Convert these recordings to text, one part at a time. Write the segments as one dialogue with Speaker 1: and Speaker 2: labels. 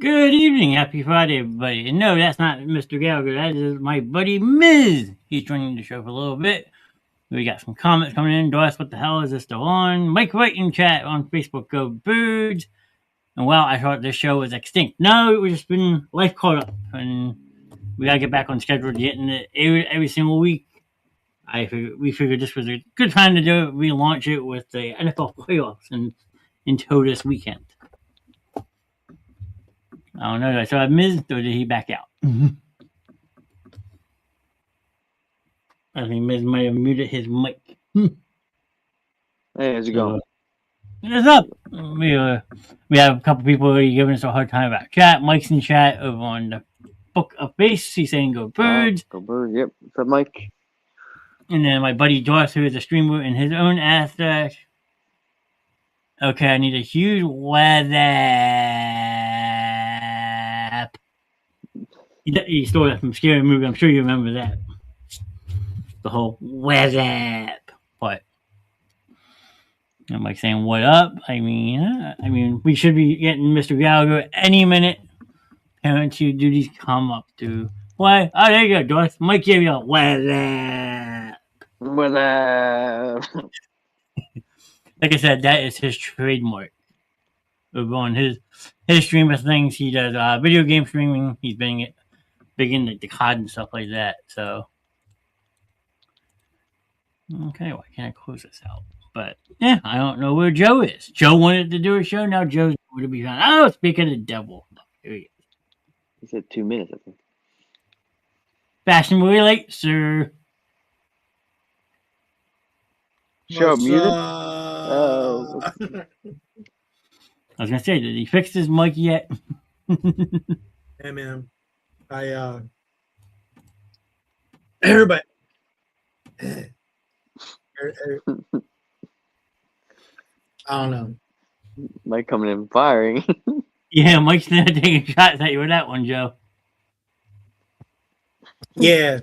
Speaker 1: Good evening, happy Friday, everybody. And no, that's not Mr. Gallagher. That is my buddy Miz. He's joining the show for a little bit. We got some comments coming in. Doris, what the hell is this still on? Mike White in chat on Facebook, go birds. And well, I thought this show was extinct. No, it was just been life caught up, and we gotta get back on schedule, getting it every single week. We figured this was a good time to do it. Relaunch it with the NFL playoffs until this weekend. I don't know. So I missed, or did he back out? I think Miz might have muted his mic.
Speaker 2: Hey, how's it going?
Speaker 1: What's up? We have a couple people already giving us a hard time about chat. Mike's in chat over on the Book of Base. He's saying go birds.
Speaker 2: Go birds, yep. What's up, Mike?
Speaker 1: And then my buddy Josh, who is a streamer in his own aspect. Okay, I need a huge WhatsApp. He stole that from Scary Movie. I'm sure you remember that. The whole WhatsApp part. I'm like saying, "What up?" I mean, we should be getting Mr. Gallagher any minute. Parents, you duties come up to why? Oh, there you go, Doris. Mike gave you a WhatsApp.
Speaker 2: WhatsApp.
Speaker 1: Like I said, that is his trademark. Over on his stream of things, he does video game streaming. He's big into the COD and stuff like that. So, okay, why can't I close this out? But yeah, I don't know where Joe is. Joe wanted to do a show. Now Joe's going to be found. Oh, speaking of the devil, here he is.
Speaker 2: He said 2 minutes, I think.
Speaker 1: Fashionably late, sir.
Speaker 2: Show up, muted.
Speaker 1: I was gonna say, did he fix his mic yet?
Speaker 3: Hey man, everybody. I don't know.
Speaker 2: Mike coming in firing.
Speaker 1: Yeah, Mike's there taking shots at you with that one, Joe.
Speaker 3: Yeah,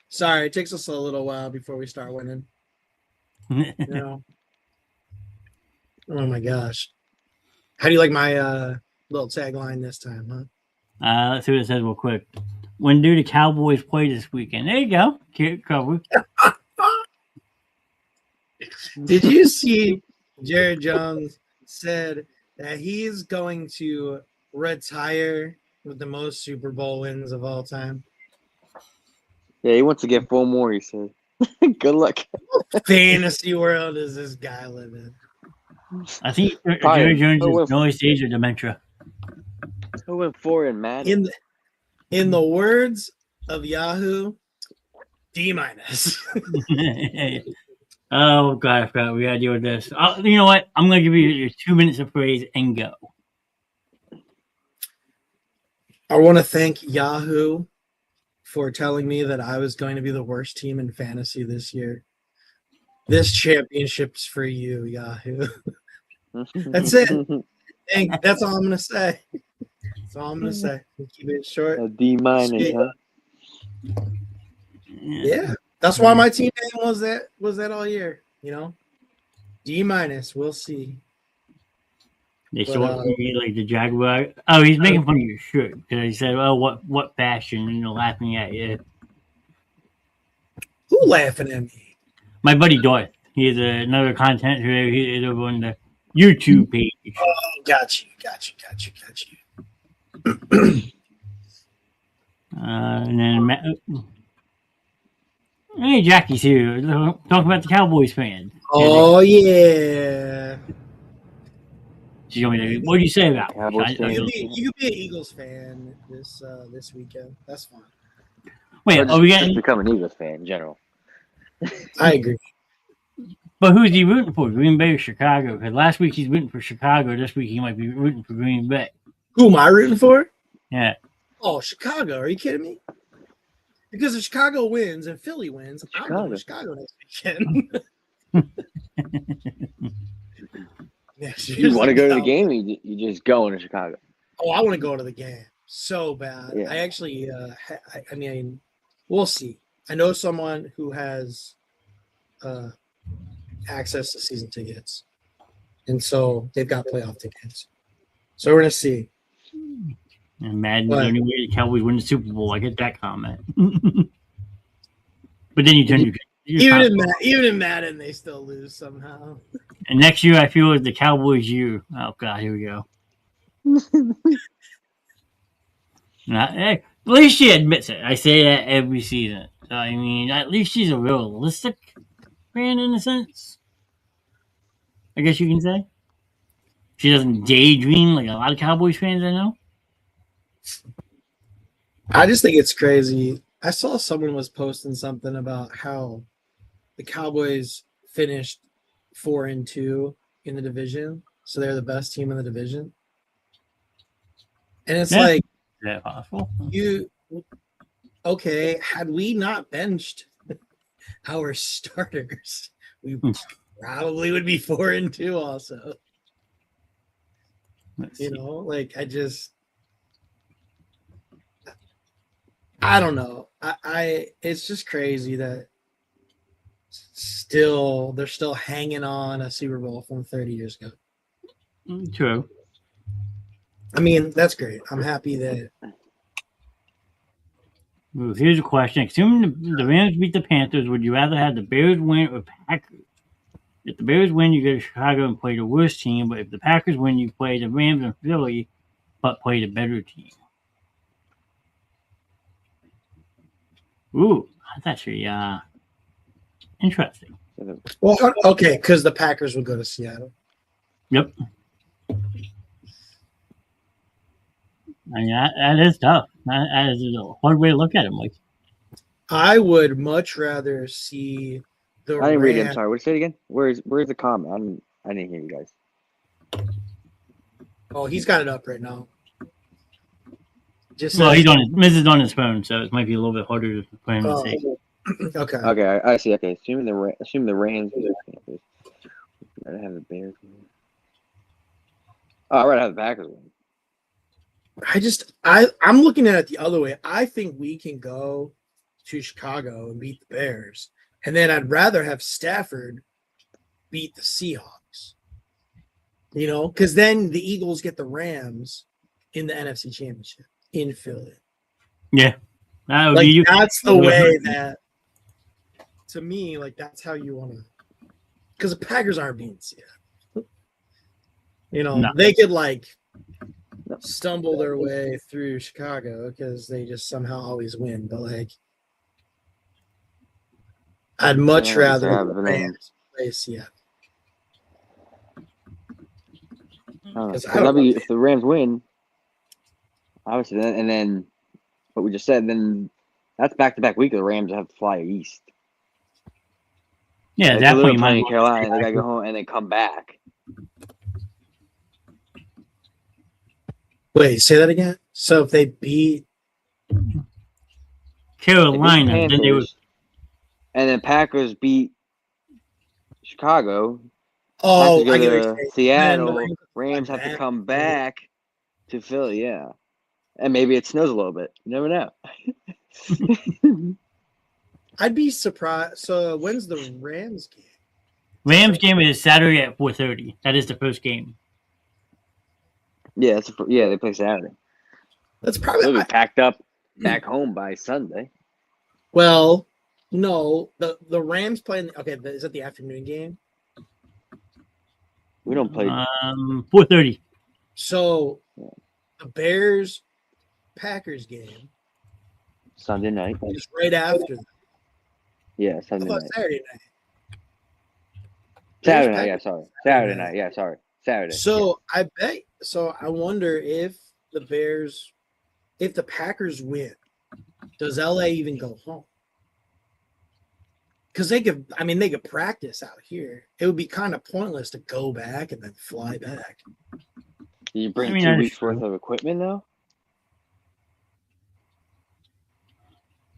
Speaker 3: sorry, it takes us a little while before we start winning. You know. Oh my gosh, how do you like my little tagline this time, huh?
Speaker 1: Let's see what it says real quick. When do the Cowboys play this weekend? There you go. Cover.
Speaker 3: Did you see Jared Jones said that he's going to retire with the most Super Bowl wins of all time?
Speaker 2: Yeah, he wants to get 4 more, he said. Good luck.
Speaker 3: What fantasy world does this guy live in?
Speaker 1: I think Jared Jones is the early stage of dementia.
Speaker 2: Who went 4 in Madden?
Speaker 3: In the words of Yahoo, D-.
Speaker 1: Oh, God, I forgot. We got to deal with this. You know what? I'm going to give you your 2 minutes of praise and go.
Speaker 3: I want to thank Yahoo for telling me that I was going to be the worst team in fantasy this year. This championship's for you, Yahoo. That's it. That's all I'm going to say. That's all I'm going to say. Keep it short.
Speaker 2: A D-, huh?
Speaker 3: Yeah. That's why my team name was that all year, you know? D-. We'll see.
Speaker 1: They saw me like the Jaguar. Oh, he's making fun of your shirt because he said, "Oh, what fashion?" And they're laughing at you.
Speaker 3: Who laughing at me?
Speaker 1: My buddy Doyle. He is another content creator. He is over on the YouTube page.
Speaker 3: Oh, got you.
Speaker 1: And then hey, Jackie's here. Talk about the Cowboys fan.
Speaker 3: Oh yeah.
Speaker 1: What do you say about
Speaker 2: Cowboys?
Speaker 3: You could be an Eagles fan this weekend. That's fine.
Speaker 1: Wait, are we getting
Speaker 2: become an Eagles fan in general?
Speaker 3: I agree.
Speaker 1: But who's he rooting for? Green Bay or Chicago? Because last week he's rooting for Chicago. This week he might be rooting for Green Bay.
Speaker 3: Who am I rooting for?
Speaker 1: Yeah.
Speaker 3: Oh, Chicago. Are you kidding me? Because if Chicago wins and Philly wins, I'm going to Chicago next weekend.
Speaker 2: You want to go to the game, or you just going to Chicago?
Speaker 3: Oh, I want to go to the game so bad.
Speaker 2: Yeah.
Speaker 3: I actually, I mean, we'll see. I know someone who has access to season tickets, and so they've got playoff tickets. So we're gonna see.
Speaker 1: And Madden's
Speaker 3: What?
Speaker 1: the only way the Cowboys win the Super Bowl. I get that comment. But then you turn your
Speaker 3: Even in Madden, they still lose somehow.
Speaker 1: and next year I feel is the Cowboys year. Oh god, here we go. Hey, at least she admits it. I say that every season. So I mean, at least she's a realistic fan in a sense. I guess you can say. She doesn't daydream like a lot of Cowboys fans I know.
Speaker 3: I just think it's crazy. I saw someone was posting something about how the Cowboys finished 4-2 in the division, so they're the best team in the division. And it's like,
Speaker 1: Is that possible?
Speaker 3: Okay, had we not benched our starters, we probably would be 4-2 also. Like I don't know. It's just crazy that they're still hanging on a Super Bowl from 30 years ago.
Speaker 1: True.
Speaker 3: I mean, that's great. I'm happy that.
Speaker 1: Well, here's a question. Assuming the Rams beat the Panthers, would you rather have the Bears win or Packers? If the Bears win, you go to Chicago and play the worst team. But if the Packers win, you play the Rams and Philly, but play the better team. Ooh, that's actually interesting.
Speaker 3: Well, okay, because the Packers would go to Seattle.
Speaker 1: Yep. I mean, that is tough. That is a hard way to look at it, Mike.
Speaker 3: I would much rather see the
Speaker 2: I didn't read it. I'm
Speaker 3: Rams.
Speaker 2: sorry. What did you say again? Where's the comment? I didn't hear you guys.
Speaker 3: Oh, he's got it up right now.
Speaker 1: Well, he's on Mrs. on his phone, so it might be a little bit harder for him to see.
Speaker 3: Okay.
Speaker 2: Okay, I see. Okay, assuming the Rams. I'd have the Bears win. Oh, I'd rather have the Packers win.
Speaker 3: I'm looking at it the other way. I think we can go to Chicago and beat the Bears, and then I'd rather have Stafford beat the Seahawks. Because then the Eagles get the Rams in the NFC Championship in Philly.
Speaker 1: Yeah,
Speaker 3: that's the way that. To me, that's how you want to. Because the Packers aren't beating Seattle.
Speaker 1: No.
Speaker 3: They could stumble their way through Chicago because they just somehow always win. But I'd much rather the Rams play Seattle.
Speaker 2: If the Rams win, obviously, and then what we just said, then that's back-to-back week. The Rams have to fly east.
Speaker 1: Yeah, definitely.
Speaker 2: Playing Carolina, they gotta go home and then come back.
Speaker 3: Wait, say that again. So if they beat
Speaker 1: Carolina, then they would.
Speaker 2: And then Packers beat Chicago.
Speaker 3: Oh,
Speaker 2: I
Speaker 3: get
Speaker 2: to Seattle. Rams have to come back to Philly. Yeah, and maybe it snows a little bit. You never know.
Speaker 3: I'd be surprised. So when's the Rams game?
Speaker 1: Rams game is Saturday at 4:30. That is the first game.
Speaker 2: Yeah, they play Saturday.
Speaker 3: That's probably
Speaker 2: They'll be packed up back home by Sunday.
Speaker 3: Well, no, the Rams playing. Okay, is that the afternoon game?
Speaker 2: We don't play
Speaker 1: 4:30.
Speaker 3: So the Bears Packers game
Speaker 2: Sunday night.
Speaker 3: Just right after that.
Speaker 2: Yeah, Sunday night.
Speaker 3: Saturday night.
Speaker 2: Saturday night, yeah, sorry. Saturday night, yeah, sorry. Saturday.
Speaker 3: So yeah. I wonder if the Packers win, does LA even go home? Because they could practice out here. It would be kind of pointless to go back and then fly back.
Speaker 2: You bring 2 weeks worth of equipment now?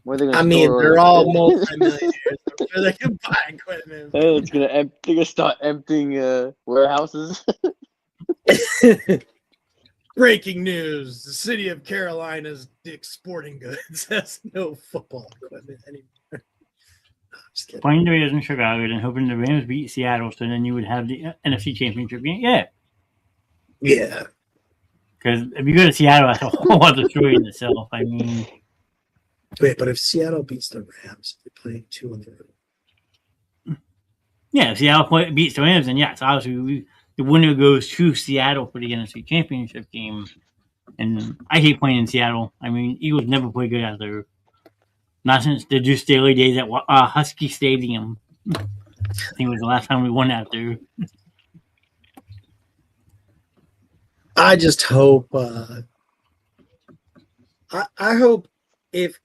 Speaker 3: They're all multi-millionaires. I'm sure they can buy equipment.
Speaker 2: Oh, they're gonna start emptying warehouses.
Speaker 3: Breaking news: the city of Carolina's Dick's Sporting Goods has no football equipment anymore. No, I'm just kidding.
Speaker 1: Playing the Bears in Chicago and hoping the Rams beat Seattle, so then you would have the NFC Championship game. Yeah.
Speaker 3: Yeah.
Speaker 1: Because if you go to Seattle, that's a whole other story in itself. I mean,
Speaker 3: Wait, but if Seattle beats the Rams, they're playing 2 on the road.
Speaker 1: yeah, if Seattle beats the Rams, then yes, obviously the winner goes to Seattle for the NFC Championship game. And I hate playing in Seattle. I mean, Eagles never play good out there. Not since the Deuce Staley days at Husky Stadium. I think it was the last time we won out there.
Speaker 3: I just hope. I hope if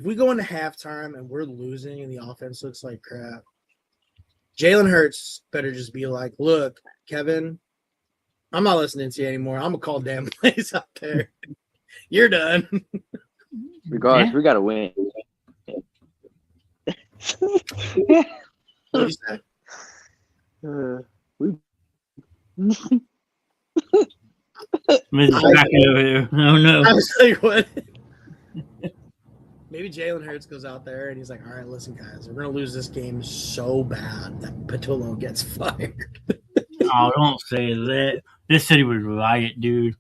Speaker 3: we go into halftime and we're losing and the offense looks like crap, Jalen Hurts better just be like, "Look, Kevin, I'm not listening to you anymore. I'm gonna call damn plays out there. You're done."
Speaker 2: Regardless, we gotta win.
Speaker 3: What you say?
Speaker 1: Back over there. Oh no!
Speaker 3: I was like, what? Maybe Jalen Hurts goes out there and he's like, "All right, listen, guys, we're gonna lose this game so bad that Patullo gets fired."
Speaker 1: Oh, don't say that. This city was riot, dude.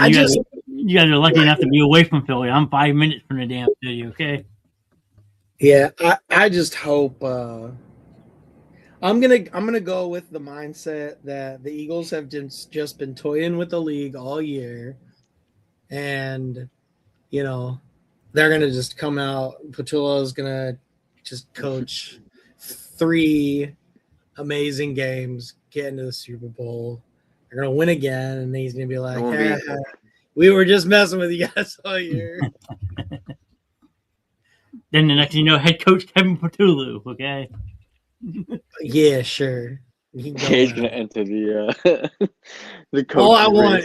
Speaker 1: You guys are lucky enough to be away from Philly. I'm 5 minutes from the damn city. Okay.
Speaker 3: Yeah, I just hope. I'm gonna go with the mindset that the Eagles have just been toying with the league all year, and they're gonna just come out. Patullo's gonna just coach 3 amazing games, get into the Super Bowl. They're gonna win again, and he's gonna be like, "Hey, we were just messing with you guys all year."
Speaker 1: Then the next thing you know, head coach Kevin Patullo. Okay.
Speaker 3: Yeah, sure.
Speaker 2: He's gonna enter the coach.
Speaker 3: All I want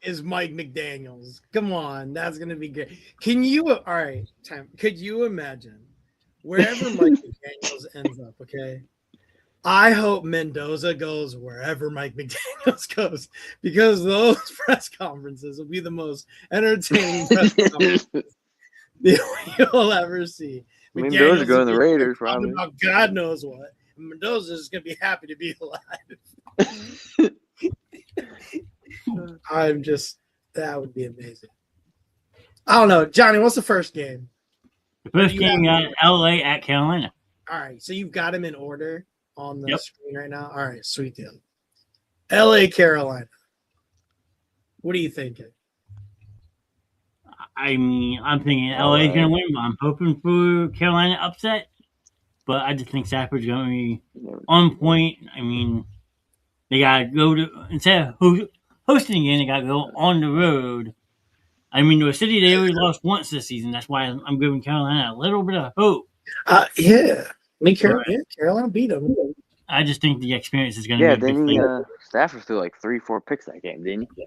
Speaker 3: is Mike McDaniels. Come on, that's gonna be great. Can you? All right, time. Could you imagine wherever Mike McDaniels ends up? Okay, I hope Mendoza goes wherever Mike McDaniels goes, because those press conferences will be the most entertaining press conferences you'll ever see.
Speaker 2: Mendoza going to the Raiders, probably.
Speaker 3: About God knows what. Mendoza is going to be happy to be alive. That would be amazing. I don't know. Johnny, what's the first game?
Speaker 1: The first game got LA at Carolina.
Speaker 3: All right. So you've got him in order on the screen right now. All right. Sweet deal. LA, Carolina. What are you thinking?
Speaker 1: I mean, I'm thinking LA is going to win, but I'm hoping for Carolina upset. But I just think Stafford's going to be on point. I mean, they got to go to, instead of hosting again, they got to go on the road. I mean, to a city they already lost once this season. That's why I'm giving Carolina a little bit of hope.
Speaker 3: Yeah. I mean, Carolina beat them.
Speaker 1: I just think the experience is going to be
Speaker 2: a big thing. Stafford threw like 3-4 picks that game, didn't he?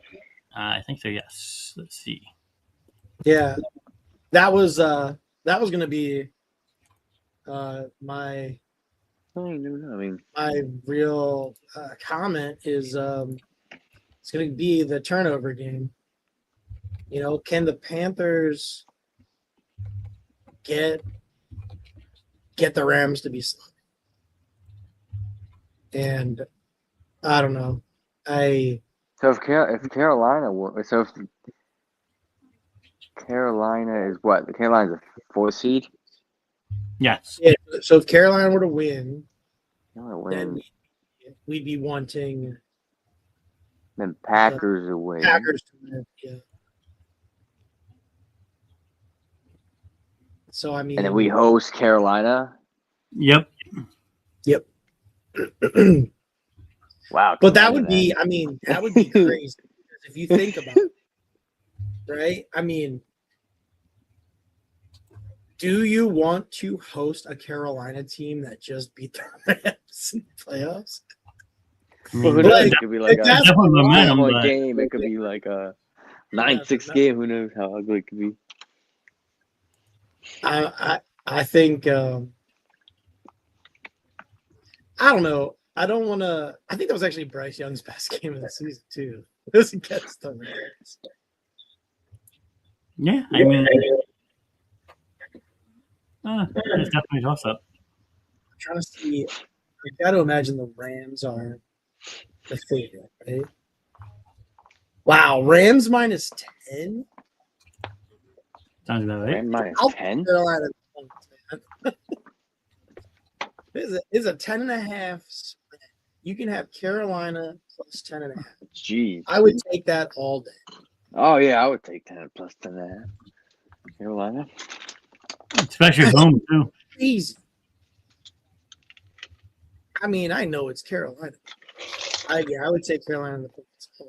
Speaker 1: I think so, yes. Let's see.
Speaker 3: Yeah. That was going to be my real comment is it's going to be the turnover game. Can the Panthers get the Rams to be slow? And I don't know.
Speaker 2: If Carolina is what? Carolina's a 4 seed?
Speaker 1: Yes.
Speaker 3: Yeah, so if Carolina were to win, then we'd be wanting
Speaker 2: then Packers to win.
Speaker 3: Packers to win, yeah. So I mean,
Speaker 2: and then we host Carolina.
Speaker 1: Yep.
Speaker 2: Wow.
Speaker 3: But that would be, that would be crazy if you think about it, right? I mean, do you want to host a Carolina team that just beat the Rams in the playoffs?
Speaker 2: Well, who knows? It could be like a
Speaker 1: momentum
Speaker 2: game. It could be like a 9-6 game. Who knows how ugly it could be?
Speaker 3: I think I don't know. I don't want to. I think that was actually Bryce Young's best game of the season too. This against the Rams.
Speaker 1: Yeah, I mean, it's definitely a toss-up.
Speaker 3: I'm trying to see. I got to imagine the Rams are the favorite, right? Wow, Rams minus 10.
Speaker 1: Sounds about right.
Speaker 2: Ram minus
Speaker 3: I'll
Speaker 2: 10.
Speaker 3: Carolina points, man. It's a 10.5 spread. You can have Carolina plus 10.5.
Speaker 2: Jeez.
Speaker 3: I would take that all day.
Speaker 2: Oh yeah, I would take 10 plus 10.5. Carolina.
Speaker 1: Especially at home, too.
Speaker 3: Easy. I mean, I know it's Carolina. I would take Carolina in the points.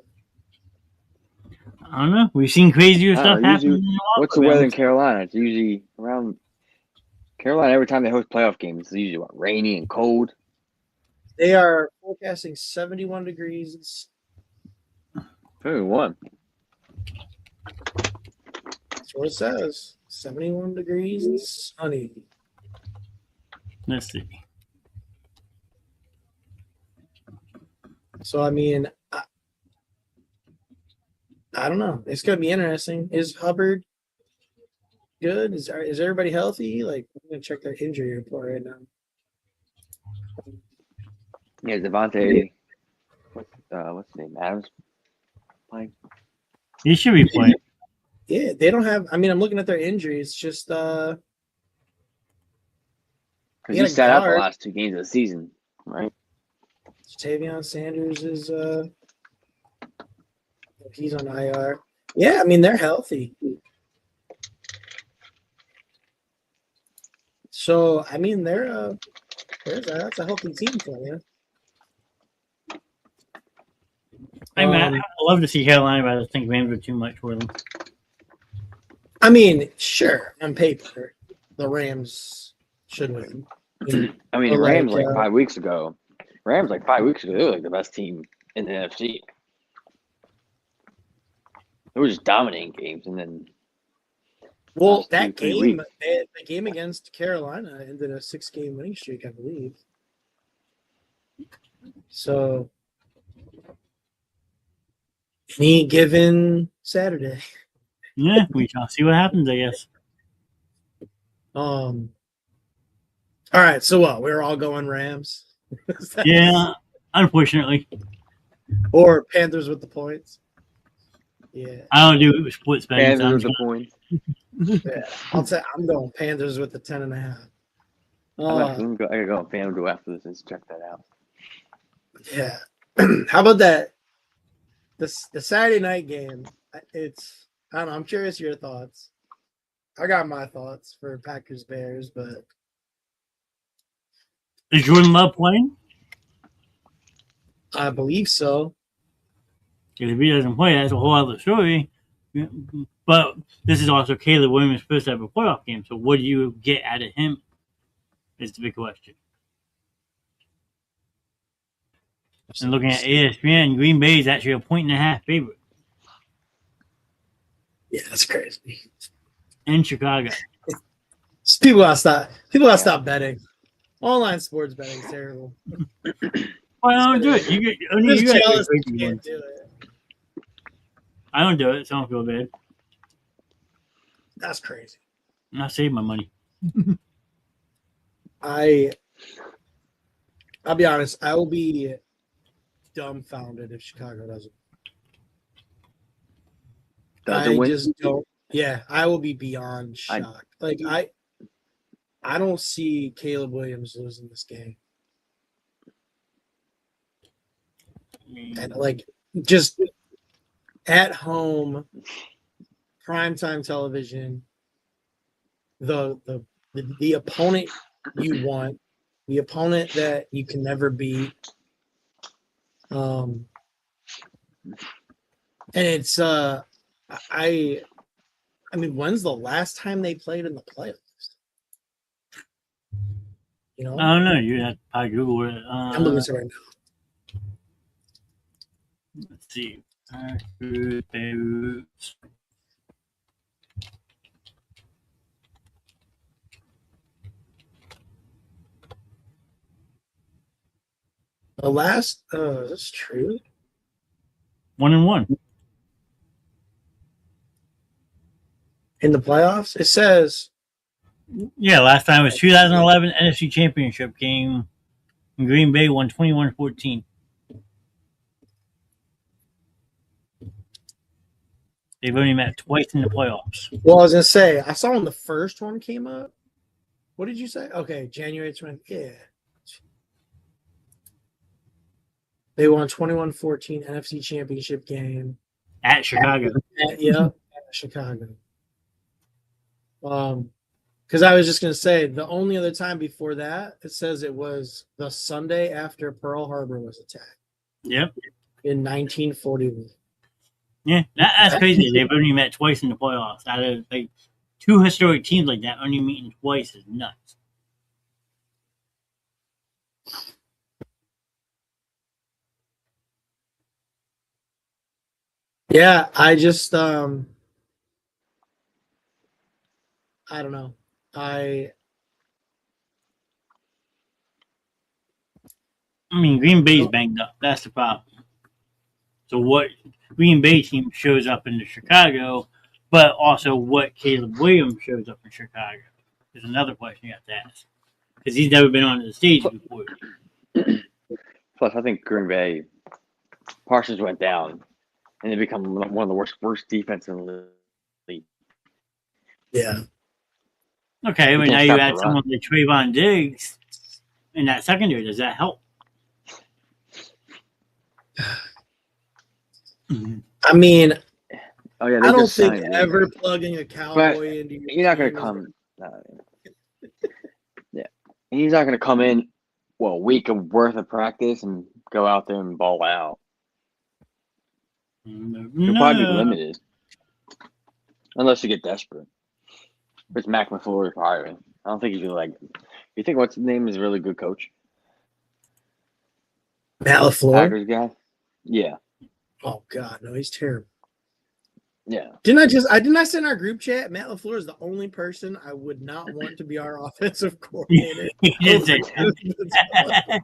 Speaker 1: I don't know. We've seen crazier
Speaker 2: I don't
Speaker 1: stuff
Speaker 2: know,
Speaker 1: happen.
Speaker 2: usually- What's the weather in Carolina? It's usually around Carolina. Every time they host playoff games, it's usually rainy and cold.
Speaker 3: They are forecasting 71 degrees.
Speaker 2: 21.
Speaker 3: That's what it says. 71 degrees and sunny.
Speaker 1: Let's see.
Speaker 3: So, I mean, I don't know. It's going to be interesting. Is Hubbard good? Is everybody healthy? Like, I'm going to check their injury report right now.
Speaker 2: Yeah, Devontae. What's his name? Adams playing.
Speaker 1: He should be playing.
Speaker 3: Yeah, they don't have. I mean, I'm looking at their injuries. It's just
Speaker 2: Because
Speaker 3: He
Speaker 2: he
Speaker 3: had a
Speaker 2: sat out the
Speaker 3: guard.
Speaker 2: last 2 games of the season, right?
Speaker 3: Tavion Sanders is he's on IR. Yeah, I mean they're healthy. So I mean that's a healthy team for you.
Speaker 1: I mean, I'd love to see Carolina, but I think Rams are too much for them.
Speaker 3: I mean, sure, on paper, the Rams should win.
Speaker 2: I mean,
Speaker 3: But,
Speaker 2: Rams
Speaker 3: like,
Speaker 2: 5 weeks ago. Rams 5 weeks ago, they were like the best team in the NFC. They were just dominating games, and then
Speaker 3: Well,
Speaker 2: last
Speaker 3: that
Speaker 2: 2-3
Speaker 3: game,
Speaker 2: weeks.
Speaker 3: the game against Carolina ended a 6-game winning streak, I believe. So, any given Saturday.
Speaker 1: Yeah, we shall see what happens, I guess.
Speaker 3: All right, so what? We're all going Rams.
Speaker 1: Yeah, unfortunately.
Speaker 3: Or Panthers with the points. Yeah.
Speaker 1: I don't do split betting. So
Speaker 2: Panthers with the points.
Speaker 3: Yeah. I'm going Panthers with the 10.5.
Speaker 2: I gotta go on FanDuel after this and check that out.
Speaker 3: Yeah. How about that? The Saturday night game. I don't know. I'm curious your thoughts. I got my thoughts for Packers Bears, but
Speaker 1: Is Jordan Love playing?
Speaker 3: I believe so.
Speaker 1: Because if he doesn't play, that's a whole other story. But this is also Caleb Williams' first ever playoff game. So what do you get out of him? Is the big question. And looking at ESPN, Green Bay is actually a 1.5 favorite
Speaker 3: Yeah, that's crazy.
Speaker 1: in Chicago.
Speaker 3: People gotta stop betting. Online sports betting is terrible.
Speaker 1: Well, I don't do it. You
Speaker 3: Just
Speaker 1: got
Speaker 3: jealous
Speaker 1: crazy
Speaker 3: you can't
Speaker 1: ones.
Speaker 3: do it.
Speaker 1: I don't do it, so I don't feel bad.
Speaker 3: That's crazy.
Speaker 1: I save my money.
Speaker 3: I'll be honest. I will be dumbfounded if Chicago doesn't. I
Speaker 2: win?
Speaker 3: just don't. Yeah, I will be beyond shocked. I don't see Caleb Williams losing this game. And just at home, primetime television, the opponent you want, the opponent that you can never beat. And it's I mean, when's the last time they played in the playoffs? You know,
Speaker 1: I don't know. You have to probably Google it.
Speaker 3: I'm looking at it right now.
Speaker 1: Let's see. Packers.
Speaker 3: The last, is this true?
Speaker 1: 1-1.
Speaker 3: In the playoffs? It says,
Speaker 1: Yeah, last time was 2011 NFC Championship game. Green Bay won 21-14. They've only met twice in the playoffs.
Speaker 3: Well, I was gonna say I saw when the first one came up. What did you say? Okay, January 20. Yeah. They won 21-14 NFC Championship game.
Speaker 1: At Chicago.
Speaker 3: At Chicago. Because I was just gonna say the only other time before that, it says it was the Sunday after Pearl Harbor was attacked.
Speaker 1: Yep.
Speaker 3: In 1941.
Speaker 1: Yeah, that's crazy. They've only met twice in the playoffs. Out of like two historic teams like that, only meeting twice is nuts.
Speaker 3: Yeah, I just I don't know.
Speaker 1: I mean, Green Bay's banged up. That's the problem. So what Green Bay team shows up into Chicago, but also what Caleb Williams shows up in Chicago is another question you have to ask. Because he's never been on the stage before.
Speaker 2: Plus, I think Green Bay, Parsons went down, and they become one of the worst defense in the league.
Speaker 3: Yeah.
Speaker 1: Okay, but now you add someone like Trayvon Diggs in that secondary. Does that help?
Speaker 3: I mean,
Speaker 2: I
Speaker 3: don't think ever plugging a Cowboy into your
Speaker 2: you're not going to come. Yeah, he's not going to come in. Well, a week of worth of practice and go out there and ball out. He'll probably be limited, unless you get desperate. It's Mac LaFleur firing. I don't think he's like. You think what's his name is a really good coach?
Speaker 3: Matt LaFleur,
Speaker 2: Packers guy. Yeah.
Speaker 3: Oh God, no, he's terrible.
Speaker 2: Yeah.
Speaker 3: Didn't I say in our group chat, Matt LaFleur is the only person I would not want to be our offensive coordinator.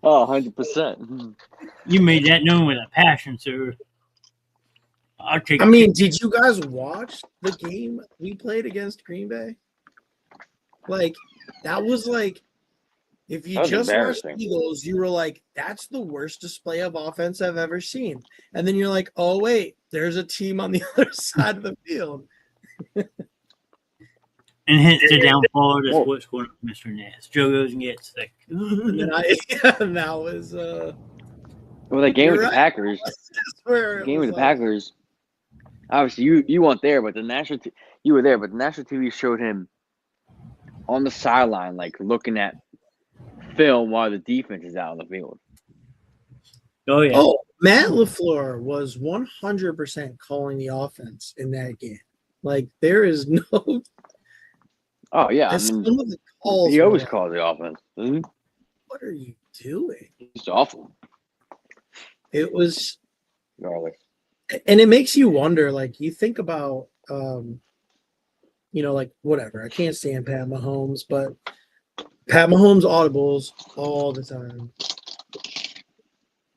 Speaker 2: Oh, 100%.
Speaker 1: You made that known with a passion, sir.
Speaker 3: I mean, did you guys watch the game we played against Green Bay? Like, that was like, if you just watched the Eagles, you were like, that's the worst display of offense I've ever seen. And then you're like, oh, wait, there's a team on the other side of the field.
Speaker 1: And hence the downfall of what's going on, Mr. Knast. Joe goes and gets sick.
Speaker 3: And then that was
Speaker 2: well, the game with the Packers. The game with the Packers. Obviously, you weren't there, but you were there. But the national TV showed him on the sideline, like looking at film while the defense is out on the field.
Speaker 1: Oh yeah.
Speaker 3: Oh, Matt LaFleur was 100% calling the offense in that game. Like there is no.
Speaker 2: Oh yeah, I mean, he always calls the offense.
Speaker 3: What are you doing?
Speaker 2: It's awful.
Speaker 3: It was.
Speaker 2: Garlic.
Speaker 3: And it makes you wonder. Like you think about, like whatever. I can't stand Pat Mahomes, but Pat Mahomes audibles all the time.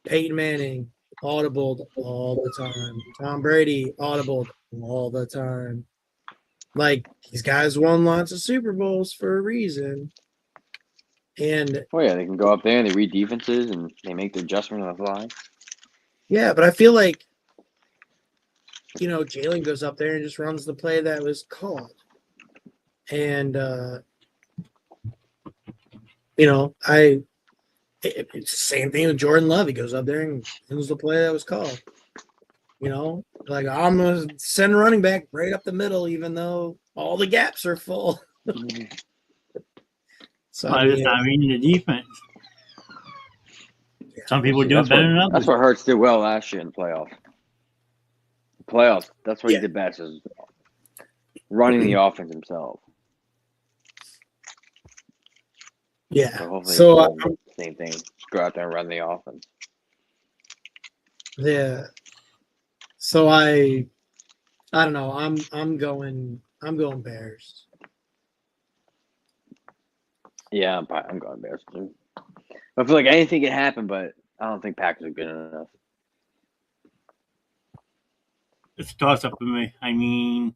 Speaker 3: Peyton Manning audibled all the time. Tom Brady audibled all the time. Like these guys won lots of Super Bowls for a reason. And
Speaker 2: yeah, they can go up there and they read defenses and they make the adjustment on the fly.
Speaker 3: Yeah, but I feel like Jalen goes up there and just runs the play that was called. And it's the same thing with Jordan Love. He goes up there and runs the play that was called. Like I'm gonna send running back right up the middle, even though all the gaps are full.
Speaker 1: So I mean the defense. Yeah. Some people do it better than others.
Speaker 2: That's what Hurts did well last year in the playoffs. That's what he did best, is running the offense himself.
Speaker 3: Yeah.
Speaker 2: So hopefully same thing. Go out there and run the offense.
Speaker 3: Yeah. So I don't know. I'm going Bears.
Speaker 2: Yeah, I'm going Bears too. I feel like anything can happen, but I don't think Packers are good enough.
Speaker 1: It's a toss-up for me. I mean,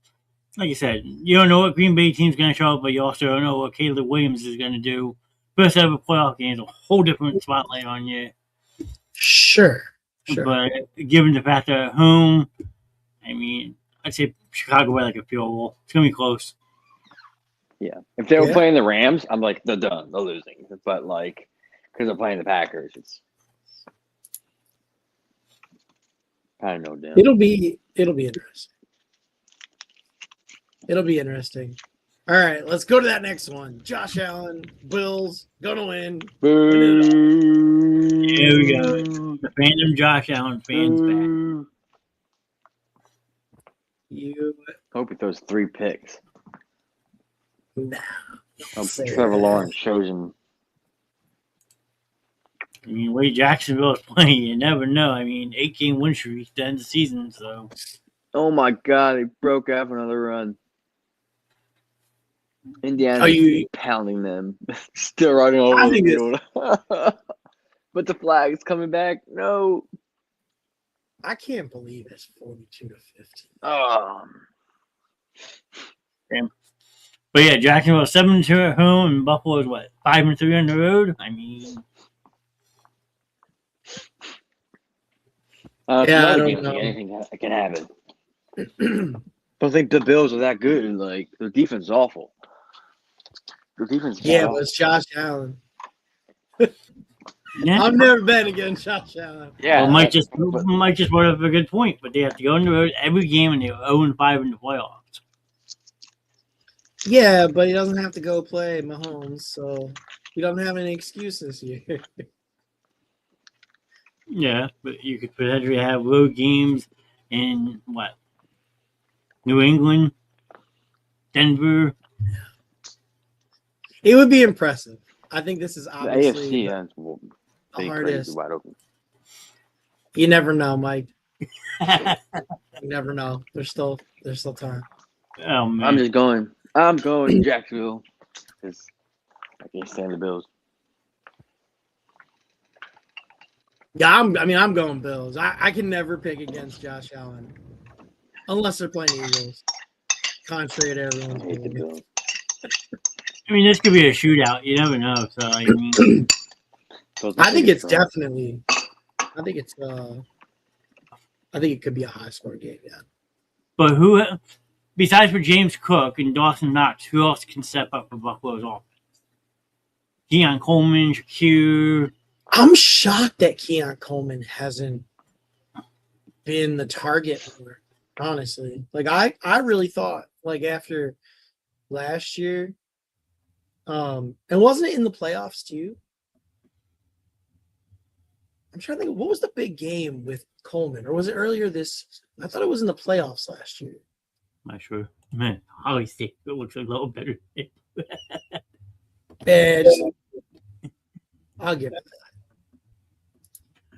Speaker 1: like you said, you don't know what Green Bay team's going to show up, but you also don't know what Caleb Williams is going to do. First ever playoff game is a whole different spotlight on you.
Speaker 3: Sure.
Speaker 1: But given the fact that at home, I mean, I'd say Chicago by like a field goal. It's gonna be close.
Speaker 2: Yeah. If they were playing the Rams, I'm like, they're done. They're losing. But, like, because they're playing the Packers, it's kind of no doubt.
Speaker 3: It'll be interesting. It'll be interesting. All right, let's go to that next one. Josh Allen, Bills, gonna win.
Speaker 2: Boo.
Speaker 1: Here we go. The fandom Josh Allen fans back.
Speaker 3: You
Speaker 2: hope he throws 3 picks.
Speaker 3: nah.
Speaker 2: Trevor Lawrence shows him.
Speaker 1: I mean, the way Jacksonville is playing, you never know. I mean, 8-game win streak to end the season, so.
Speaker 2: Oh my God, he broke out for another run. Indiana pounding them. Still running over the field. But the flag's coming back. No.
Speaker 3: I can't believe it's 42-15.
Speaker 2: Oh.
Speaker 1: Damn. But yeah, Jacksonville 7-2 at home, and Buffalo's what, 5-3 on the road? I mean,
Speaker 2: I don't know. Anything can happen. Don't think the Bills are that good, and like their defense is awful. Their defense,
Speaker 3: but it's Josh Allen. I've never been against Josh Allen.
Speaker 1: Yeah, well, Mike just brought up a good point, but they have to go on the road every game, and they're 0-5 in the playoffs.
Speaker 3: Yeah, but he doesn't have to go play Mahomes, so we don't have any excuses here.
Speaker 1: Yeah, but you could potentially have road games in what? New England, Denver.
Speaker 3: It would be impressive. I think this is obviously
Speaker 2: the
Speaker 3: hardest.
Speaker 2: Wide open.
Speaker 3: You never know, Mike. You never know. There's still time.
Speaker 1: Oh man,
Speaker 2: I'm going to Jacksonville because I can't stand the Bills.
Speaker 3: Yeah, I'm going Bills. I can never pick against Josh Allen unless they're playing Eagles. Contrary to everyone's belief.
Speaker 1: I mean, this could be a shootout. You never know. So I mean,
Speaker 3: I think it's definitely. I think it could be a high score game. Yeah.
Speaker 1: But who, besides for James Cook and Dawson Knox, who else can step up for Buffalo's offense? Keon Coleman, Shakir.
Speaker 3: I'm shocked that Keon Coleman hasn't been the target more, honestly. Like I really thought, like after last year, and wasn't it in the playoffs too? I'm trying to think, what was the big game with Coleman, or was it earlier this season? I thought it was in the playoffs last year.
Speaker 1: Not sure. Man, Holly State looks a little better.
Speaker 3: I'll give it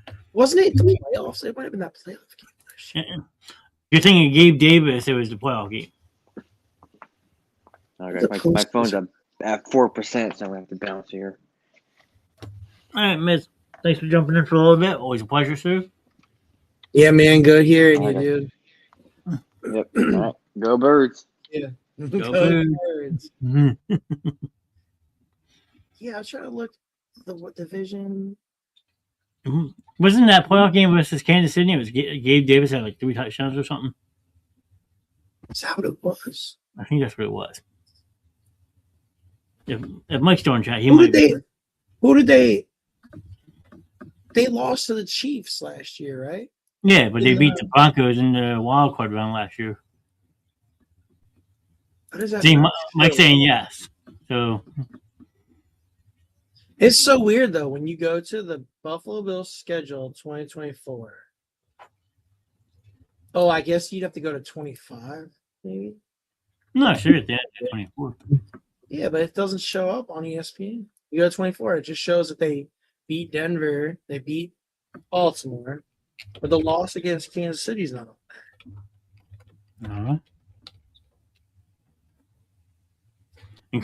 Speaker 3: that. Wasn't it the playoffs? It might have been that playoff game last year.
Speaker 1: You're thinking Gabe Davis, it was the playoff game.
Speaker 2: Okay, my phone's at 4%, so I'm going to have to bounce here.
Speaker 1: All right, Miss. Thanks for jumping in for a little bit. Always a pleasure, sir.
Speaker 3: Yeah, man. Good hearing you, dude.
Speaker 2: Yep. All right. Go Birds.
Speaker 3: Yeah.
Speaker 1: Go Birds.
Speaker 3: Yeah, I was trying to look at what division.
Speaker 1: Wasn't that playoff game versus Kansas City? It was Gabe Davis had like 3 touchdowns or something.
Speaker 3: Is that what it was?
Speaker 1: I think that's what it was. If Mike's doing chat,
Speaker 3: Who did they? They lost to the Chiefs last year, right?
Speaker 1: Yeah, but they beat the Broncos in the Wildcard round last year. See, Mike's saying yes. So
Speaker 3: it's so weird though when you go to the Buffalo Bills schedule 2024. Oh, I guess you'd have to go to 25, maybe.
Speaker 1: No, sure, at the end of 24.
Speaker 3: Yeah, but it doesn't show up on ESPN. You go to 24, it just shows that they beat Denver, they beat Baltimore, but the loss against Kansas City is not on there.
Speaker 1: All right. And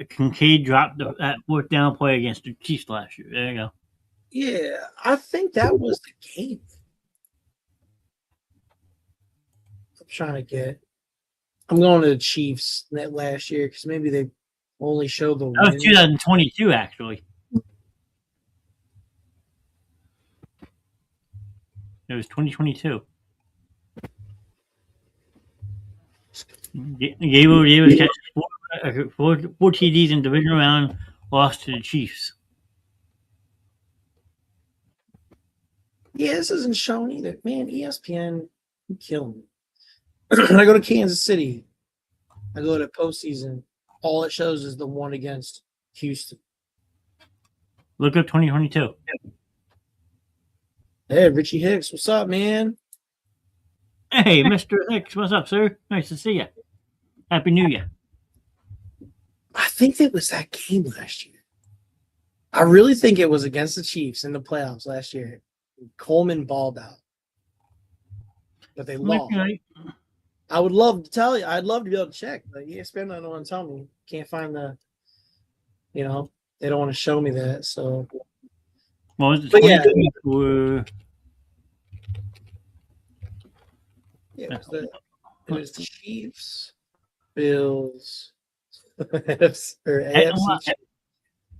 Speaker 1: Kincaid dropped that 4th down play against the Chiefs last year. There you go.
Speaker 3: Yeah, I think that was the game. I'm going to the Chiefs that last year because maybe they only showed the win.
Speaker 1: That was 2022, actually. It was 2022. Gabriel Davis catches four TDs in division round, lost to the Chiefs.
Speaker 3: Yeah, this isn't shown either. Man, ESPN, you kill me. When I go to Kansas City, I go to postseason. All it shows is the one against Houston.
Speaker 1: Look up 2022.
Speaker 3: Hey, Richie Hicks, what's up, man?
Speaker 1: Hey, Mr. Hicks, what's up, sir? Nice to see you. Happy New Year.
Speaker 3: I think it was that game last year. I really think it was against the Chiefs in the playoffs last year. Coleman balled out. But they lost.
Speaker 1: Right.
Speaker 3: I would love to tell you. I'd love to be able to check, but ESPN don't want to tell me. Can't find the, they don't want to show me that. So,
Speaker 1: well, it
Speaker 3: was the Chiefs, Bills, or AFC.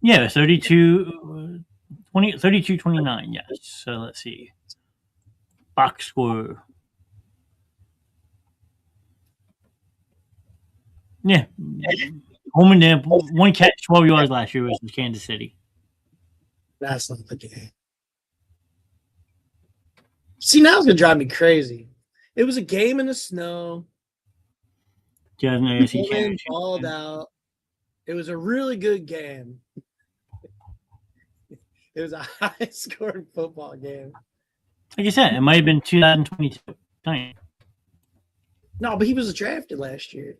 Speaker 1: Yeah, 32-29, yes. So let's see. Box score. Yeah. Home and one catch, 12 yards last year was in Kansas City.
Speaker 3: That's not the game. See, now it's going to drive me crazy. It was a game in the snow. Coleman balled out. It was a really good game. It was a high-scoring football game.
Speaker 1: Like I said, it might have been 2022.
Speaker 3: No, but he was drafted last year.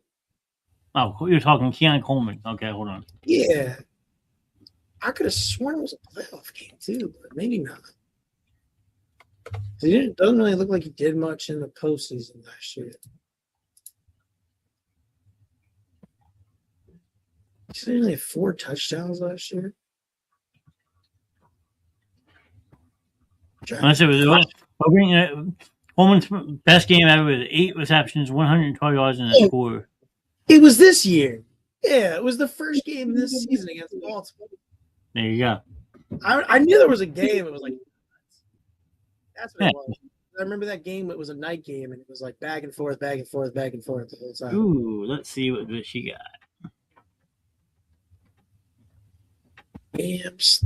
Speaker 1: Oh, you're talking Keon Coleman. Okay, hold on.
Speaker 3: Yeah. I could have sworn it was a playoff game, too, but maybe not. It doesn't really look like he did much in the postseason last year. He only had 4 touchdowns last year.
Speaker 1: Unless it was Coleman's best game ever with 8 receptions, 112 yards, and a score.
Speaker 3: It was this year. Yeah, it was the first game this season against Baltimore.
Speaker 1: There you go.
Speaker 3: I knew there was a game. It was like, that's what it was. I remember that game. It was a night game, and it was like back and forth, back and forth, back and forth the whole time.
Speaker 1: Ooh, let's see what she got.
Speaker 3: Amps.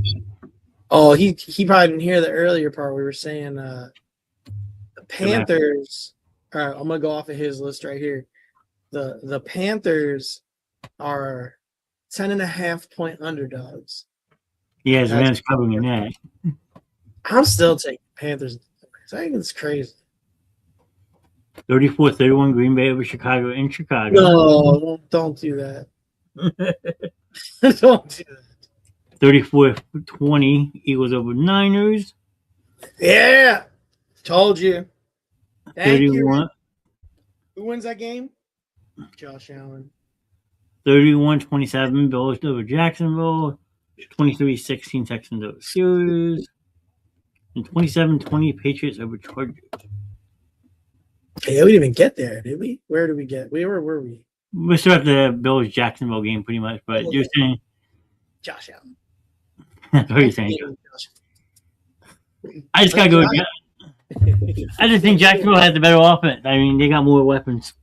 Speaker 3: Oh, he probably didn't hear the earlier part. We were saying the Panthers. All right, I'm gonna go off of his list right here. The Panthers are 10.5-point underdogs.
Speaker 1: Yeah, man's covering that.
Speaker 3: I'm still taking Panthers. I think it's crazy.
Speaker 1: 34-31 Green Bay over Chicago in Chicago.
Speaker 3: No, don't do that. Don't do that.
Speaker 1: 34-20 Eagles over Niners.
Speaker 3: Yeah, told you. Thank
Speaker 1: 31.
Speaker 3: You. Who wins that game? Josh Allen.
Speaker 1: 31-27 Bills over Jacksonville. 23-16 Texans over Steelers. And 27-20 Patriots over Chargers.
Speaker 3: Hey, we didn't even get there, did we? Where did we get? Where were we?
Speaker 1: We still have the Bills Jacksonville game pretty much, but you're saying
Speaker 3: Josh Allen.
Speaker 1: That's what you're saying. I just gotta go. I just think Jacksonville has the better offense. I mean, they got more weapons.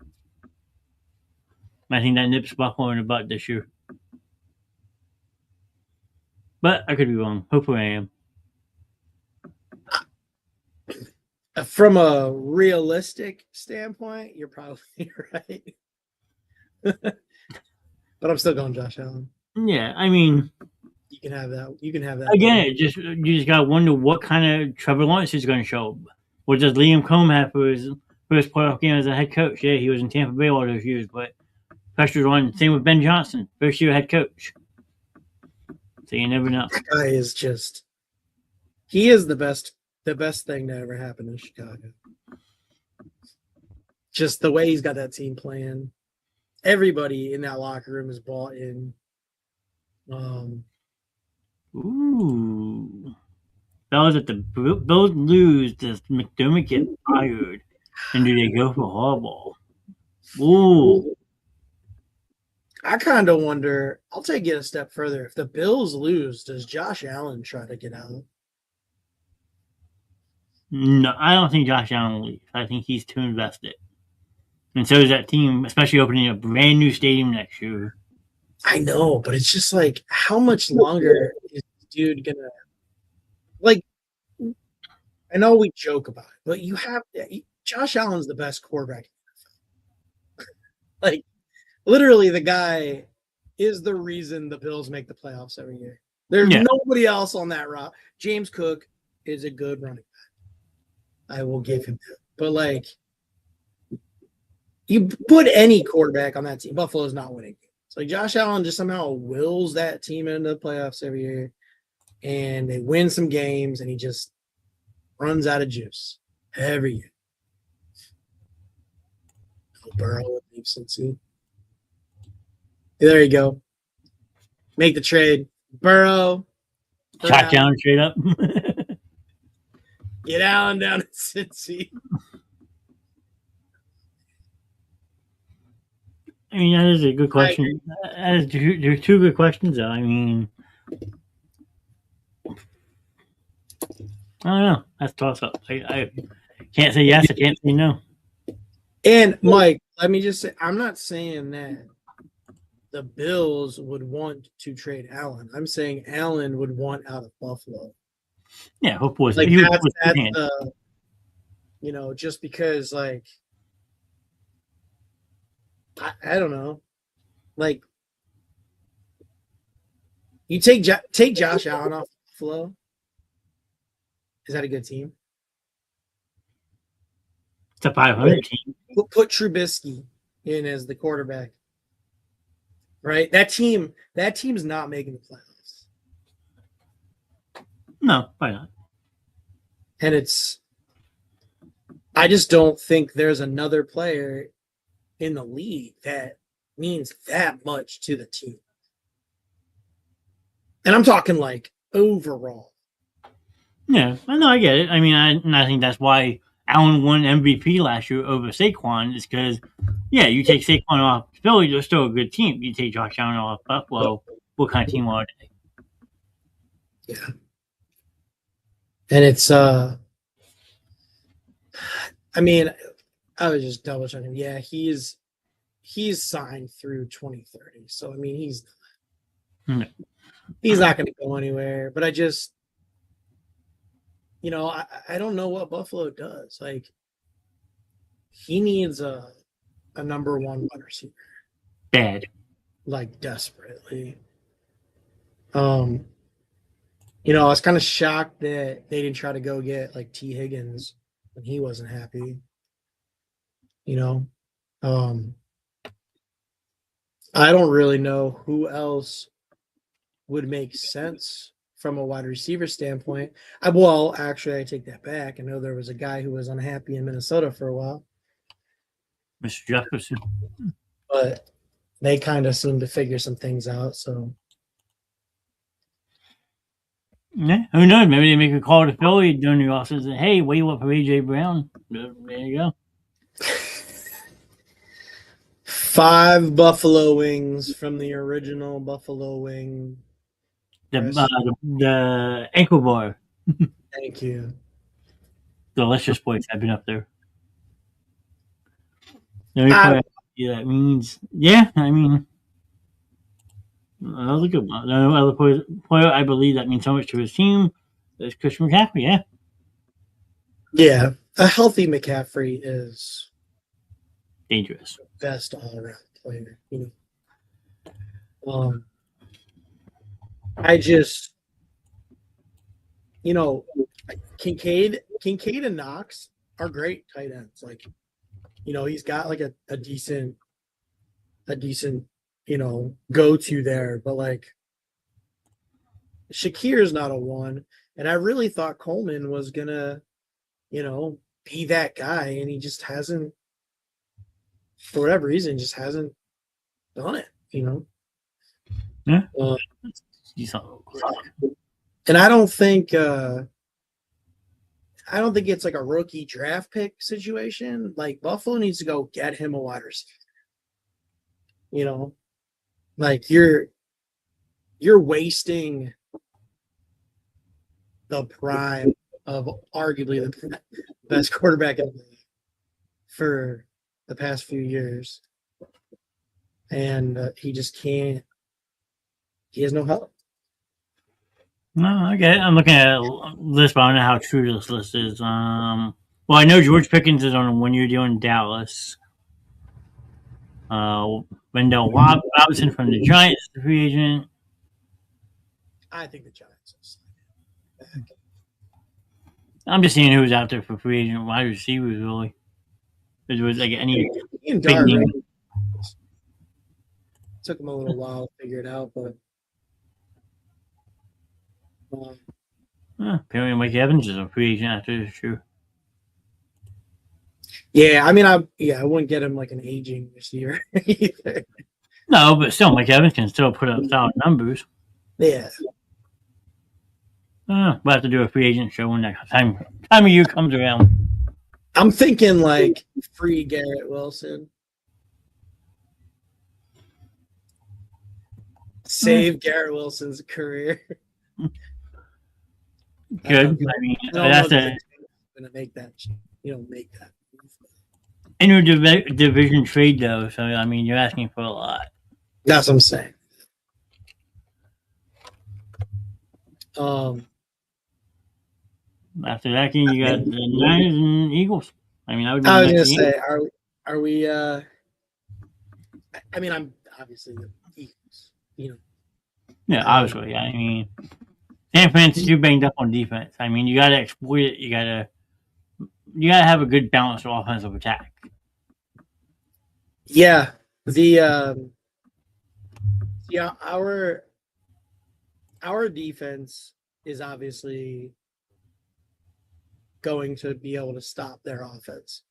Speaker 1: I think that nips Buffalo in the butt this year. But I could be wrong. Hopefully I am.
Speaker 3: From a realistic standpoint, you're probably right. But I'm still going Josh Allen.
Speaker 1: Yeah, I mean,
Speaker 3: you can have that. You can have that.
Speaker 1: Again, you just gotta wonder what kind of Trevor Lawrence is going to show. What does Liam Combs have for his first playoff game as a head coach? Yeah, he was in Tampa Bay all those years, but pressure's on. Same with Ben Johnson, first year head coach. So you never know.
Speaker 3: That guy is he is the best thing to ever happen in Chicago. Just the way he's got that team playing. Everybody in that locker room is bought in.
Speaker 1: Ooh. Fellas, if the Bills lose, does McDermott get fired? And do they go for Harbaugh? Ooh.
Speaker 3: I kind of wonder, I'll take it a step further. If the Bills lose, does Josh Allen try to get out?
Speaker 1: No, I don't think Josh Allen will leave. I think he's too invested. And so is that team, especially opening a brand new stadium next year.
Speaker 3: I know, but it's just like, how much longer is this dude gonna like? I know we joke about it, but you have Josh Allen's the best quarterback. Like, literally, the guy is the reason the Bills make the playoffs every year. There's nobody else on that route. James Cook is a good running back. I will give him that. But like, you put any quarterback on that team, Buffalo's not winning. So like Josh Allen just somehow wills that team into the playoffs every year, and they win some games, and he just runs out of juice every year. Burrow would leave Cincy. There you go. Make the trade. Burrow.
Speaker 1: Shot down straight up.
Speaker 3: Get Allen down at Cincy.
Speaker 1: I mean, that is a good question. There's two good questions, though. I mean, I don't know. That's a toss up. I can't say yes. I can't say no.
Speaker 3: And Mike, let me just say, I'm not saying that the Bills would want to trade Allen. I'm saying Allen would want out of Buffalo.
Speaker 1: Yeah, hopefully.
Speaker 3: Like that's you know, just because like I don't know, like you take Josh Allen off Buffalo. Is that a good team?
Speaker 1: It's a 500 team.
Speaker 3: Put Trubisky in as the quarterback. Right? That team's not making the playoffs.
Speaker 1: No, probably not.
Speaker 3: And I just don't think there's another player in the league that means that much to the team. And I'm talking like overall.
Speaker 1: Yeah, I know, I get it. I mean, I think that's why Allen won MVP last year over Saquon, is because, yeah, you take Saquon off Philly, they're still a good team. You take Josh Allen off Buffalo, what kind of team are they?
Speaker 3: Yeah. And it's, I mean, I was just double checking. Yeah, he's signed through 2030. So, I mean, he's not going to go anywhere. But I just, you know, I don't know what Buffalo does. Like, he needs a number one wide receiver.
Speaker 1: Bad.
Speaker 3: Like, desperately. You know, I was kind of shocked that they didn't try to go get like T. Higgins when he wasn't happy. You know, I don't really know who else would make sense from a wide receiver standpoint. Actually, I take that back. I know there was a guy who was unhappy in Minnesota for a while.
Speaker 1: Mr. Jefferson.
Speaker 3: But they kind of seem to figure some things out, so.
Speaker 1: Yeah, who knows? Maybe they make a call to Philly during the offseason. Hey, what do you want for A.J. Brown? There you go.
Speaker 3: 5 buffalo wings from the original buffalo wing.
Speaker 1: The ankle bar.
Speaker 3: Thank you.
Speaker 1: Delicious boys. I've been up there. That means, yeah, I mean, another good one. Another player I believe that means so much to his team is Christian McCaffrey, yeah.
Speaker 3: Yeah, a healthy McCaffrey is
Speaker 1: dangerous.
Speaker 3: Best all-around player, you know. I just, you know, Kincaid and Knox are great tight ends. Like, you know, he's got like a decent, you know, go-to there. But like, Shakir's not a one, and I really thought Coleman was gonna, you know, be that guy, and he just hasn't, for whatever reason, just hasn't done it. You know.
Speaker 1: Yeah.
Speaker 3: And I don't think it's like a rookie draft pick situation. Like, Buffalo needs to go get him a wide receiver. You know, like you're wasting the prime of arguably the best quarterback in the league for the past few years, and he just can't. He has no help.
Speaker 1: No, I get it. I'm looking at a list, but I don't know how true this list is. Well, I know George Pickens is on a 1-year deal in Dallas. Wendell Robinson from the Giants, the free agent.
Speaker 3: I think the Giants will sign him back.
Speaker 1: I'm just seeing who's out there for free agent wide receivers, really. If there was like any
Speaker 3: And
Speaker 1: big name.
Speaker 3: Took him a little while to figure it out, but
Speaker 1: apparently Mike Evans is a free agent after this year.
Speaker 3: yeah, I mean, I wouldn't get him like an aging receiver either.
Speaker 1: No, but still, Mike Evans can still put up solid numbers.
Speaker 3: Yeah.
Speaker 1: We'll have to do a free agent show when that time of year comes around.
Speaker 3: I'm thinking like free Garrett Wilson. Save Garrett Wilson's career.
Speaker 1: Good. I mean, that's
Speaker 3: going to make that. Make that.
Speaker 1: Inter-division trade, though. So I mean, you're asking for a lot.
Speaker 3: That's what I'm saying.
Speaker 1: After that game, you got the Niners and Eagles. I mean, I was
Speaker 3: gonna say, are we? I mean, I'm obviously the Eagles.
Speaker 1: Yeah, obviously. I mean, San Francisco's too banged up on defense. I mean, you got to exploit it. You got to have a good balanced offensive attack.
Speaker 3: Yeah, our defense is obviously going to be able to stop their offense.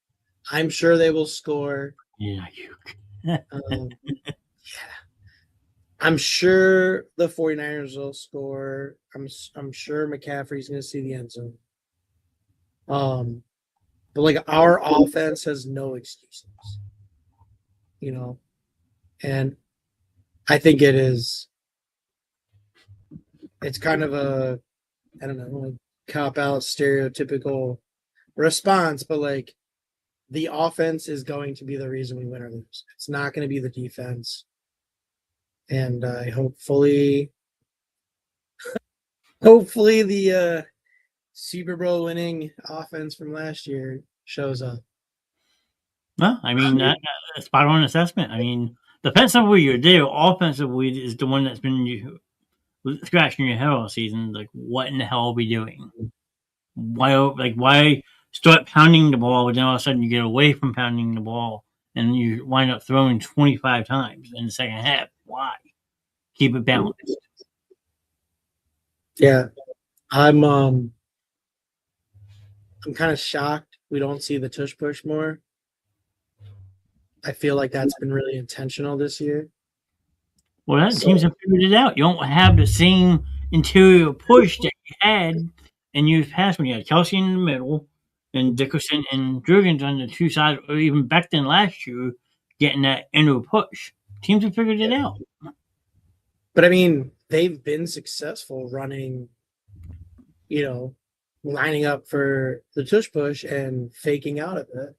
Speaker 3: I'm sure they will score.
Speaker 1: Yeah,
Speaker 3: yeah. I'm sure the 49ers will score. I'm sure McCaffrey's going to see the end zone. But like our offense has no excuses. And I think it's kind of a, I don't know, cop out stereotypical response, but like the offense is going to be the reason we win or lose. It's not going to be the defense. And hopefully the Super Bowl winning offense from last year shows up.
Speaker 1: Well, I mean, that's a spot on assessment. I mean, defensively, you're there. Offensively is the one that's been scratching your head all season. Like, what in the hell are we doing? Why start pounding the ball, but then all of a sudden you get away from pounding the ball and you wind up throwing 25 times in the second half? Why? Keep it balanced.
Speaker 3: Yeah, I'm kind of shocked we don't see the tush push more. I feel like that's been really intentional this year.
Speaker 1: Well, that teams have figured it out. You don't have the same interior push that you had in years past when you had Kelsey in the middle and Dickerson and Jurgens on the two sides, or even back then last year, getting that inner push. Teams have figured it out.
Speaker 3: But I mean, they've been successful running, lining up for the tush push and faking out of it.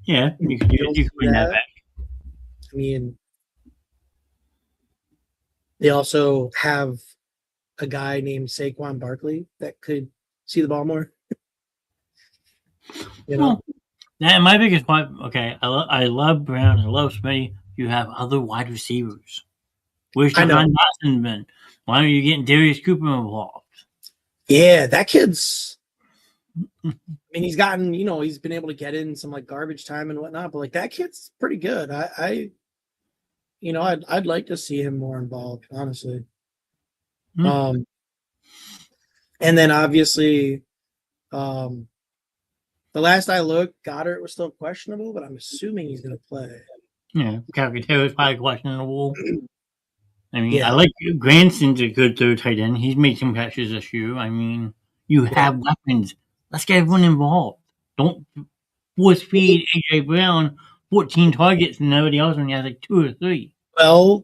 Speaker 1: Yeah, you can bring that back.
Speaker 3: I mean, they also have a guy named Saquon Barkley that could see the ball more.
Speaker 1: Well, my biggest point. Okay, I love Brown. I love Smitty. You have other wide receivers. Where's Jahan Dotson been? Why are you getting Darius Cooper involved?
Speaker 3: Yeah, that kid's. I mean, he's gotten, he's been able to get in some like garbage time and whatnot, but like that kid's pretty good. I'd like to see him more involved, honestly. And then obviously, the last I looked, Goddard was still questionable, but I'm assuming he's going to play.
Speaker 1: Yeah, Calcaterra is probably questionable. I mean, I like Granson's a good third tight end. He's made some catches this year. I mean, you have weapons. Let's get everyone involved. Don't force feed AJ Brown 14 targets and nobody else only has like 2 or 3.
Speaker 3: Well,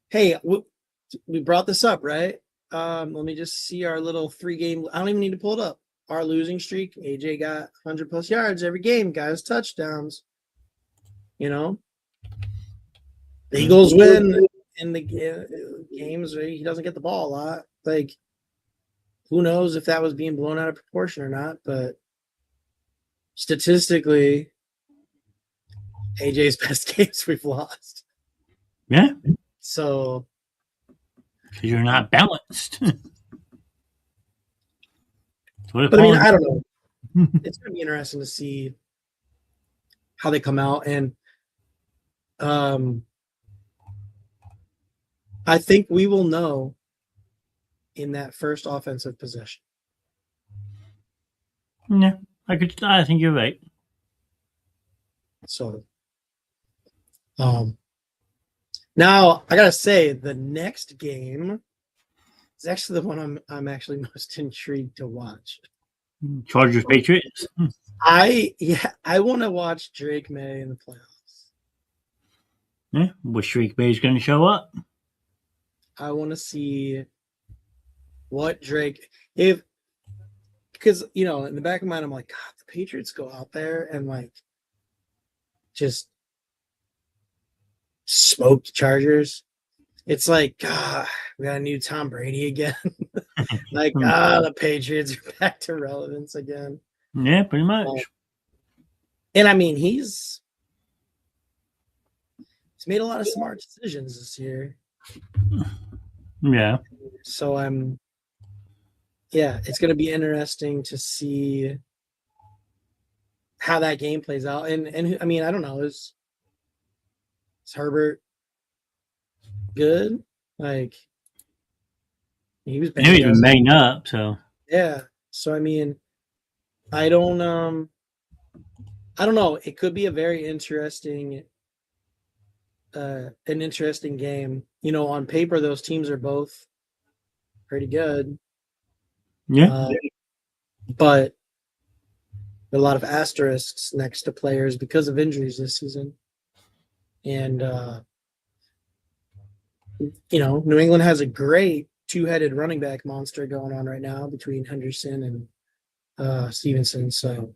Speaker 3: hey, we brought this up, right? Let me just see our little 3-game. I don't even need to pull it up. our losing streak, AJ got 100+ yards every game, got his touchdowns. You know, the Eagles win in the games where he doesn't get the ball a lot. Like, who knows if that was being blown out of proportion or not, but statistically, AJ's best games we've lost.
Speaker 1: Yeah.
Speaker 3: So
Speaker 1: because you're not balanced.
Speaker 3: But I mean, I don't know. It's going to be interesting to see how they come out, and I think we will know in that first offensive possession.
Speaker 1: Yeah, I think you're right.
Speaker 3: So, now I gotta say the next game is actually the one I'm actually most intrigued to watch.
Speaker 1: Chargers Patriots.
Speaker 3: I want to watch Drake May in the playoffs.
Speaker 1: Yeah, which Drake May is going to show up?
Speaker 3: I want to see what Drake because in the back of my mind I'm like, God, the Patriots go out there and like just smoke the Chargers. It's like, God, we got a new Tom Brady again. Like, the Patriots are back to relevance again.
Speaker 1: Yeah, pretty much.
Speaker 3: And I mean, he's made a lot of smart decisions this year.
Speaker 1: Yeah.
Speaker 3: So it's going to be interesting to see how that game plays out. And I mean, I don't know, is Herbert good? Like, he was
Speaker 1: banged up, so
Speaker 3: yeah. So I mean, I don't know. It could be a very interesting an interesting game. On paper those teams are both pretty good.
Speaker 1: Yeah.
Speaker 3: But a lot of asterisks next to players because of injuries this season. And New England has a great two-headed running back monster going on right now between Henderson and Stevenson. So,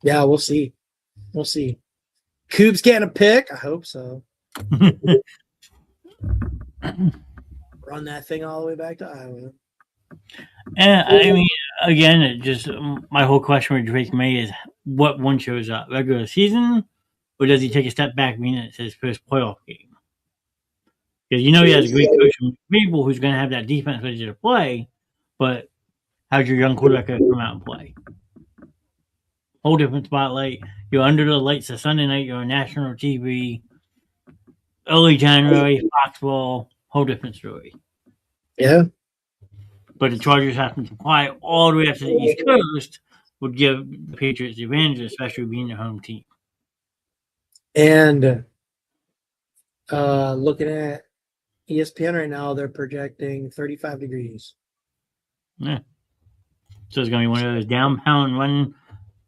Speaker 3: yeah, we'll see. We'll see. Coop's getting a pick. I hope so. Run that thing all the way back to Iowa.
Speaker 1: And I mean, again, it just my whole question with Drake May is what one shows up, regular season, or does he take a step back, meaning it's his first playoff game? Because he has a great coach from people who's going to have that defense ready to play, but how's your young quarterback going to come out and play? Whole different spotlight. You're under the lights of Sunday night. You're on national TV. Early January, Foxball. Whole different story.
Speaker 3: Yeah.
Speaker 1: But the Chargers have to fly all the way up to the East Coast would give the Patriots the advantage, especially being their home team.
Speaker 3: And looking at ESPN right now, they're projecting 35 degrees.
Speaker 1: Yeah. So it's going to be one of those down-pound,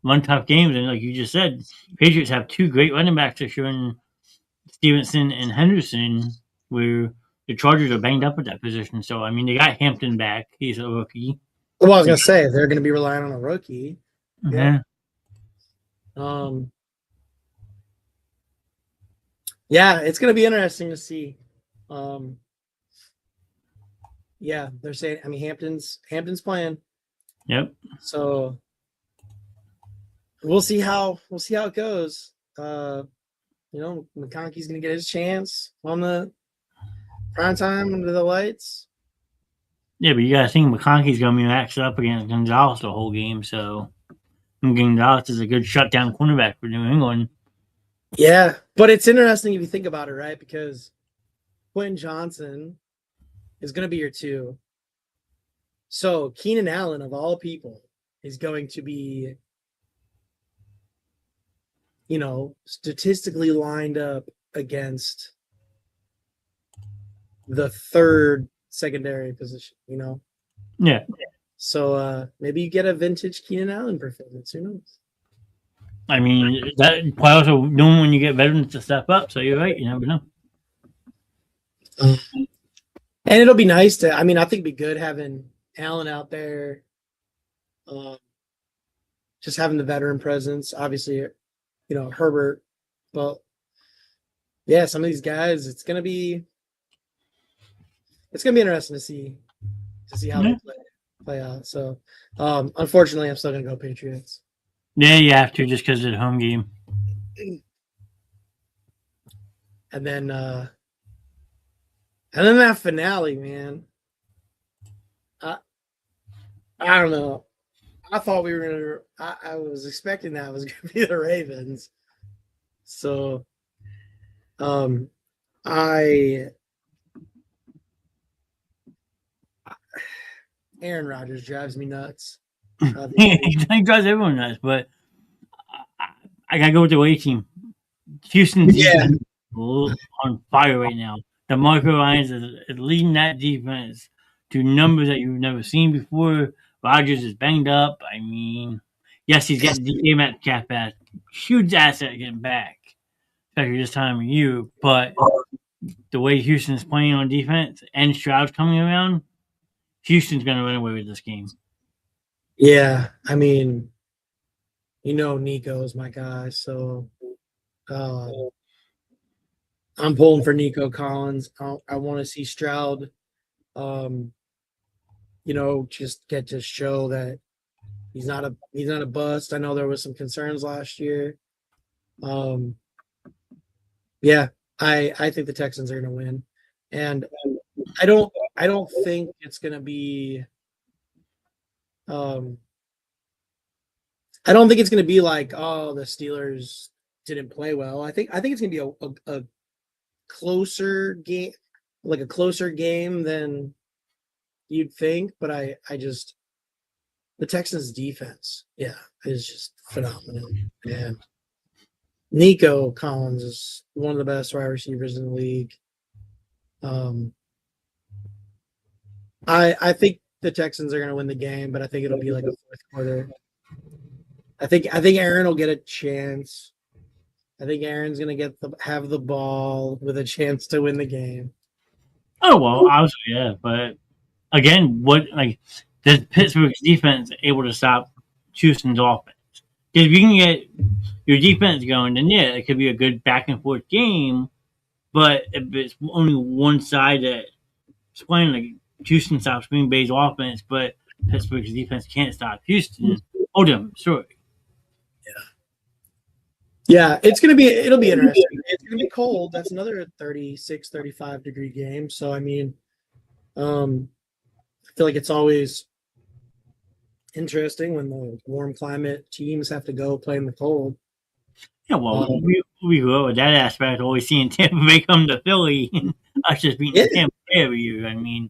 Speaker 1: one tough games. And like you just said, Patriots have two great running backs this year in Stevenson and Henderson, where the Chargers are banged up at that position. So, I mean, they got Hampton back. He's a rookie.
Speaker 3: Well, I was going to say, they're going to be relying on a rookie.
Speaker 1: Yeah.
Speaker 3: Yeah, it's going to be interesting to see. Yeah, they're saying, I mean, Hampton's playing.
Speaker 1: Yep.
Speaker 3: So we'll see how it goes. McConkey's going to get his chance on the prime time under the lights.
Speaker 1: Yeah, but you got to think McConkey's going to be maxed up against Gonzalez the whole game. So Gonzalez is a good shutdown cornerback for New England.
Speaker 3: Yeah, but it's interesting if you think about it, right? Because Quentin Johnson is going to be your 2. So Keenan Allen, of all people, is going to be, statistically lined up against the third secondary position,
Speaker 1: Yeah.
Speaker 3: So maybe you get a vintage Keenan Allen performance. Who knows?
Speaker 1: I mean, that playoffs are known when you get veterans to step up. So you're right. You never know.
Speaker 3: And it'll be nice I think it'd be good having Allen out there, just having the veteran presence. Obviously, Herbert, but yeah, some of these guys, it's gonna be interesting to see how they play out. So, unfortunately, I'm still gonna go Patriots.
Speaker 1: Yeah, you have to just because of the home game.
Speaker 3: And then that finale, man. I don't know. I thought we were gonna. I was expecting that was gonna be the Ravens. So, Aaron Rodgers drives me nuts.
Speaker 1: He drives everyone nuts, but I gotta go with the away team. Houston's defense is on fire right now. DeMarco Ryans is leading that defense to numbers that you've never seen before. Rodgers is banged up. I mean, yes, he's getting DK Metcalf back. Huge asset getting back, especially this time of year. But the way Houston's playing on defense and Stroud's coming around, Houston's going to run away with this game.
Speaker 3: Yeah, I mean, Nico is my guy, so I'm pulling for Nico Collins. I want to see Stroud, just get to show that he's not a bust. I know there was some concerns last year. Yeah, I think the Texans are going to win, and I don't think it's going to be. I don't think it's going to be like, oh, the Steelers didn't play well. I think it's going to be a closer game, like a closer game than you'd think. But the Texans defense, is just phenomenal. And Nico Collins is one of the best wide receivers in the league. I think the Texans are going to win the game, but I think it'll be like a fourth quarter. I think Aaron will get a chance. I think Aaron's going to have the ball with a chance to win the game.
Speaker 1: Oh well, obviously, yeah. But again, does Pittsburgh's defense able to stop Houston's offense? Because if you can get your defense going, then yeah, it could be a good back and forth game. But if it's only one side that's playing, like Houston stops Green Bay's offense, but Pittsburgh's defense can't stop Houston, different story.
Speaker 3: Yeah, it'll be interesting. It's going to be cold. That's another 36, 35 degree game. So, I mean, I feel like it's always interesting when the warm climate teams have to go play in the cold.
Speaker 1: Yeah, well, we go with that aspect. Always seeing Tampa Bay come to Philly and us just beating Tampa Bay every year. I mean,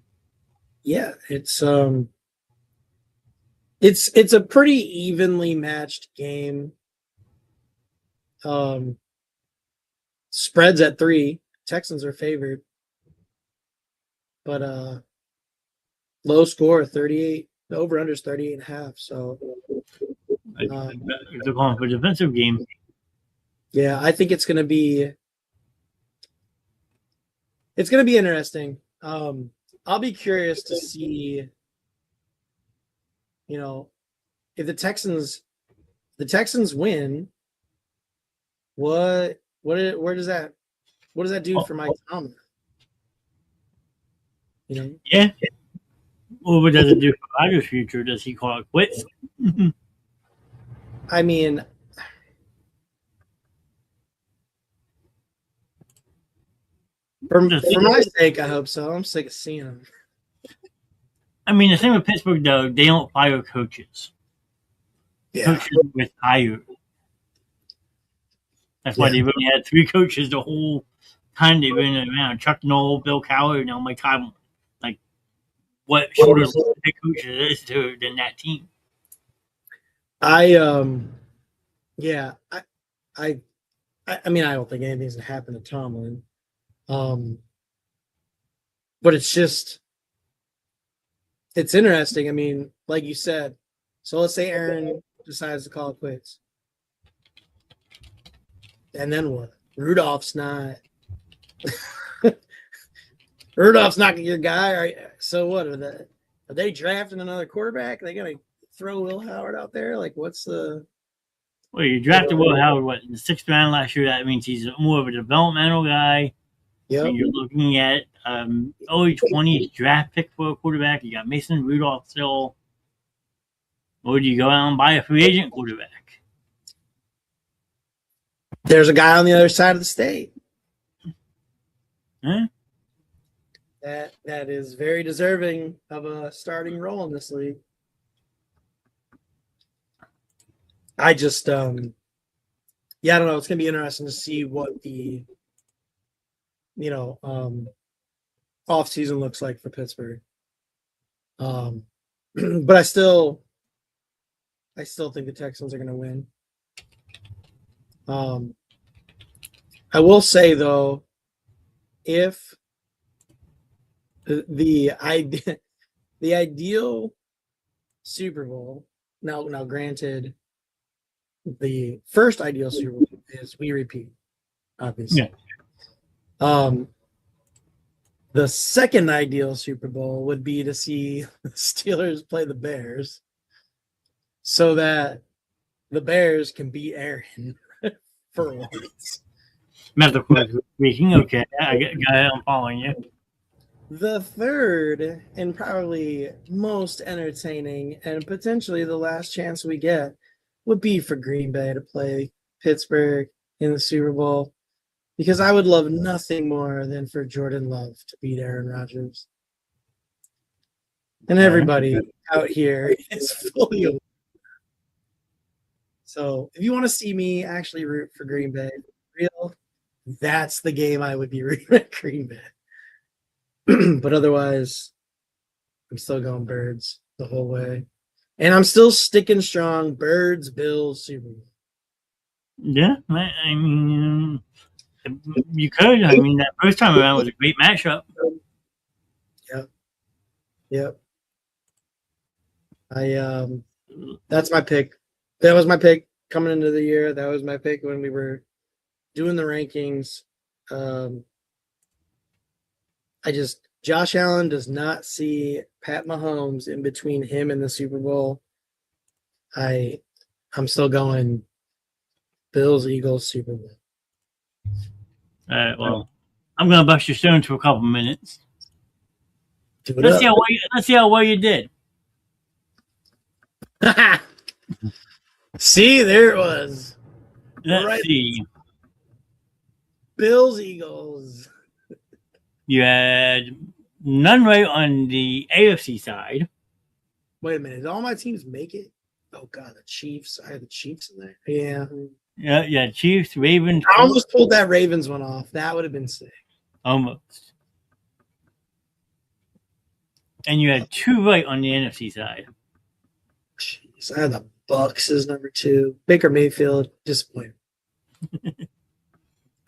Speaker 3: yeah, it's a pretty evenly matched game. Spreads at 3. Texans are favored, but low score 38. The over under is 38.5. So
Speaker 1: they're calling for a defensive game.
Speaker 3: Yeah, I think it's gonna be interesting. I'll be curious to see, if the Texans win. Where does that do for Mike Tomlin?
Speaker 1: Yeah. Well, what does it do for Rodgers' future? Does he call it quits?
Speaker 3: I mean, for my sake, I hope so. I'm sick of seeing him.
Speaker 1: I mean, the thing with Pittsburgh, though, they don't fire coaches. Yeah. Coaches retire. That's why they've only had 3 coaches the whole time they've been around. Chuck Noll, Bill Cowher, now Mike Tomlin. Like, what shorter head coaches is than that team?
Speaker 3: I mean, I don't think anything's gonna happen to Tomlin. But it's interesting. I mean, like you said, so let's say Aaron decides to call it quits. And then what? Rudolph's not your guy. So what? Are they drafting another quarterback? Are they going to throw Will Howard out there? Like, what's the...
Speaker 1: Well, you drafted Will Howard, in the 6th round last year. That means he's more of a developmental guy.
Speaker 3: Yep.
Speaker 1: And you're looking at early 20s draft pick for a quarterback. You got Mason Rudolph still. Or do you go out and buy a free agent quarterback?
Speaker 3: There's a guy on the other side of the state.
Speaker 1: Huh?
Speaker 3: That is very deserving of a starting role in this league. I just, I don't know. It's going to be interesting to see what the, off season looks like for Pittsburgh. But I still think the Texans are going to win. I will say though, if the ideal Super Bowl, now granted, the first ideal Super Bowl is we repeat, obviously. Yeah. The second ideal Super Bowl would be to see the Steelers play the Bears so that the Bears can beat Aaron for once.
Speaker 1: Metaphorically speaking, okay. I'm following you.
Speaker 3: The third and probably most entertaining and potentially the last chance we get would be for Green Bay to play Pittsburgh in the Super Bowl, because I would love nothing more than for Jordan Love to beat Aaron Rodgers. And everybody out here is fully aware. So if you want to see me actually root for Green Bay, real, that's the game I would be rooting at Green Bay. But otherwise, I'm still going Birds the whole way. And I'm still sticking strong. Birds, Bills, Super Bowl.
Speaker 1: Yeah, I mean, you could. I mean, that first time around was a great matchup.
Speaker 3: Yep. That's my pick. That was my pick coming into the year. That was my pick when we were doing the rankings. Josh Allen does not see Pat Mahomes in between him and the Super Bowl. I'm still going Bills, Eagles, Super Bowl.
Speaker 1: All right, well, I'm going to bust your stones for a couple minutes.
Speaker 3: Let's
Speaker 1: see how well you did.
Speaker 3: See, there it was.
Speaker 1: Let's see.
Speaker 3: Bills, Eagles.
Speaker 1: You had none right on the AFC side.
Speaker 3: Wait a minute. Did all my teams make it? Oh, God, the Chiefs. I had the Chiefs in there. Yeah.
Speaker 1: Yeah, Chiefs, Ravens.
Speaker 3: I almost pulled that Ravens one off. That would have been sick.
Speaker 1: Almost. And you had 2 right on the NFC side.
Speaker 3: Jeez, I had the Bucks as number 2. Baker Mayfield, disappointed.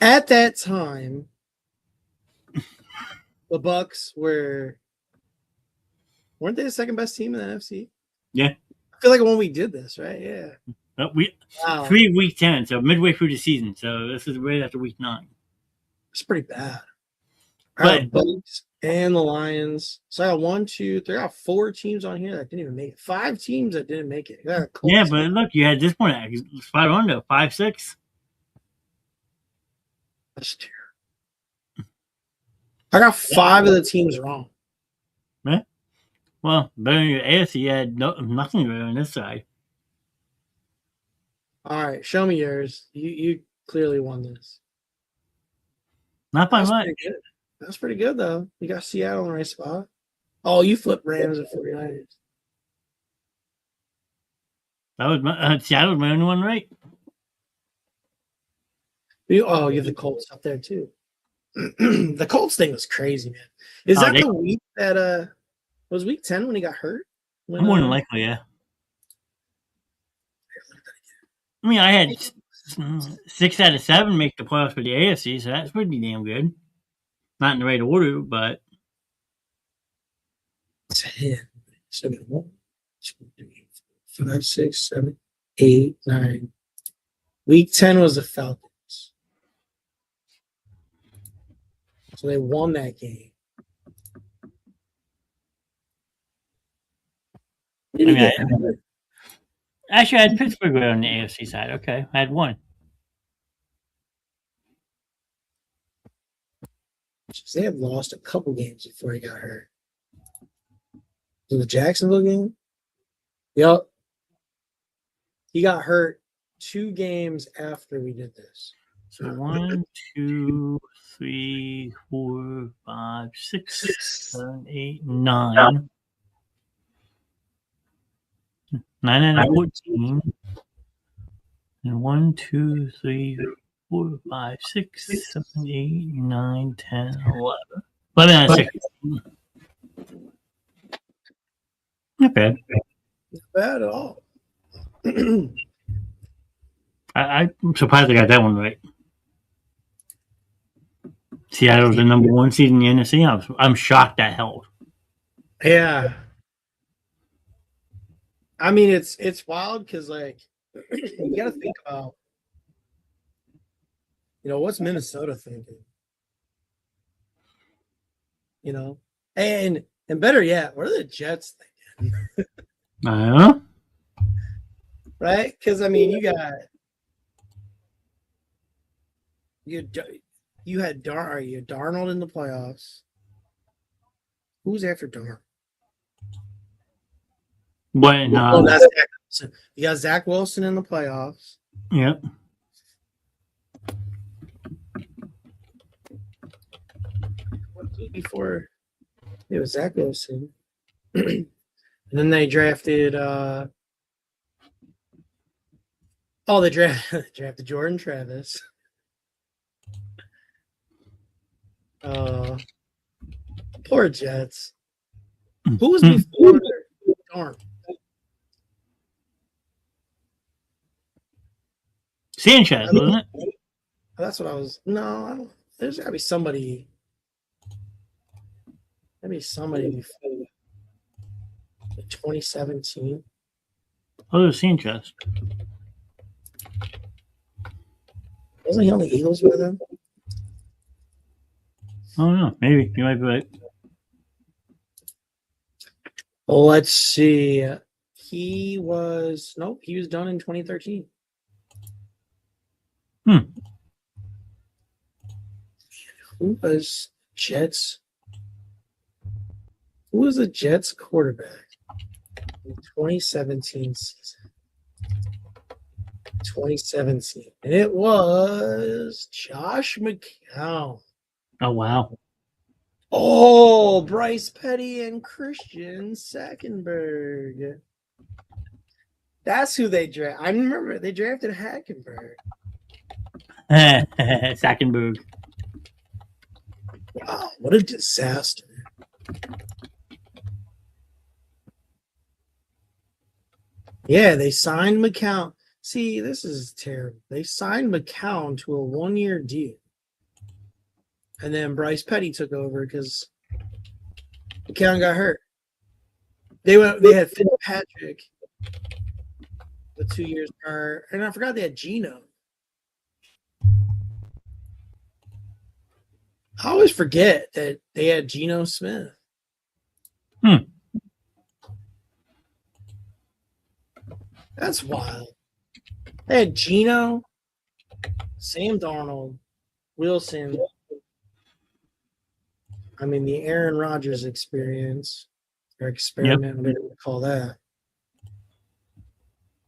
Speaker 3: At that time, the Bucks weren't they the second best team in the NFC?
Speaker 1: Yeah.
Speaker 3: I feel like when we did this, right? Yeah.
Speaker 1: Wow. 3 week 10, so midway through the season. So this is right after week 9.
Speaker 3: It's pretty bad.
Speaker 1: But
Speaker 3: Bucks and the Lions. So I got 1, 2, 3. I got 4 teams on here that didn't even make it. 5 teams that didn't make it.
Speaker 1: Yeah, but look, you had this point at 500, 5-6.
Speaker 3: That's terrible. I got 5 of the teams wrong.
Speaker 1: Yeah. Well, better than your AFC, you had nothing right on this side.
Speaker 3: All right, show me yours. You clearly won this.
Speaker 1: Not by much.
Speaker 3: That's pretty good, though. You got Seattle in the right spot. Oh, you flipped Rams and 49ers.
Speaker 1: That was Seattle was my only one right.
Speaker 3: You have the Colts up there, too. The Colts thing was crazy, man. Is that the week that was week 10 when he got hurt?
Speaker 1: More than likely, yeah. I mean, I had 6 out of 7 make the playoffs for the AFC, so that's pretty damn good. Not in the right order, but
Speaker 3: 10, 7, 1, 2, 3, 4, 5, 6, 7, 8, 9. Week 10 was the Falcons. So they won that game.
Speaker 1: Actually, I had Pittsburgh on the AFC side. Okay, I had one.
Speaker 3: They have lost a couple games before he got hurt. The Jacksonville game? Yep. He got hurt 2 games after we did this.
Speaker 1: So 1, 2, 3, 4, 5, 6, 7, 8, 9. 9 out of 14. And 1, 2, 3, 4, 5, 6, 7, 8, 9, 10, 11. 11 out of 16. Not bad.
Speaker 3: Not bad at all.
Speaker 1: I'm surprised I got that one right. Seattle's the number 1 seed in the NFC. I'm shocked that held.
Speaker 3: Yeah. I mean, it's wild because, like, you got to think about, what's Minnesota thinking? And better yet, what are the Jets thinking?
Speaker 1: I don't know.
Speaker 3: Right? Because, I mean, you had Darnold in the playoffs. Who's after Darnold? That's Zach Wilson. You got Zach Wilson in the playoffs.
Speaker 1: Yep.
Speaker 3: Before it was Zach Wilson. And then they drafted they drafted Jordan Travis. Poor Jets. Who was before Darn?
Speaker 1: Sanchez, wasn't it?
Speaker 3: That's what I was. No, I don't. There's got to be somebody. Maybe somebody before 2017.
Speaker 1: Oh, there's Sanchez.
Speaker 3: Wasn't he on the Eagles with them?
Speaker 1: I don't know. Maybe. You might be right.
Speaker 3: Well, let's see. He was done in 2013. Who was Jets? Who was the Jets quarterback in 2017 season? 2017. And it was Josh McCown.
Speaker 1: Oh, wow.
Speaker 3: Oh, Bryce Petty and Christian Sackenberg. That's who they drafted. I remember they drafted Hackenberg.
Speaker 1: Sackenberg.
Speaker 3: Wow, what a disaster. Yeah, they signed McCown. See, this is terrible. They signed McCown to a 1-year deal. And then Bryce Petty took over because McCown got hurt. They had Fitzpatrick the 2 years prior. And I forgot they had Geno. I always forget that they had Geno Smith. That's wild. They had Geno, Sam Darnold, Wilson. I mean, the Aaron Rodgers experience or experiment, whatever you call that.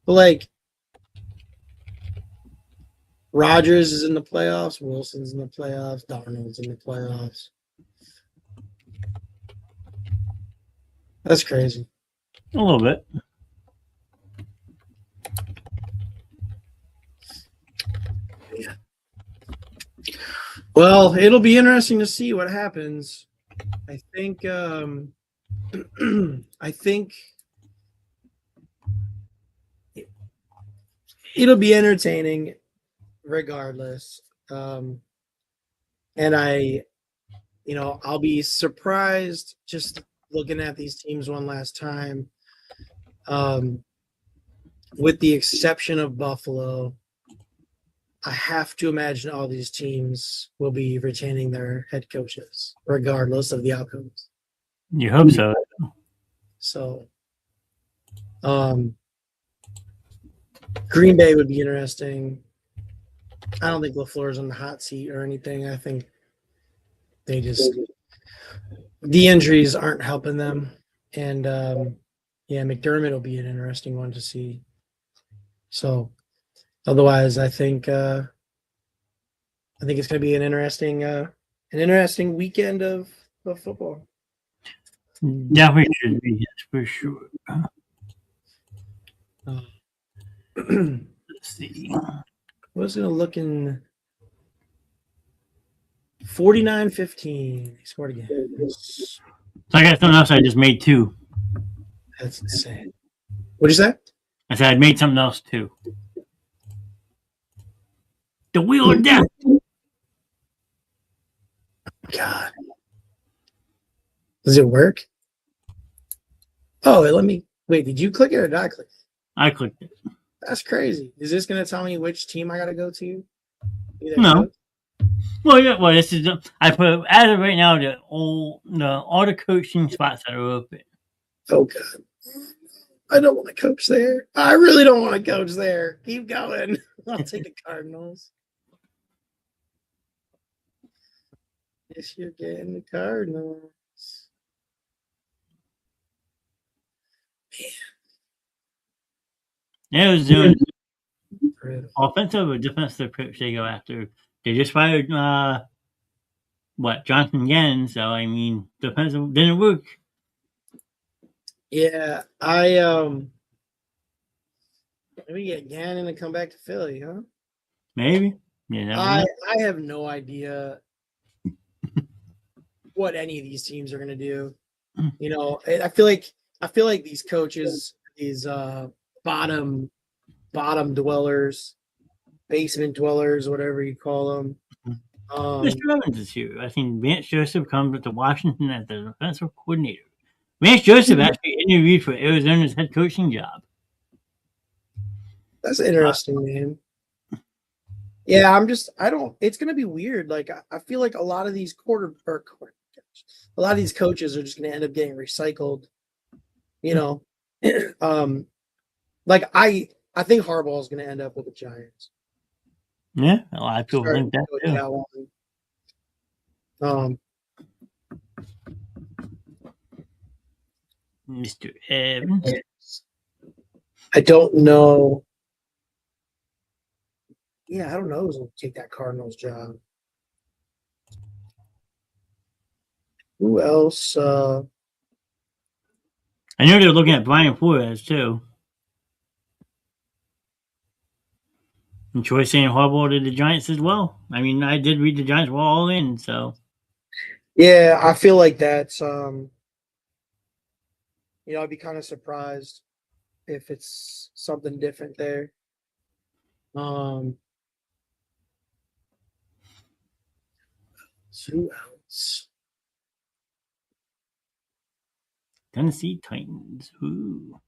Speaker 3: But, like, Rodgers is in the playoffs, Wilson's in the playoffs, Darnold's in the playoffs. That's crazy.
Speaker 1: A little bit.
Speaker 3: Yeah. Well, it'll be interesting to see what happens. I think it'll be entertaining regardless. And I'll be surprised just looking at these teams one last time. With the exception of Buffalo, I have to imagine all these teams will be retaining their head coaches, regardless of the outcomes.
Speaker 1: You hope so.
Speaker 3: So, Green Bay would be interesting. I don't think LaFleur's on the hot seat or anything. I think they just the injuries aren't helping them, and McDermott will be an interesting one to see. So, otherwise, I think it's going to be an interesting weekend of football.
Speaker 1: Definitely should be, yes, for sure. Let's see.
Speaker 3: I was going to look in 49-15. He scored again.
Speaker 1: So I got something else. I just made 2.
Speaker 3: That's insane. What'd you say?
Speaker 1: I said I made something else too. The Wheel of Death.
Speaker 3: God. Does it work? Oh, let me wait. Did you click it or did I click it?
Speaker 1: I clicked it.
Speaker 3: That's crazy. Is this going to tell me which team I got to go to?
Speaker 1: No. Well, yeah. Well, this is I put as of right now all the coaching spots that are open.
Speaker 3: Oh God, I don't want to coach there. I really don't want to coach there. Keep going. I'll take the Cardinals. Yes, you're getting the Cardinals.
Speaker 1: Yeah, it was doing offensive or defensive coach they go after. They just fired Jonathan again, so I mean defensive didn't work.
Speaker 3: Yeah, maybe get Gannon to come back to Philly, huh?
Speaker 1: Maybe. Yeah,
Speaker 3: I have no idea what any of these teams are gonna do. You know, I feel like these coaches, these bottom dwellers, basement dwellers, whatever you call them.
Speaker 1: Mr. Evans is here. I think Vance Joseph comes with the Washington as the defensive coordinator. Vance Joseph actually interviewed for Arizona's head coaching job.
Speaker 3: That's an interesting name. Yeah, it's going to be weird. Like, I feel like a lot of these a lot of these coaches are just going to end up getting recycled. You know, like I think Harbaugh is going to end up with the Giants.
Speaker 1: Yeah, a lot of people think that too. Mr. Evans.
Speaker 3: I don't know. Yeah, I don't know who's going to take that Cardinals job. Who else?
Speaker 1: I know they're looking at Brian Flores too. And Troy saying Harbaugh to the Giants as well. I mean, I did read the Giants were all in, so.
Speaker 3: Yeah, I feel like that's I'd be kind of surprised if it's something different there. Who else?
Speaker 1: Tennessee Titans. Ooh.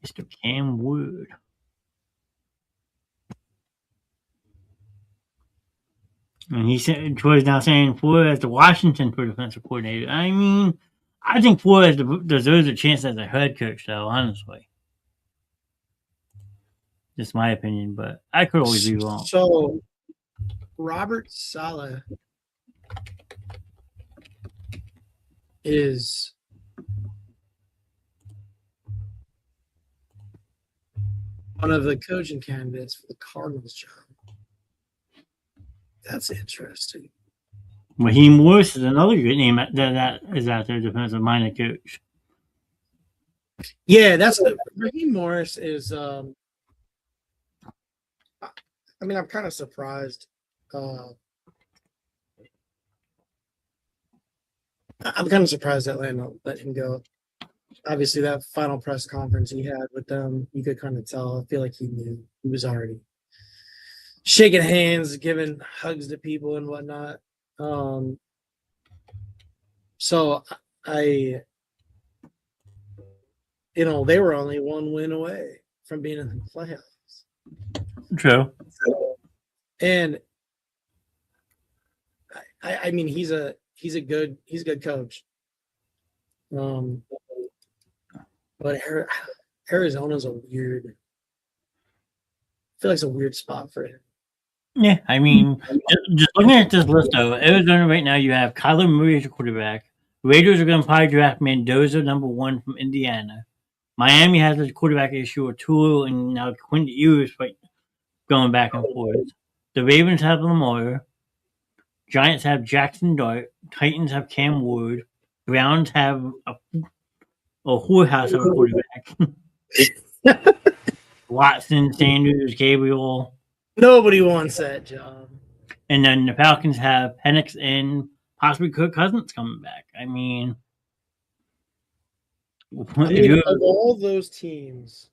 Speaker 1: Mr. Cam Wood. And he said Troy's now saying Flores to Washington for defensive coordinator. I mean, I think Flores deserves a chance as a head coach, though, honestly. Just my opinion, but I could always be wrong.
Speaker 3: So, Robert Saleh is one of the coaching candidates for the Cardinals job. That's interesting.
Speaker 1: Raheem Morris is another good name that is out there, defensive minded coach.
Speaker 3: Yeah, Raheem Morris is. I'm kind of surprised. I'm kind of surprised Atlanta let him go. Obviously, that final press conference he had with them, you could kind of tell. I feel like he knew. He was already shaking hands, giving hugs to people and whatnot. So they were only one win away from being in the playoffs.
Speaker 1: True.
Speaker 3: And I mean, he's a good coach. But Arizona's a weird. I feel like it's a weird spot for him.
Speaker 1: Yeah, I mean, just looking at this list, though, Arizona right now, you have Kyler Murray as your quarterback. Raiders are going to probably draft Mendoza, number 1 from Indiana. Miami has a quarterback issue with Tua and now Quinn Ewers going back and forth. The Ravens have Lamar. Giants have Jackson Dart. Titans have Cam Ward. Browns have a whorehouse of a quarterback. Watson, Sanders, Gabriel.
Speaker 3: Nobody wants that job.
Speaker 1: And then the Falcons have Penix and possibly Kirk Cousins coming back. I mean,
Speaker 3: of all those teams,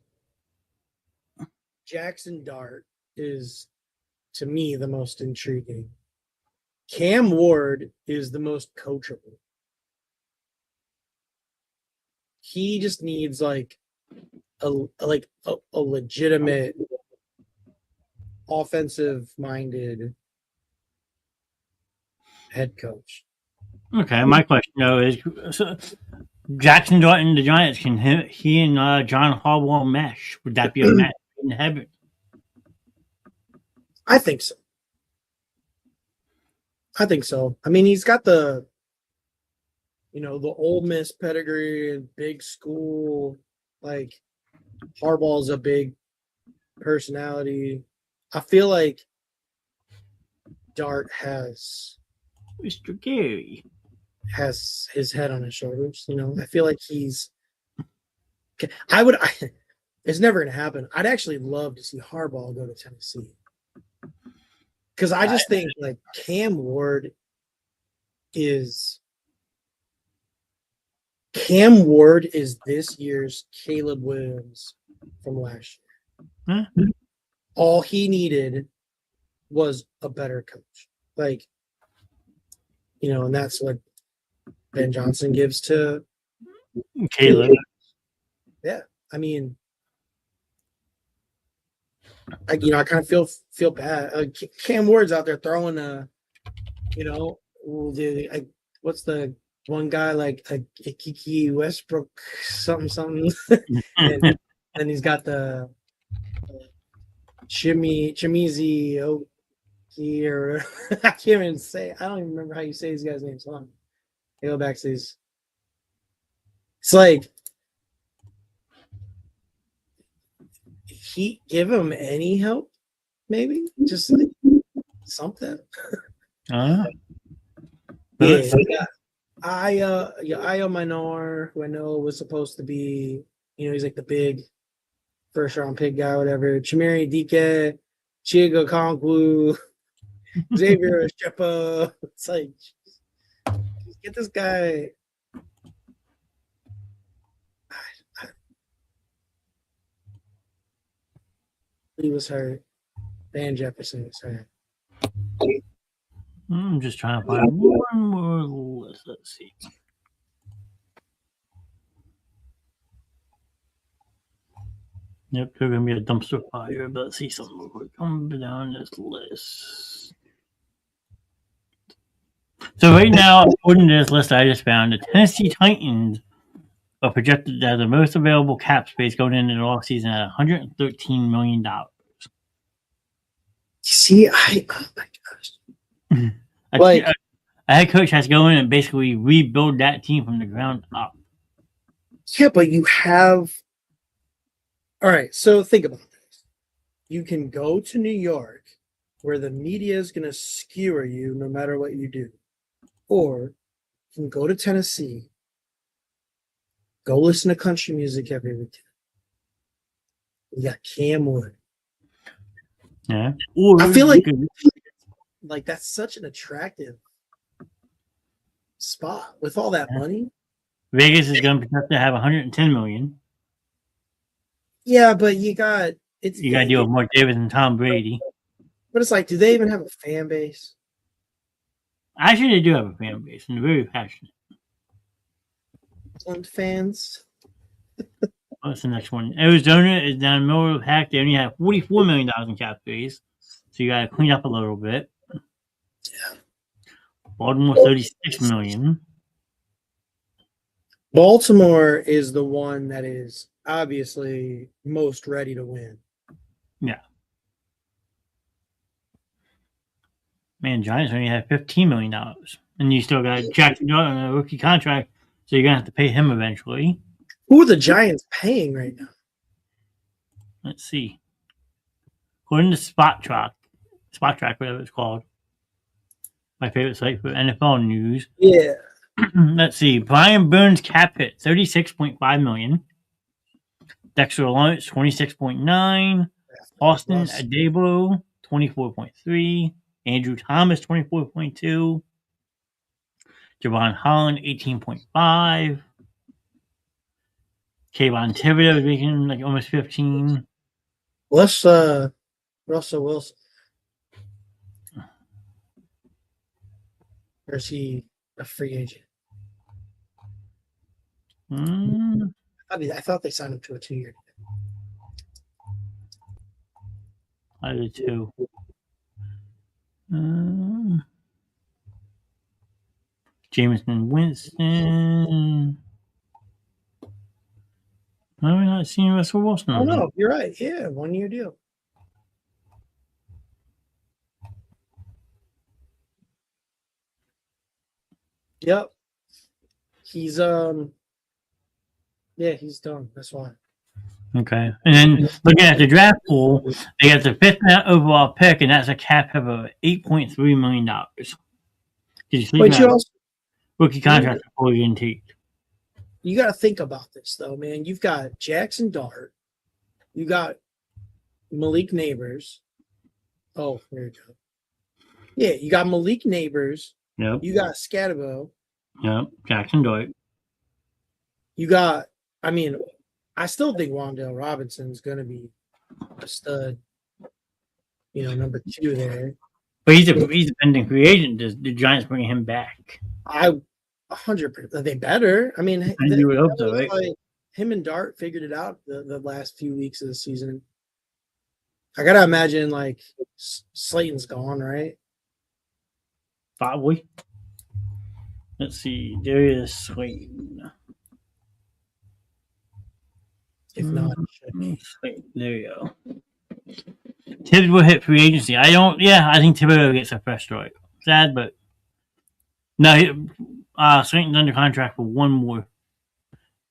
Speaker 3: Jackson Dart is, to me, the most intriguing. Cam Ward is the most coachable. He just needs like a legitimate offensive-minded head coach.
Speaker 1: Okay, my question though is, so Jackson Dart and the Giants, can he and John Harbaugh mesh? Would that be a match in heaven?
Speaker 3: I think so. I mean, he's got the Ole Miss pedigree and big school. Like, Harbaugh's a big personality. I feel like Dart has
Speaker 1: Mr. Gary
Speaker 3: has his head on his shoulders. I feel like he's. It's never going to happen. I'd actually love to see Harbaugh go to Tennessee. Because I just think like Cam Ward is this year's Caleb Williams from last year.
Speaker 1: Huh?
Speaker 3: All he needed was a better coach. Like, and that's what Ben Johnson gives to
Speaker 1: Caleb.
Speaker 3: Yeah. I mean, I kind of feel bad. Cam Ward's out there throwing what's the one guy like a Kiki Westbrook something, and he's got the Chimizi Oki or I can't even say. I don't even remember how you say these guys' names. Hold on. Go back to these. It's like. Give him any help, maybe just like something.
Speaker 1: Yeah.
Speaker 3: Ayo Minor, who I know was supposed to be, he's like the big first round pick guy, whatever. Chimere Dike, Chigo Konkwu, Xavier Estrepo. It's like, just get this guy. He was hurt. Van Jefferson was hurt.
Speaker 1: I'm just trying to find one more list. Let's see. Yep, they're going to be a dumpster fire, but let's see something real quick. Come down this list. So right now, according to this list I just found, the Tennessee Titans are projected to have the most available cap space going into the offseason at $113 million.
Speaker 3: See, oh my gosh.
Speaker 1: A head coach has to go in and basically rebuild that team from the ground up.
Speaker 3: Yeah, but you have. All right, so think about this. You can go to New York where the media is going to skewer you no matter what you do. Or you can go to Tennessee, go listen to country music every weekend. You got Cam Wood.
Speaker 1: Yeah.
Speaker 3: I feel like that's such an attractive spot with all that money.
Speaker 1: Vegas is going to project to have $110 million.
Speaker 3: Yeah, but you got to
Speaker 1: deal with Mark Davis and Tom Brady.
Speaker 3: But it's like, do they even have a fan base?
Speaker 1: Actually, they do have a fan base, and they're very passionate.
Speaker 3: Fans.
Speaker 1: What's the next one? Arizona is down in the middle of the pack. They only have $44 million in cap space, so you got to clean up a little bit.
Speaker 3: Yeah.
Speaker 1: Baltimore, $36 million.
Speaker 3: Baltimore is the one that is. obviously most ready to win.
Speaker 1: Yeah. Man, Giants only have $15 million. And you still got Jackson Dart on a rookie contract, so you're going to have to pay him eventually.
Speaker 3: Who are the Giants paying right now?
Speaker 1: Let's see. According to Spot Track, whatever it's called, my favorite site for NFL news.
Speaker 3: Yeah.
Speaker 1: Let's see. Brian Burns cap hit $36.5 million. Dexter Lawrence $26.9. Austin Adebo $24.3. Andrew Thomas $24.2. Javon Holland $18.5. Kayvon Thibodeau is making like almost 15.
Speaker 3: Let's Russell Wilson. Or is he a free agent? I thought they signed him to a 2-year deal.
Speaker 1: I did too. Jameson Winston. Why are we not seeing Russell Wilson?
Speaker 3: Oh no, you're right. Yeah, 1-year deal. Yep. He's yeah, he's done. That's why.
Speaker 1: Okay. And then looking at the draft pool, they got the 5th overall pick, and that's a cap of $8.3 million. Did you see that? Rookie contract before guaranteed.
Speaker 3: You got to think about this, though, man. You've got Jackson Dart. You got Malik Neighbors. Oh, there you go. Yeah, you got Malik Neighbors.
Speaker 1: Yep.
Speaker 3: You got Scatabo.
Speaker 1: Yep. Jackson Dart.
Speaker 3: You got, I mean, I still think Wan'Dale Robinson's going to be a stud. You know, number 2 there.
Speaker 1: But he's a pending free agent. Does the Giants bring him back?
Speaker 3: 100%. They better. I mean,
Speaker 1: you would hope so, right?
Speaker 3: Like, him and Dart figured it out the last few weeks of the season. I gotta imagine like Slayton's gone, right?
Speaker 1: Probably. Let's see. Darius Slayton.
Speaker 3: If not, it should be.
Speaker 1: There you go. Tibbs will hit free agency. I think Thibodeau gets a fresh start. Sad, but no, Slayton's under contract for 1 more.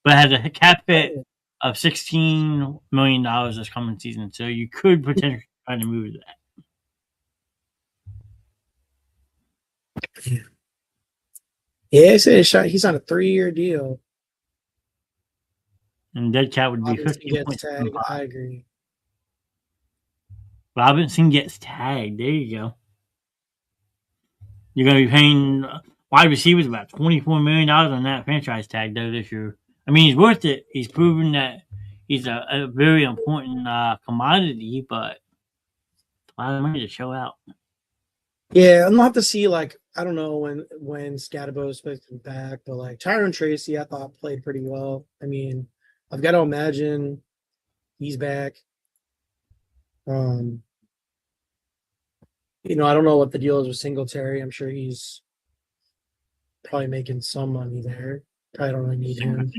Speaker 1: But has a cap hit of $16 million this coming season, so you could potentially try to move that.
Speaker 3: Yeah, he's on a 3-year deal.
Speaker 1: And dead cap would be 50 points.
Speaker 3: I agree.
Speaker 1: Robinson gets tagged. There you go. You're going to be paying wide receivers about $24 million on that franchise tag, though, this year. I mean, he's worth it. He's proven that he's a very important commodity, but a lot of money to show out.
Speaker 3: Yeah, I'm going to have to see, like, I don't know when Scatabo is supposed to be back, but, like, Tyron Tracy, I thought, played pretty well. I mean, I've got to imagine he's back. You know, I don't know what the deal is with Singletary. I'm sure he's probably making some money there. Probably don't really need him.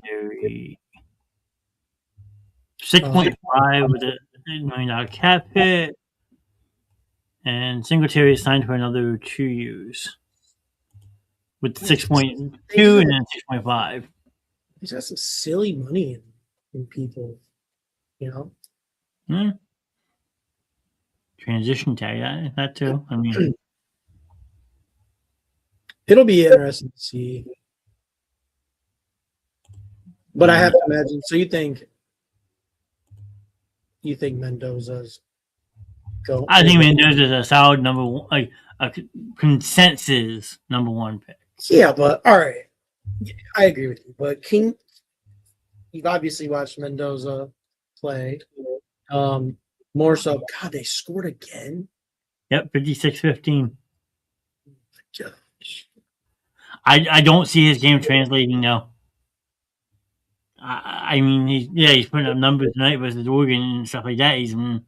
Speaker 1: 6.5 with a $8 million cap hit. And Singletary is signed for another 2 years. With 6.2 and then 6.5.
Speaker 3: He's got some silly money in people, you know?
Speaker 1: Transition tag, that too. I mean,
Speaker 3: it'll be interesting to see. But I have to imagine. So you think Mendoza's go?
Speaker 1: I think Mendoza's a solid number 1, like a consensus number 1 pick.
Speaker 3: Yeah, but all right, I agree with you. But you've obviously watched Mendoza play. More so, God, they scored again.
Speaker 1: Yep, 56-15. I don't see his game translating though. I mean, he's putting up numbers tonight versus Oregon and stuff like that. He's been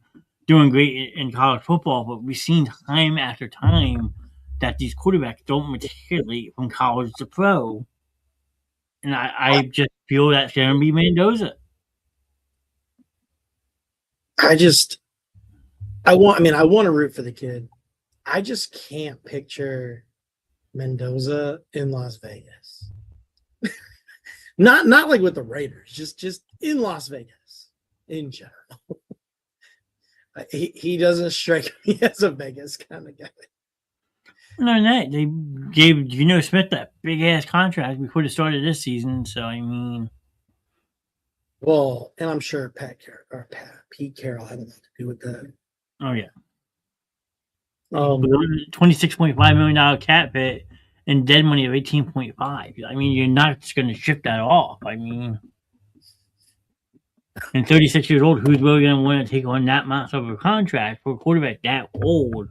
Speaker 1: doing great in college football, but we've seen time after time that these quarterbacks don't matriculate from college to pro. And I just feel that's going to be Mendoza.
Speaker 3: I want to root for the kid. I just can't picture Mendoza in Las Vegas. not like with the Raiders, just in Las Vegas in general. He doesn't strike me as a Vegas kind of guy.
Speaker 1: No, that they gave Geno Smith that big ass contract before the start of this season. So I mean,
Speaker 3: well, and I'm sure Pete Carroll had a lot to do with that.
Speaker 1: Oh yeah,
Speaker 3: $26.5
Speaker 1: $26.5 million cap hit and dead money of 18.5. I mean, you're not just going to ship that off. I mean, and 36 years old, who's really going to want to take on that much of a contract for a quarterback that old,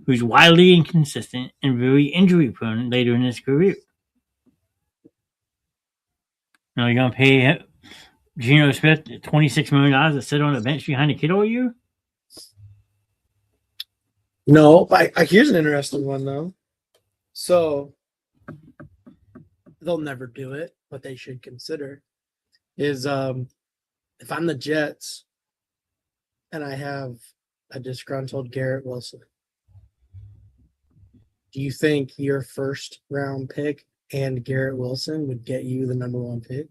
Speaker 1: who's wildly inconsistent and very injury prone later in his career? Now you're going to pay Geno Smith $26 million to sit on the bench behind a kid all year?
Speaker 3: No, here's an interesting one though. So they'll never do it, but they should consider is if I'm the Jets and I have a disgruntled Garrett Wilson, do you think your first round pick and Garrett Wilson would get you the number one pick?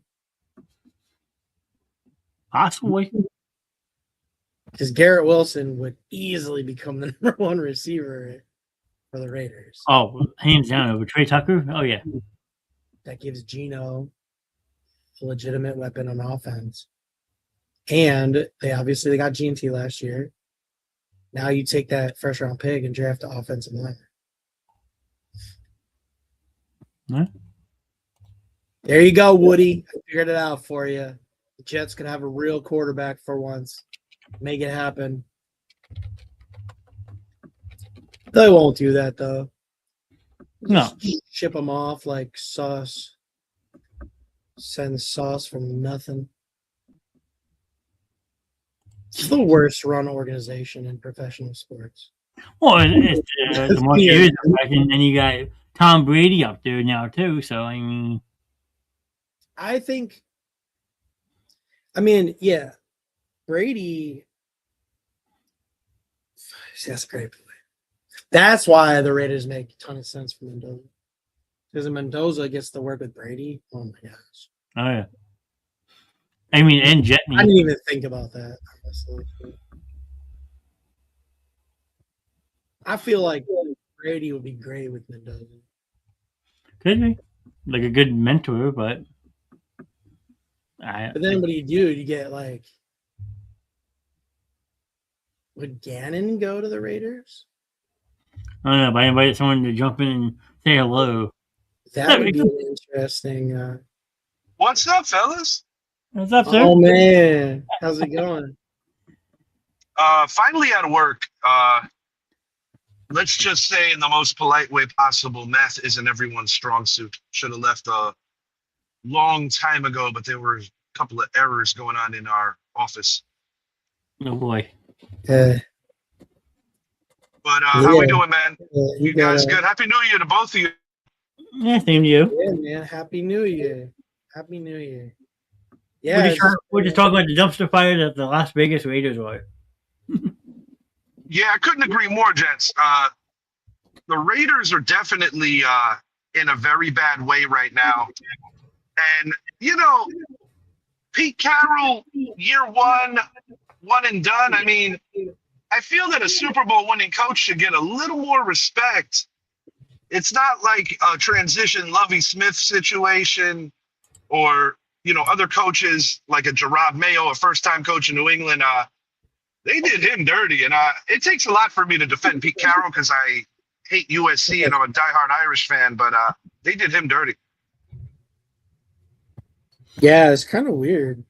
Speaker 1: Possibly.
Speaker 3: Because Garrett Wilson would easily become the number one receiver for the Raiders.
Speaker 1: Oh, hands down over Trey Tucker? Oh, yeah.
Speaker 3: That gives Geno a legitimate weapon on offense. And they got G&T last year. Now you take that first round pick and draft the offensive line.
Speaker 1: Huh?
Speaker 3: There you go, Woody. I figured it out for you. The Jets could have a real quarterback for once. Make it happen. They won't do that, though.
Speaker 1: No.
Speaker 3: Just ship them off like sauce. Send sauce from nothing. It's the worst run organization in professional sports.
Speaker 1: Well, it's the more years, and then you got Tom Brady up there now, too. So, I mean.
Speaker 3: Yeah. Brady. That's a great play. That's why the Raiders make a ton of sense for Mendoza. Because Mendoza gets to work with Brady. Oh my gosh.
Speaker 1: Oh yeah. I mean, and Jetney.
Speaker 3: I didn't even think about that, honestly. I feel like Brady would be great with Mendoza.
Speaker 1: Could be. Like a good mentor, but
Speaker 3: then what do? You get like, would Gannon go to the Raiders?
Speaker 1: I don't know, but I invited someone to jump in and say hello.
Speaker 3: That would be an interesting.
Speaker 4: What's up, fellas?
Speaker 1: What's up, sir?
Speaker 3: Oh man, how's it going?
Speaker 4: Finally out of work. Let's just say in the most polite way possible, math isn't everyone's strong suit. Should have left a long time ago, but there were a couple of errors going on in our office.
Speaker 1: Oh boy.
Speaker 3: Yeah.
Speaker 4: But how we doing, man? You guys good? Happy New Year to both of you.
Speaker 1: Yeah, same to you.
Speaker 3: Yeah, man. Happy New Year. Happy New Year. Yeah.
Speaker 1: We're just talking about the dumpster fire that the Las Vegas Raiders were.
Speaker 4: Yeah, I couldn't agree more, gents. The Raiders are definitely in a very bad way right now. And, Pete Carroll, year one and done. I mean, I feel that a Super Bowl winning coach should get a little more respect. It's not like a transition Lovie Smith situation or, other coaches like a Gerard Mayo, a first-time coach in New England. They did him dirty. And it takes a lot for me to defend Pete Carroll because I hate USC and I'm a diehard Irish fan, but they did him dirty.
Speaker 3: Yeah, it's kind of weird.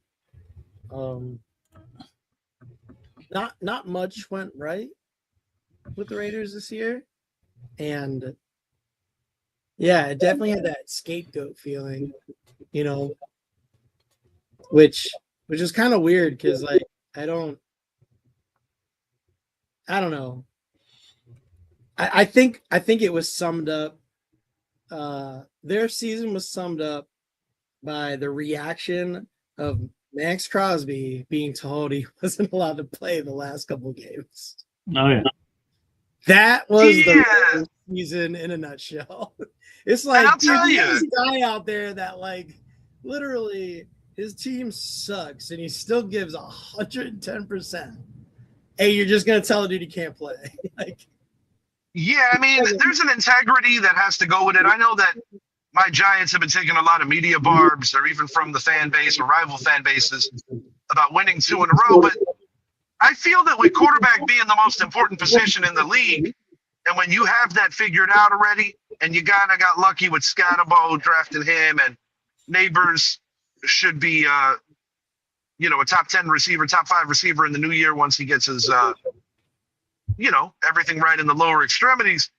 Speaker 3: Not much went right with the Raiders this year. And yeah, it definitely had that scapegoat feeling, which is kind of weird because like I don't know. I think it was summed up. Their season was summed up by the reaction of Max Crosby being told he wasn't allowed to play the last couple of games.
Speaker 1: Oh yeah.
Speaker 3: That was the season in a nutshell. It's like,
Speaker 4: and I'll tell you,
Speaker 3: there's a guy out there that like literally his team sucks and he still gives 110%. Hey, you're just gonna tell a dude he can't play. Like,
Speaker 4: yeah, I mean, there's an integrity that has to go with it. I know that my Giants have been taking a lot of media barbs, or even from the fan base or rival fan bases, about winning 2 in a row. But I feel that with quarterback being the most important position in the league, and when you have that figured out already, and you kind of got lucky with Scatterbo drafting him, and Neighbors should be, a top 10 receiver, top 5 receiver in the new year once he gets his, everything right in the lower extremities.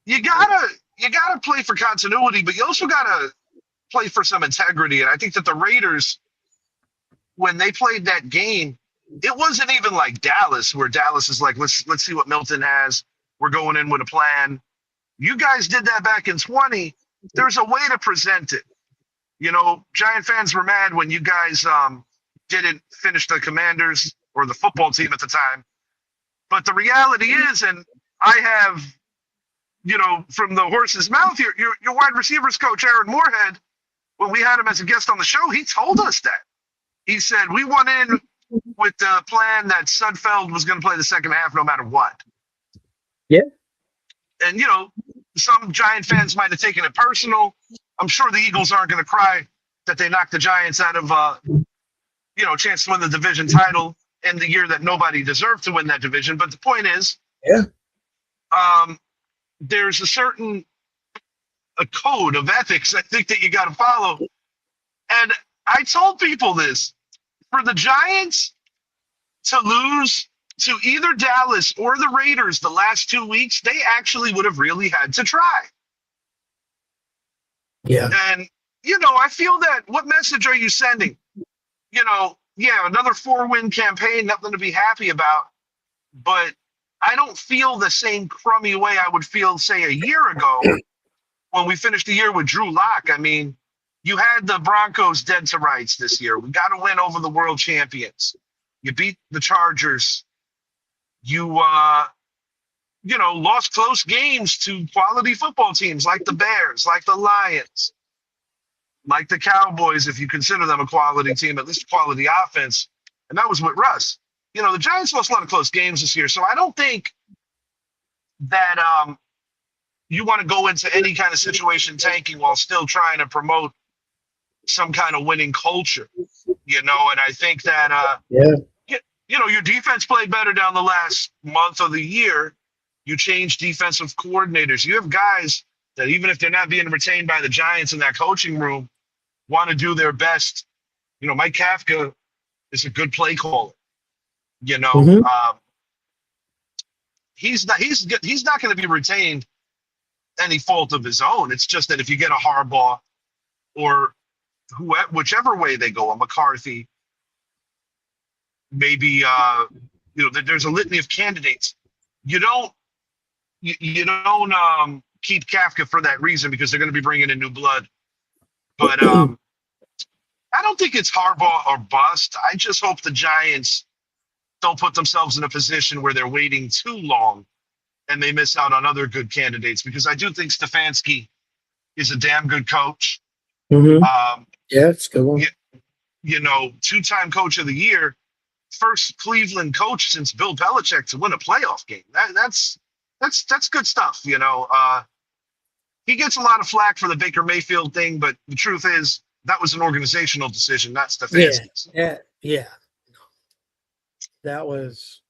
Speaker 4: You gotta play for continuity, but you also gotta play for some integrity. And I think that the Raiders, when they played that game, it wasn't even like Dallas, where Dallas is like, let's see what Milton has. We're going in with a plan. You guys did that back in 20. There's a way to present it. Giant fans were mad when you guys didn't finish the Commanders or the football team at the time. But the reality is, and I have, from the horse's mouth here, your wide receivers coach, Aaron Moorhead, when we had him as a guest on the show, he told us that. He said, we went in with the plan that Sudfeld was going to play the second half no matter what.
Speaker 3: Yeah.
Speaker 4: And, some Giant fans might have taken it personal. I'm sure the Eagles aren't going to cry that they knocked the Giants out of, chance to win the division title in the year that nobody deserved to win that division. But the point is, there's a certain code of ethics I think that you got to follow. And I told people this, for the Giants to lose to either Dallas or the Raiders the last 2 weeks, they actually would have really had to try.
Speaker 3: Yeah.
Speaker 4: And, I feel that, what message are you sending? Another 4-win campaign, nothing to be happy about. But I don't feel the same crummy way I would feel, say, a year ago when we finished the year with Drew Lock. I mean, you had the Broncos dead to rights this year. We got to win over the world champions. You beat the Chargers. You, lost close games to quality football teams like the Bears, like the Lions, like the Cowboys, if you consider them a quality team, at least quality offense. And that was with Russ. The Giants lost a lot of close games this year. So I don't think that you want to go into any kind of situation tanking while still trying to promote some kind of winning culture, and I think that, your defense played better down the last month of the year. You changed defensive coordinators. You have guys that, even if they're not being retained by the Giants in that coaching room, want to do their best. Mike Kafka is a good play caller. He's not going to be retained any fault of his own. It's just that if you get a Harbaugh or whichever way they go, a McCarthy, maybe there's a litany of candidates. You don't keep Kafka for that reason, because they're going to be bringing in new blood. But I don't think it's Harbaugh or bust. I just hope the Giants don't put themselves in a position where they're waiting too long and they miss out on other good candidates, because I do think Stefanski is a damn good coach.
Speaker 3: Mm-hmm. It's a good one.
Speaker 4: 2-time coach of the year, first Cleveland coach since Bill Belichick to win a playoff game. That's good stuff. He gets a lot of flack for the Baker Mayfield thing, but the truth is that was an organizational decision, not Stefanski's.
Speaker 3: Yeah. That was.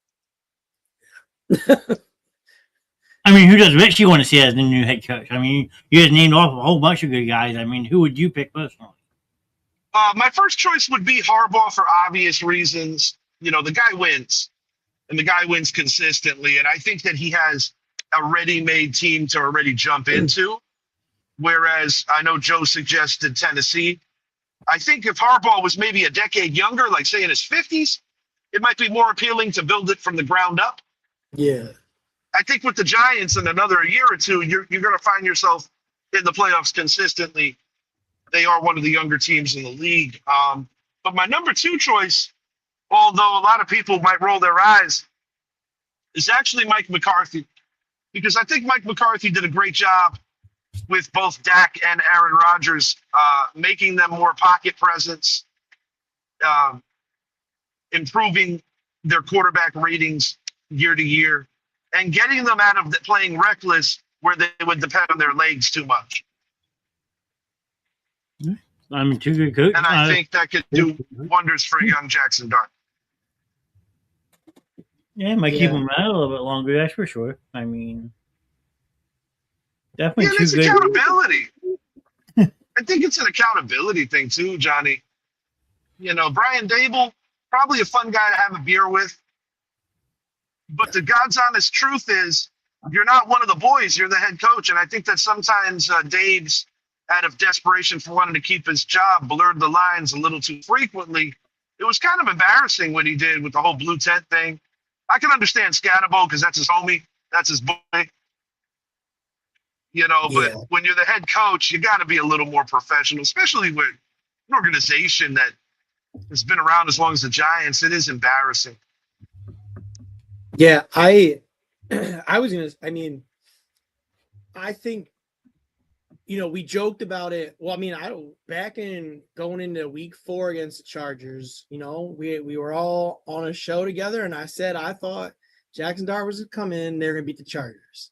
Speaker 1: I mean, who does Richie want to see as the new head coach? I mean, you just named off a whole bunch of good guys. I mean, who would you pick personally?
Speaker 4: My first choice would be Harbaugh for obvious reasons. The guy wins, and the guy wins consistently. And I think that he has a ready-made team to already jump into. Whereas I know Joe suggested Tennessee. I think if Harbaugh was maybe a decade younger, like say in his 50s, it might be more appealing to build it from the ground up.
Speaker 3: Yeah.
Speaker 4: I think with the Giants in another year or two, you're going to find yourself in the playoffs consistently. They are one of the younger teams in the league. But But my number 2 choice, although a lot of people might roll their eyes, is actually Mike McCarthy. Because I think Mike McCarthy did a great job with both Dak and Aaron Rodgers, making them more pocket presence, improving their quarterback ratings year to year, and getting them out of playing reckless where they would depend on their legs too much.
Speaker 1: I mean, 2 good coaches.
Speaker 4: And I think that could do wonders for young Jackson Dart.
Speaker 1: Yeah, it might keep him out a little bit longer, that's for sure. I mean, definitely
Speaker 4: it's accountability. I think it's an accountability thing too, Johnny. Brian Dable, probably a fun guy to have a beer with. But the God's honest truth is, you're not one of the boys, you're the head coach. And I think that sometimes Dave's, out of desperation for wanting to keep his job, blurred the lines a little too frequently. It was kind of embarrassing what he did with the whole blue tent thing. I can understand Scatterbo because that's his homie, that's his boy. But when you're the head coach, you got to be a little more professional, especially with an organization that has been around as long as the Giants. It is embarrassing.
Speaker 3: Yeah, I think, we joked about it. Well, I mean, back in going into week 4 against the Chargers, we were all on a show together, and I said I thought Jackson Dart was going to come in, they're going to beat the Chargers.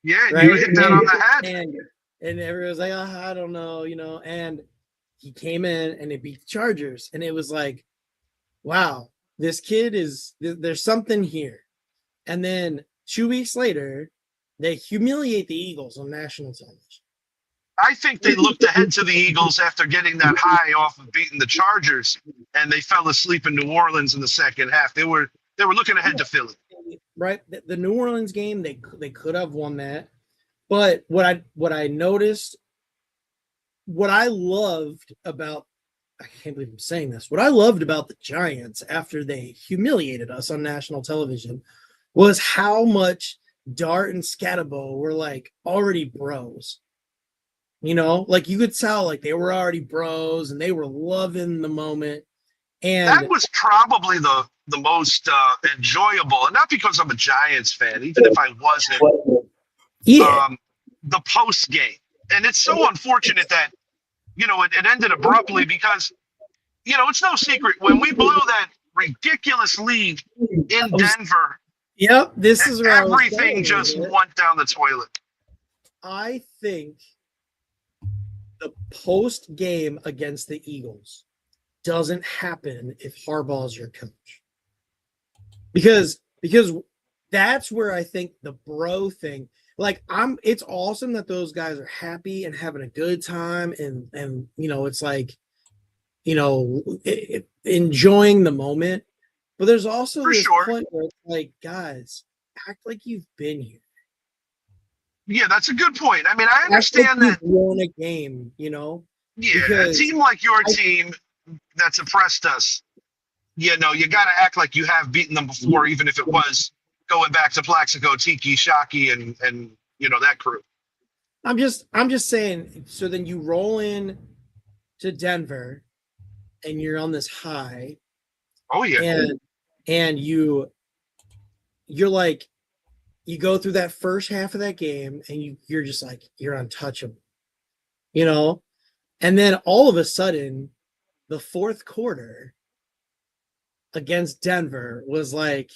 Speaker 4: Yeah, right? You hit that on the head.
Speaker 3: And everyone was like, I don't know, and he came in and they beat the Chargers. And it was like, wow, this kid there's something here. And then 2 weeks later, they humiliate the Eagles on national television.
Speaker 4: I think they looked ahead to the Eagles after getting that high off of beating the Chargers, and they fell asleep in New Orleans in the second half. They were looking ahead to Philly.
Speaker 3: Right, the New Orleans game, they could have won that. But what I noticed, what I loved about, I can't believe I'm saying this, what I loved about the Giants after they humiliated us on national television was how much Dart and Scatterbo were like already bros. Like you could tell like they were already bros and they were loving the moment. And
Speaker 4: that was probably the most enjoyable, and not because I'm a Giants fan, even if I wasn't.
Speaker 3: Yeah.
Speaker 4: The post game, and it's so unfortunate that it ended abruptly because it's no secret when we blew that ridiculous lead in Denver.
Speaker 3: Yep, this is where
Speaker 4: everything just went down the toilet.
Speaker 3: I think the post game against the Eagles doesn't happen if Harbaugh's your coach. Because that's where I think the bro thing, like it's awesome that those guys are happy and having a good time and it's like, enjoying the moment. But there's also this point where it's like, guys, act like you've been here.
Speaker 4: Yeah, that's a good point. I mean, I understand that
Speaker 3: won a game,
Speaker 4: Yeah, a team like your team that's impressed us, you got to act like you have beaten them before, even if it was going back to Plaxico, Tiki, Shockey, and that crew.
Speaker 3: I'm just saying. So then you roll in to Denver, and you're on this high.
Speaker 4: Oh yeah,
Speaker 3: and you're like, you go through that first half of that game, and you're just like, you're untouchable, and then all of a sudden, the fourth quarter against Denver was like,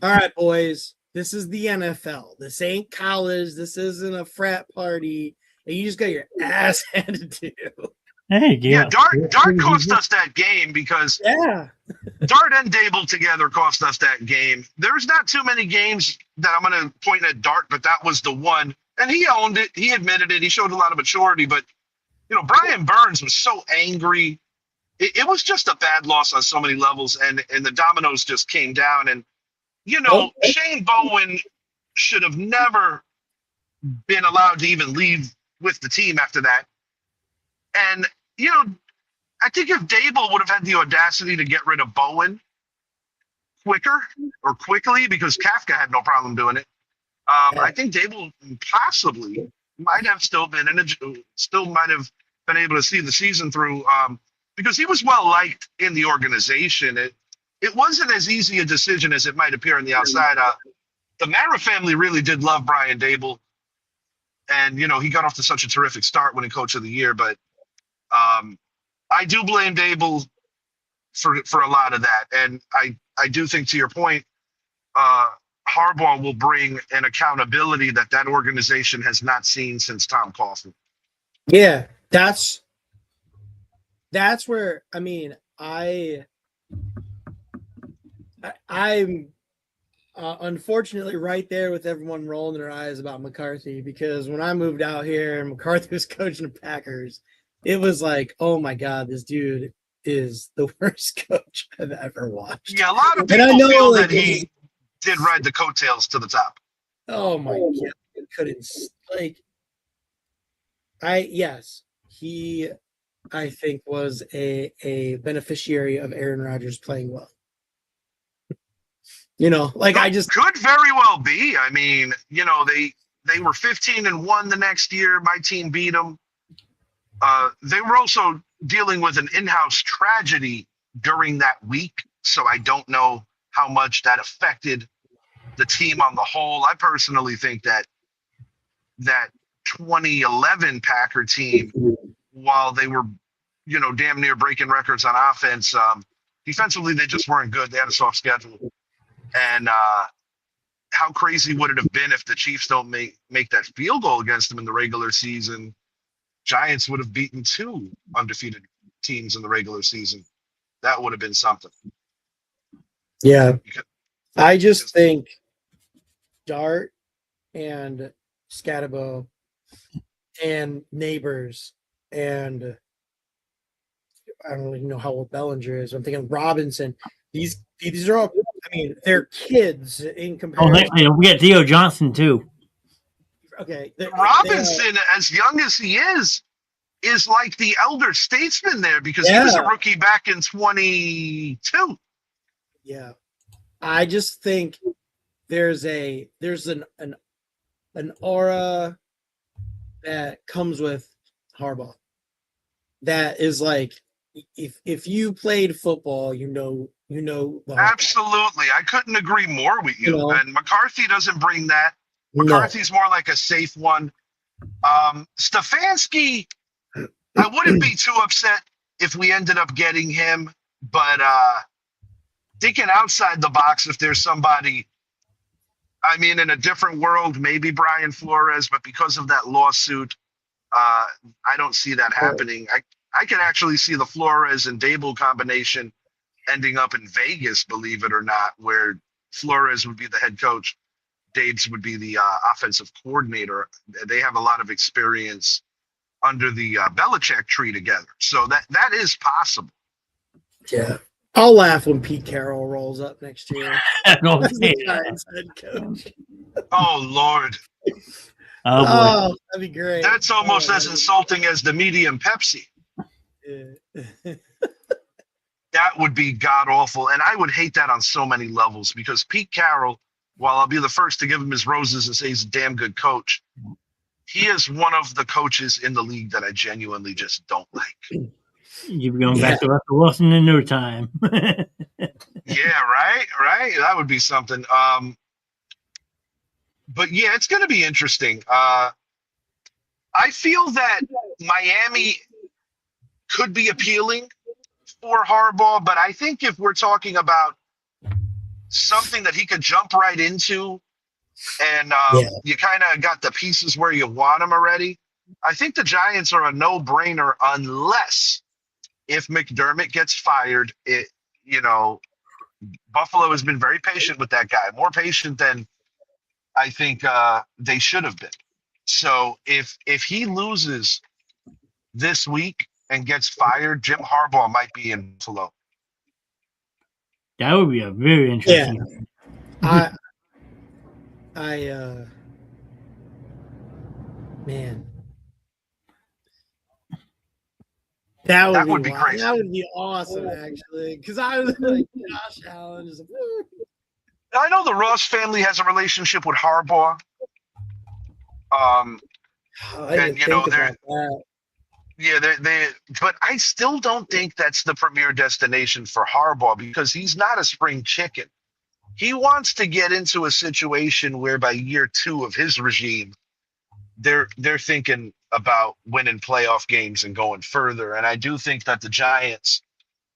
Speaker 3: all right, boys, this is the NFL. This ain't college. This isn't a frat party. And you just got your ass handed to you.
Speaker 1: Hey,
Speaker 4: yeah, Dart cost us that game because Dart and Dable together cost us that game. There's not too many games that I'm going to point at Dart, but that was the one. And he owned it. He admitted it. He showed a lot of maturity. But, Brian Burns was so angry. It was just a bad loss on so many levels, and the dominoes just came down. And, Shane Bowen should have never been allowed to even leave with the team after that. And, I think if Dable would have had the audacity to get rid of Bowen quickly, because Kafka had no problem doing it, I think Dable possibly might have still been able to see the season through, because he was well liked in the organization. It wasn't as easy a decision as it might appear on the outside. The Mara family really did love Brian Dable, and he got off to such a terrific start winning Coach of the Year. But I do blame Dable for a lot of that, and I do think, to your point, Harbaugh will bring an accountability that organization has not seen since Tom Coughlin.
Speaker 3: Yeah, that's where I'm unfortunately right there with everyone rolling their eyes about McCarthy, because when I moved out here and McCarthy was coaching the Packers, it was like, oh my God, this dude is the worst coach I've ever watched.
Speaker 4: Yeah, a lot of people feel that he did ride the coattails to the top.
Speaker 3: Oh my God, I couldn't he I think was a beneficiary of Aaron Rodgers playing well.
Speaker 4: Could very well be. I mean, they were 15-1 the next year. My team beat them. They were also dealing with an in-house tragedy during that week, so I don't know how much that affected the team on the whole. I personally think that 2011 Packer team, while they were, damn near breaking records on offense, defensively they just weren't good. They had a soft schedule. And how crazy would it have been if the Chiefs don't make that field goal against them in the regular season? Giants would have beaten 2 undefeated teams in the regular season. That would have been something.
Speaker 3: Yeah. I just think Dart and Scatabo and Neighbors and I don't even know how old Bellinger is. I'm thinking Robinson. These are all, they're kids in comparison.
Speaker 1: We got Theo Johnson too.
Speaker 3: Okay.
Speaker 4: Robinson, as young as he is like the elder statesman there, because he was a rookie back in 22.
Speaker 3: Yeah. I just think there's an aura that comes with Harbaugh that is like, if you played football,
Speaker 4: Absolutely. I couldn't agree more with you. And McCarthy doesn't bring that. McCarthy's more like a safe one. Stefanski, I wouldn't be too upset if we ended up getting him, but thinking outside the box, if there's somebody, in a different world, maybe Brian Flores, but because of that lawsuit, I don't see that happening. I can actually see the Flores and Dable combination ending up in Vegas, believe it or not, where Flores would be the head coach, Dabes would be the offensive coordinator. They have a lot of experience under the Belichick tree together, so that is possible.
Speaker 3: Yeah, I'll laugh when Pete Carroll rolls up next year.
Speaker 1: Giants
Speaker 3: head coach.
Speaker 4: Oh Lord!
Speaker 3: Oh, that'd be great.
Speaker 4: That's almost as insulting as the medium Pepsi.
Speaker 3: Yeah.
Speaker 4: That would be god awful, and I would hate that on so many levels, because Pete Carroll, while I'll be the first to give him his roses and say he's a damn good coach, he is one of the coaches in the league that I genuinely just don't like.
Speaker 1: You'll be going back to Russell Wilson in no time.
Speaker 4: Yeah, right. That would be something. But yeah, it's going to be interesting. I feel that Miami could be appealing for Harbaugh, but I think if we're talking about something that he could jump right into, and you kind of got the pieces where you want them already, I think the Giants are a no-brainer, unless if McDermott gets fired. Buffalo has been very patient with that guy, more patient than I think they should have been. So if he loses this week and gets fired, Jim Harbaugh might be in Buffalo.
Speaker 1: That would be a very interesting.
Speaker 3: Yeah. Man. That would be crazy. That would be awesome, actually. Because I was like, Josh Allen is.
Speaker 4: I know the Ross family has a relationship with Harbaugh. Yeah, but I still don't think that's the premier destination for Harbaugh because he's not a spring chicken. He wants to get into a situation where by year 2 of his regime, they're thinking about winning playoff games and going further. And I do think that the Giants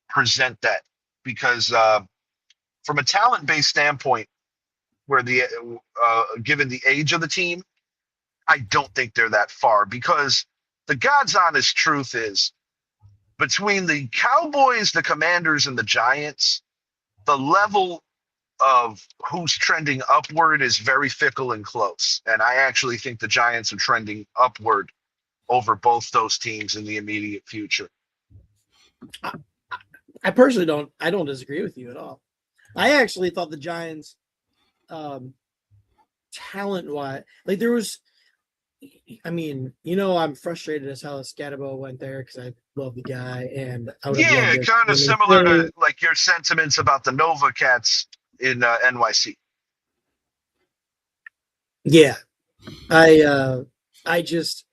Speaker 4: present that because from a talent-based standpoint, where given the age of the team, I don't think they're that far because the God's honest truth is between the Cowboys, the Commanders, and the Giants, the level of who's trending upward is very fickle and close. And I actually think the Giants are trending upward over both those teams in the immediate future.
Speaker 3: I personally don't disagree with you at all. I actually thought the Giants, talent-wise, like there was, I mean, I'm frustrated as hell Scatabo went there because I love the guy, and I would
Speaker 4: yeah, kind of similar to like your sentiments about the Nova Cats in NYC.
Speaker 3: Yeah, I just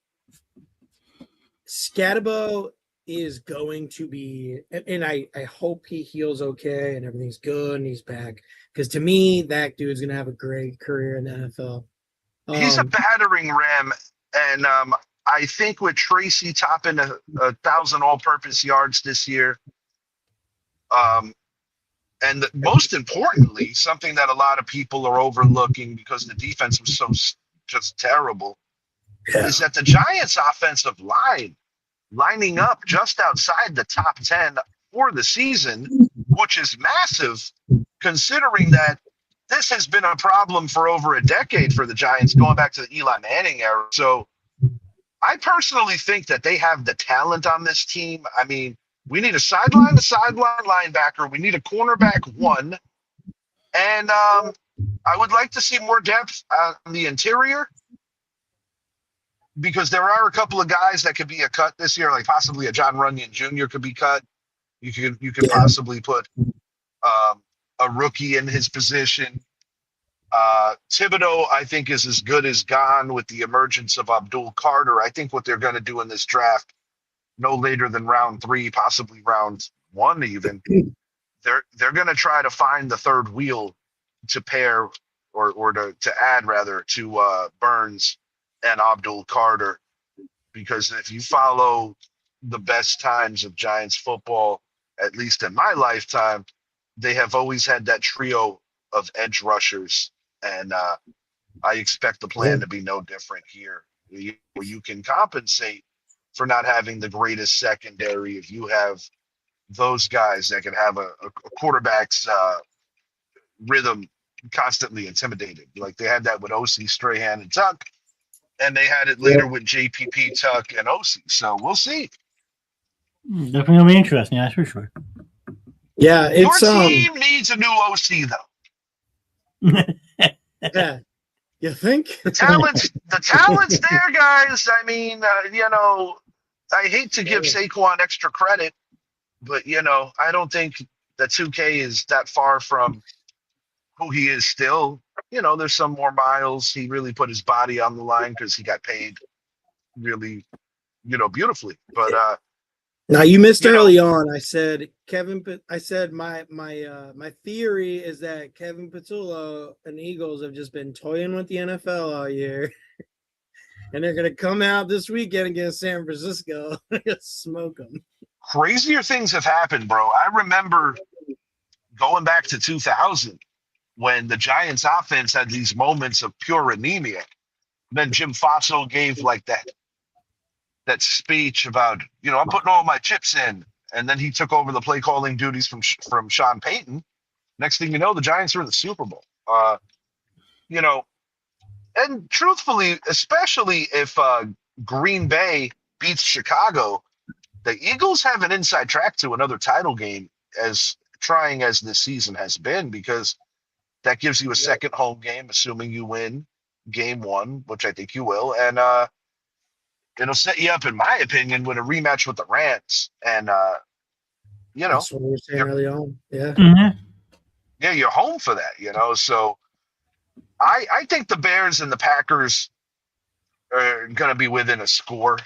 Speaker 3: Scatabo is going to be, and I hope he heals okay and everything's good and he's back because to me that dude's gonna have a great career in the NFL.
Speaker 4: He's a battering ram, and I think with Tracy topping 1,000 all-purpose yards this year, and most importantly, something that a lot of people are overlooking because the defense was so just terrible, is that the Giants' offensive line lining up just outside the top 10 for the season, which is massive considering that this has been a problem for over a decade for the Giants, going back to the Eli Manning era. So I personally think that they have the talent on this team. I mean, we need a sideline linebacker. We need a cornerback 1. And I would like to see more depth on the interior because there are a couple of guys that could be a cut this year, like possibly a John Runyon Jr. could be cut. You could possibly put a rookie in his position. Thibodeau, I think, is as good as gone with the emergence of Abdul Carter. I think what they're going to do in this draft, no later than round 3, possibly round 1 even, they're going to try to find the third wheel to pair or to add rather to Burns and Abdul Carter. Because if you follow the best times of Giants football, at least in my lifetime, they have always had that trio of edge rushers, and I expect the plan to be no different here. Where you can compensate for not having the greatest secondary if you have those guys that can have a quarterback's rhythm constantly intimidated. Like they had that with OC, Strahan, and Tuck, and they had it later with JPP, Tuck, and OC. So we'll see.
Speaker 1: Definitely gonna be interesting, that's for sure.
Speaker 3: Yeah, it's
Speaker 4: your team needs a new OC though.
Speaker 3: Yeah, you think
Speaker 4: the talent's there, guys. I mean, I hate to give Saquon extra credit, but I don't think that 2K is that far from who he is still. There's some more miles. He really put his body on the line because he got paid really, beautifully. But
Speaker 3: now you missed early on. I said my theory is that Kevin Patullo and Eagles have just been toying with the NFL all year, and they're gonna come out this weekend against San Francisco and smoke them.
Speaker 4: Crazier things have happened, bro. I remember going back to 2000 when the Giants offense had these moments of pure anemia. Then Jim Faso gave like that speech about, I'm putting all my chips in. And then he took over the play calling duties from Sean Payton. Next thing you know, the Giants are in the Super Bowl. And truthfully, especially if Green Bay beats Chicago, the Eagles have an inside track to another title game, as trying as this season has been, because that gives you a second home game, assuming you win game 1, which I think you will. And it'll set you up, in my opinion, with a rematch with the Rams. And,
Speaker 3: that's what we were saying early on. Yeah.
Speaker 1: Mm-hmm.
Speaker 4: Yeah, you're home for that, So I think the Bears and the Packers are going to be within a score.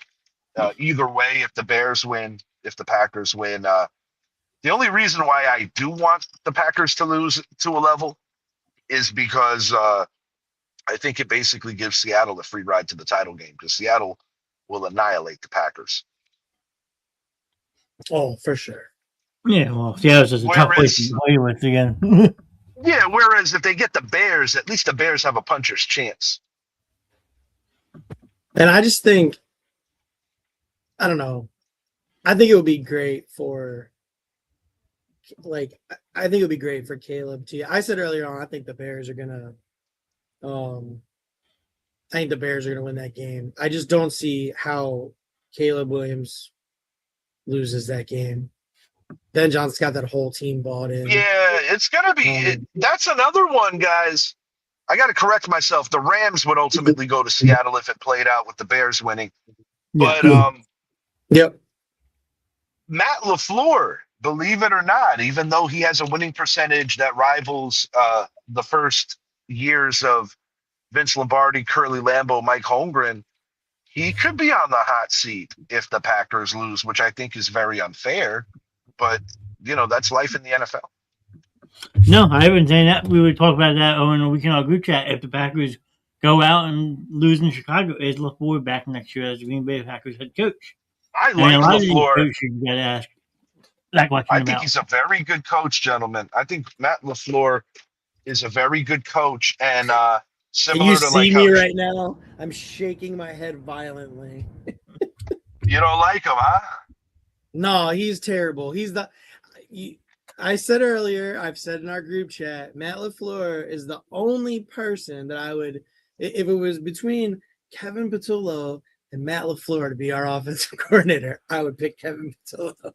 Speaker 4: either way, if the Bears win, if the Packers win. The only reason why I do want the Packers to lose to a level is because I think it basically gives Seattle a free ride to the title game because Seattle will annihilate the Packers.
Speaker 3: Oh, for sure.
Speaker 1: Yeah, well, Seattle's just a tough place to play with again.
Speaker 4: Yeah, whereas if they get the Bears, at least the Bears have a puncher's chance.
Speaker 3: And I just think, I don't know. I think it would be great for, I think it would be great for Caleb too. I said earlier on, I think the Bears are gonna, I think the Bears are gonna win that game. I just don't see how Caleb Williams loses that game. Ben Johnson's got that whole team bought in.
Speaker 4: Yeah, it's gonna be. That's another one, guys. I got to correct myself. The Rams would ultimately go to Seattle if it played out with the Bears winning. But
Speaker 3: yep.
Speaker 4: Matt LaFleur, believe it or not, even though he has a winning percentage that rivals the first years of Vince Lombardi, Curly Lambeau, Mike Holmgren, he could be on the hot seat if the Packers lose, which I think is very unfair. But, that's life in the NFL.
Speaker 1: No, I haven't saying that. We would talk about that in a weekend group chat. If the Packers go out and lose in Chicago, is LaFleur back next year as the Green Bay Packers head coach?
Speaker 4: I like LaFleur.
Speaker 1: I
Speaker 4: think he's a very good coach, gentlemen. I think Matt LaFleur is a very good coach, and similar to
Speaker 3: see me right now? I'm shaking my head violently.
Speaker 4: You don't like him, huh?
Speaker 3: No, he's terrible. I said earlier, I've said in our group chat, Matt LaFleur is the only person that I would, if it was between Kevin Patullo and Matt LaFleur to be our offensive coordinator, I would pick Kevin Patullo.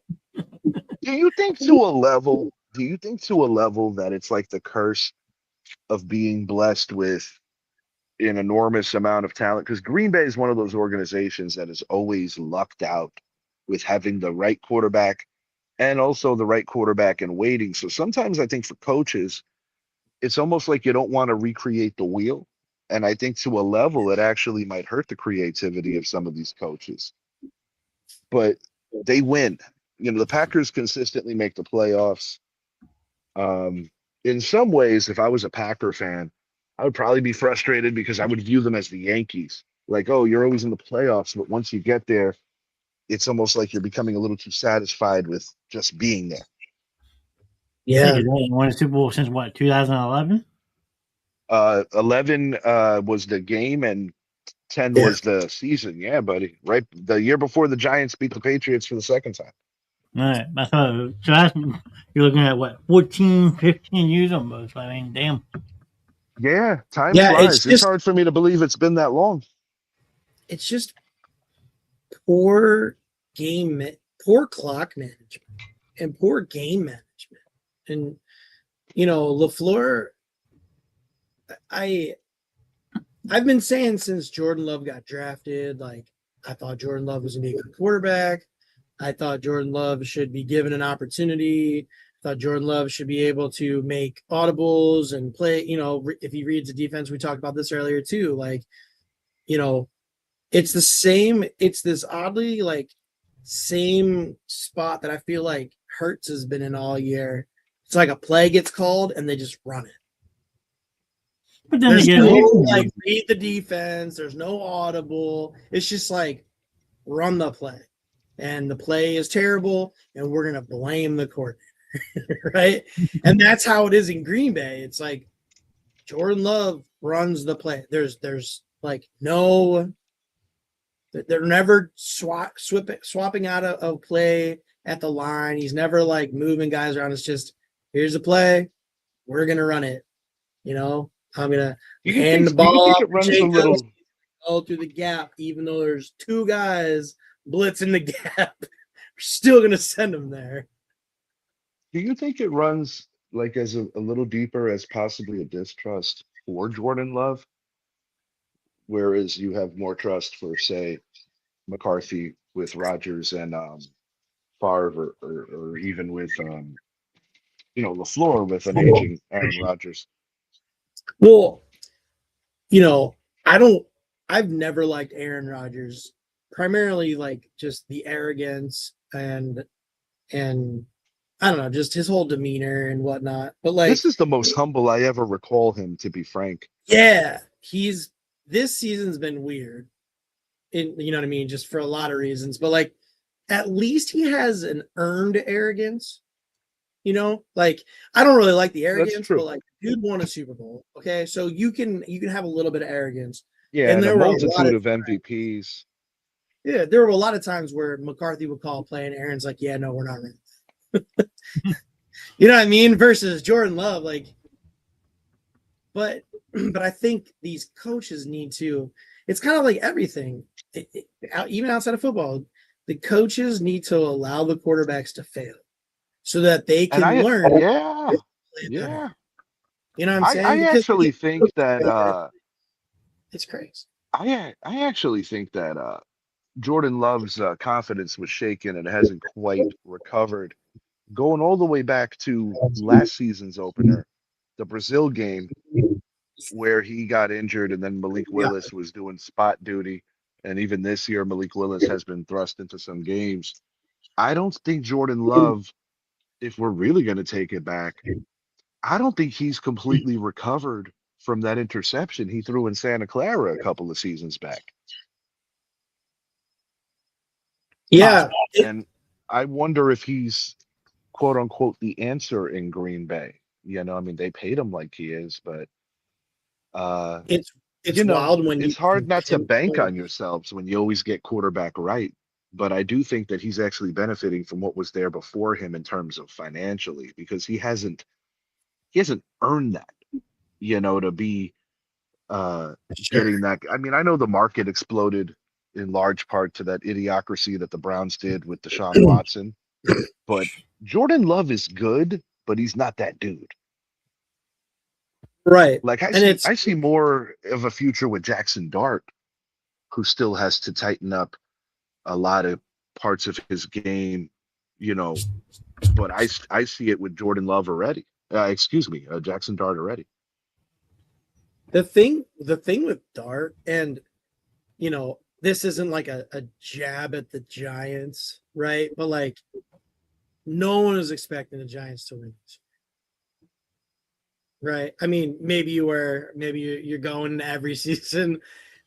Speaker 4: Do you think to a level that it's like the curse of being blessed with an enormous amount of talent? Because Green Bay is one of those organizations that is always lucked out with having the right quarterback and also the right quarterback in waiting. So sometimes I think for coaches, it's almost like you don't want to recreate the wheel. And I think to a level, it actually might hurt the creativity of some of these coaches. But they win. The Packers consistently make the playoffs. In some ways, if I was a Packer fan, I would probably be frustrated because I would view them as the Yankees. Like, oh, you're always in the playoffs, but once you get there, it's almost like you're becoming a little too satisfied with just being there.
Speaker 3: Yeah.
Speaker 1: They won a Super Bowl since what, 2011?
Speaker 4: 11 was the game and 10 was the season. Yeah, buddy. Right. The year before the Giants beat the Patriots for the second time.
Speaker 1: All right. I thought, you're looking at what, 14, 15 years almost. I mean, damn.
Speaker 4: Yeah, time flies. It's hard for me to believe it's been that long.
Speaker 3: It's just poor clock management and poor game management. And, LaFleur, I've been saying since Jordan Love got drafted, I thought Jordan Love was going to be a good quarterback. I thought Jordan Love should be given an opportunity. I thought Jordan Love should be able to make audibles and play, if he reads the defense, we talked about this earlier too. It's the same, it's this oddly same spot that I feel like Hurts has been in all year. It's like a play gets called and they just run it. But then there's no read the defense. There's no audible. It's just run the play, and the play is terrible, and we're gonna blame the coordinator, right? And that's how it is in Green Bay. It's like Jordan Love runs the play. There's no. They're never swapping out a play at the line. He's never moving guys around. It's just, here's a play. We're going to run it. I'm going to hand the ball off to Jacobs, go through the gap, even though there's two guys blitzing the gap. We're still going to send them there.
Speaker 4: Do you think it runs as a little deeper as possibly a distrust for Jordan Love? Whereas you have more trust for, say, McCarthy with Rodgers and Favre, or even with LaFleur with an aging Aaron Rodgers.
Speaker 3: Well, I've never liked Aaron Rodgers primarily like just the arrogance and I don't know, just his whole demeanor and whatnot. But like,
Speaker 5: This is the most humble I ever recall him, to be frank.
Speaker 3: yeah, this season's been weird. You know what I mean? Just for a lot of reasons. But like, at least he has an earned arrogance. You know, like I don't really like the arrogance, but like dude won a Super Bowl. Okay, so you can have a little bit of arrogance.
Speaker 5: Yeah, and
Speaker 3: there
Speaker 5: a
Speaker 3: were
Speaker 5: multitude of MVPs.
Speaker 3: Yeah, there were a lot of times where McCarthy would call a play and Aaron's like, "Yeah, no, we're not ready." You know what I mean? Versus Jordan Love, like, but I think these coaches need to. It's kind of like everything, even outside of football. The coaches need to allow the quarterbacks to fail, so that they can learn.
Speaker 5: Yeah.
Speaker 3: You know what I'm saying?
Speaker 5: I actually think that
Speaker 3: it's crazy.
Speaker 5: I actually think that Jordan Love's confidence was shaken and hasn't quite recovered. Going all the way back to last season's opener, the Brazil game, where he got injured and then Malik Willis was doing spot duty. And even this year, Malik Willis has been thrust into some games. I don't think Jordan Love, if we're really going to take it back, I don't think he's completely recovered from that interception he threw in Santa Clara a couple of seasons back.
Speaker 3: Yeah.
Speaker 5: And I wonder if he's, quote unquote, the answer in Green Bay. You know, I mean, they paid him like he is, but
Speaker 3: it's wild when
Speaker 5: it's hard not to bank on yourselves when you always get quarterback right. But I do think that he's actually benefiting from what was there before him in terms of financially, because he hasn't earned that, to be getting that. I mean, I know the market exploded in large part to that idiocracy that the Browns did with Deshaun Watson, but Jordan Love is good, but he's not that dude.
Speaker 3: Right.
Speaker 5: Like I see more of a future with Jackson Dart, who still has to tighten up a lot of parts of his game, but I see it with Jordan Love already. Jackson Dart already.
Speaker 3: The thing with Dart, and this isn't like a jab at the Giants, right? But like, no one is expecting the Giants to win, right? I mean, maybe you're going every season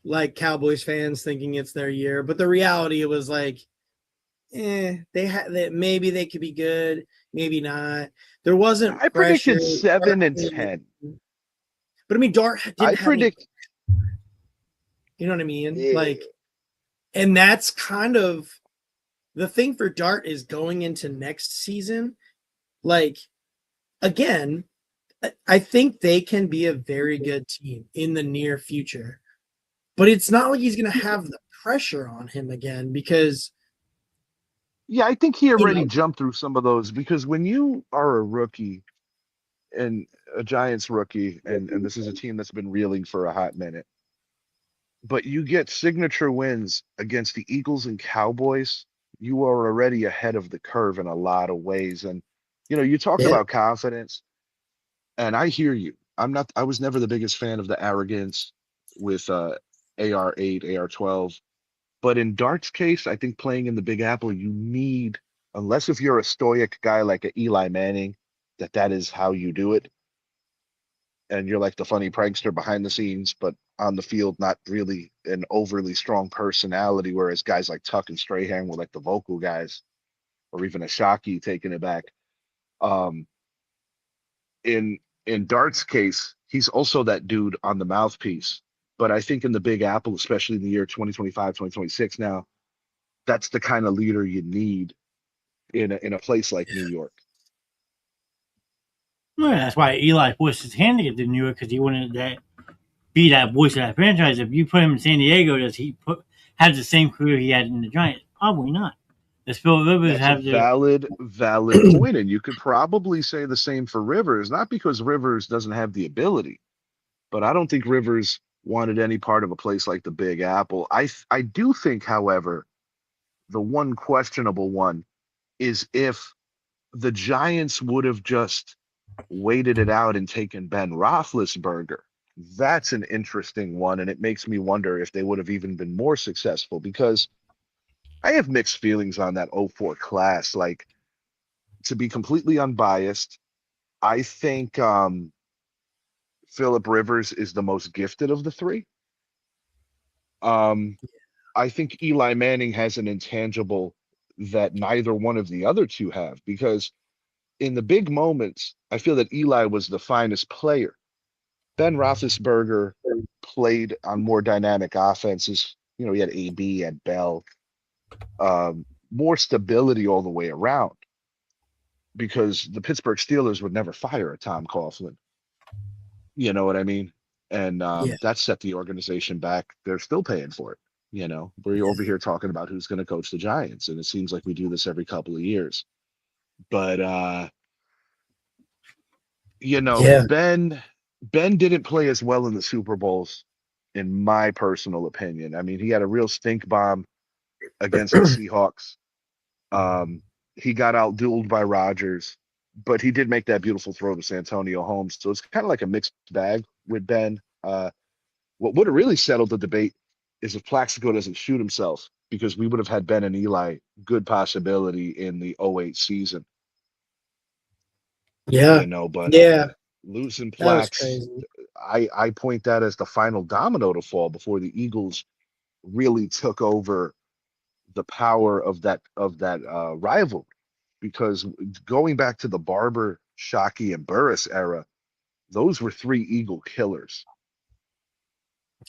Speaker 3: like Cowboys fans thinking it's their year, but the reality it was like, maybe they could be good, maybe not. There wasn't.
Speaker 5: I predicted 7-10.
Speaker 3: But I mean, Dart didn't
Speaker 5: predict.
Speaker 3: You know what I mean? Yeah. Like, and that's kind of the thing for Dart is going into next season. Like, again, I think they can be a very good team in the near future, but it's not like he's going to have the pressure on him again because.
Speaker 5: Yeah, I think he already jumped through some of those, because when you are a rookie and a Giants rookie, and this is a team that's been reeling for a hot minute, but you get signature wins against the Eagles and Cowboys, you are already ahead of the curve in a lot of ways. And, you talk about confidence, and I hear you. I was never the biggest fan of the arrogance with AR8, AR12. But in Dart's case, I think playing in the Big Apple, you need, unless if you're a stoic guy like a Eli Manning, that is how you do it. And you're like the funny prankster behind the scenes, but on the field, not really an overly strong personality, whereas guys like Tuck and Strahan were like the vocal guys, or even a Shockey taking it back. In Dart's case, he's also that dude on the mouthpiece. But I think in the Big Apple, especially in the year 2025, 2026 now, that's the kind of leader you need in a place like New York.
Speaker 1: Well, that's why Eli forced his hand to get to New York, because he wanted to be that voice of that franchise. If you put him in San Diego, does he have the same career he had in the Giants? Probably not. Does Phillip Rivers have the
Speaker 5: valid point, and you could probably say the same for Rivers, not because Rivers doesn't have the ability, but I don't think Rivers wanted any part of a place like the Big Apple. I do think, however, the one questionable one is if the Giants would have just waited it out and taken Ben Roethlisberger. That's an interesting one, and it makes me wonder if they would have even been more successful, because I have mixed feelings on that '04 class. Like, to be completely unbiased, I think Phillip Rivers is the most gifted of the three. I think Eli Manning has an intangible that neither one of the other two have, because in the big moments, I feel that Eli was the finest player. Ben Roethlisberger played on more dynamic offenses. You know, he had AB, had Bell, more stability all the way around, because the Pittsburgh Steelers would never fire a Tom Coughlin. You know what I mean? And
Speaker 3: Yeah.
Speaker 5: that set the organization back. They're still paying for it. You know, we're over here talking about who's going to coach the Giants, and it seems like we do this every couple of years. But you know,
Speaker 3: Yeah.
Speaker 5: Ben didn't play as well in the Super Bowls, in my personal opinion. I mean, he had a real stink bomb against the Seahawks. He got outdueled by Rodgers, but he did make that beautiful throw to Santonio Holmes. So it's kind of like a mixed bag with Ben. What would have really settled the debate is if Plaxico doesn't shoot himself, because we would have had Ben and Eli, good possibility in the '08 season.
Speaker 3: Yeah.
Speaker 5: You know, but
Speaker 3: Yeah.
Speaker 5: losing
Speaker 3: That was
Speaker 5: Plax,
Speaker 3: crazy.
Speaker 5: I point that as the final domino to fall before the Eagles really took over the power of that rivalry. Because going back to the Barber, Shockey, and Burris era, those were three Eagle killers.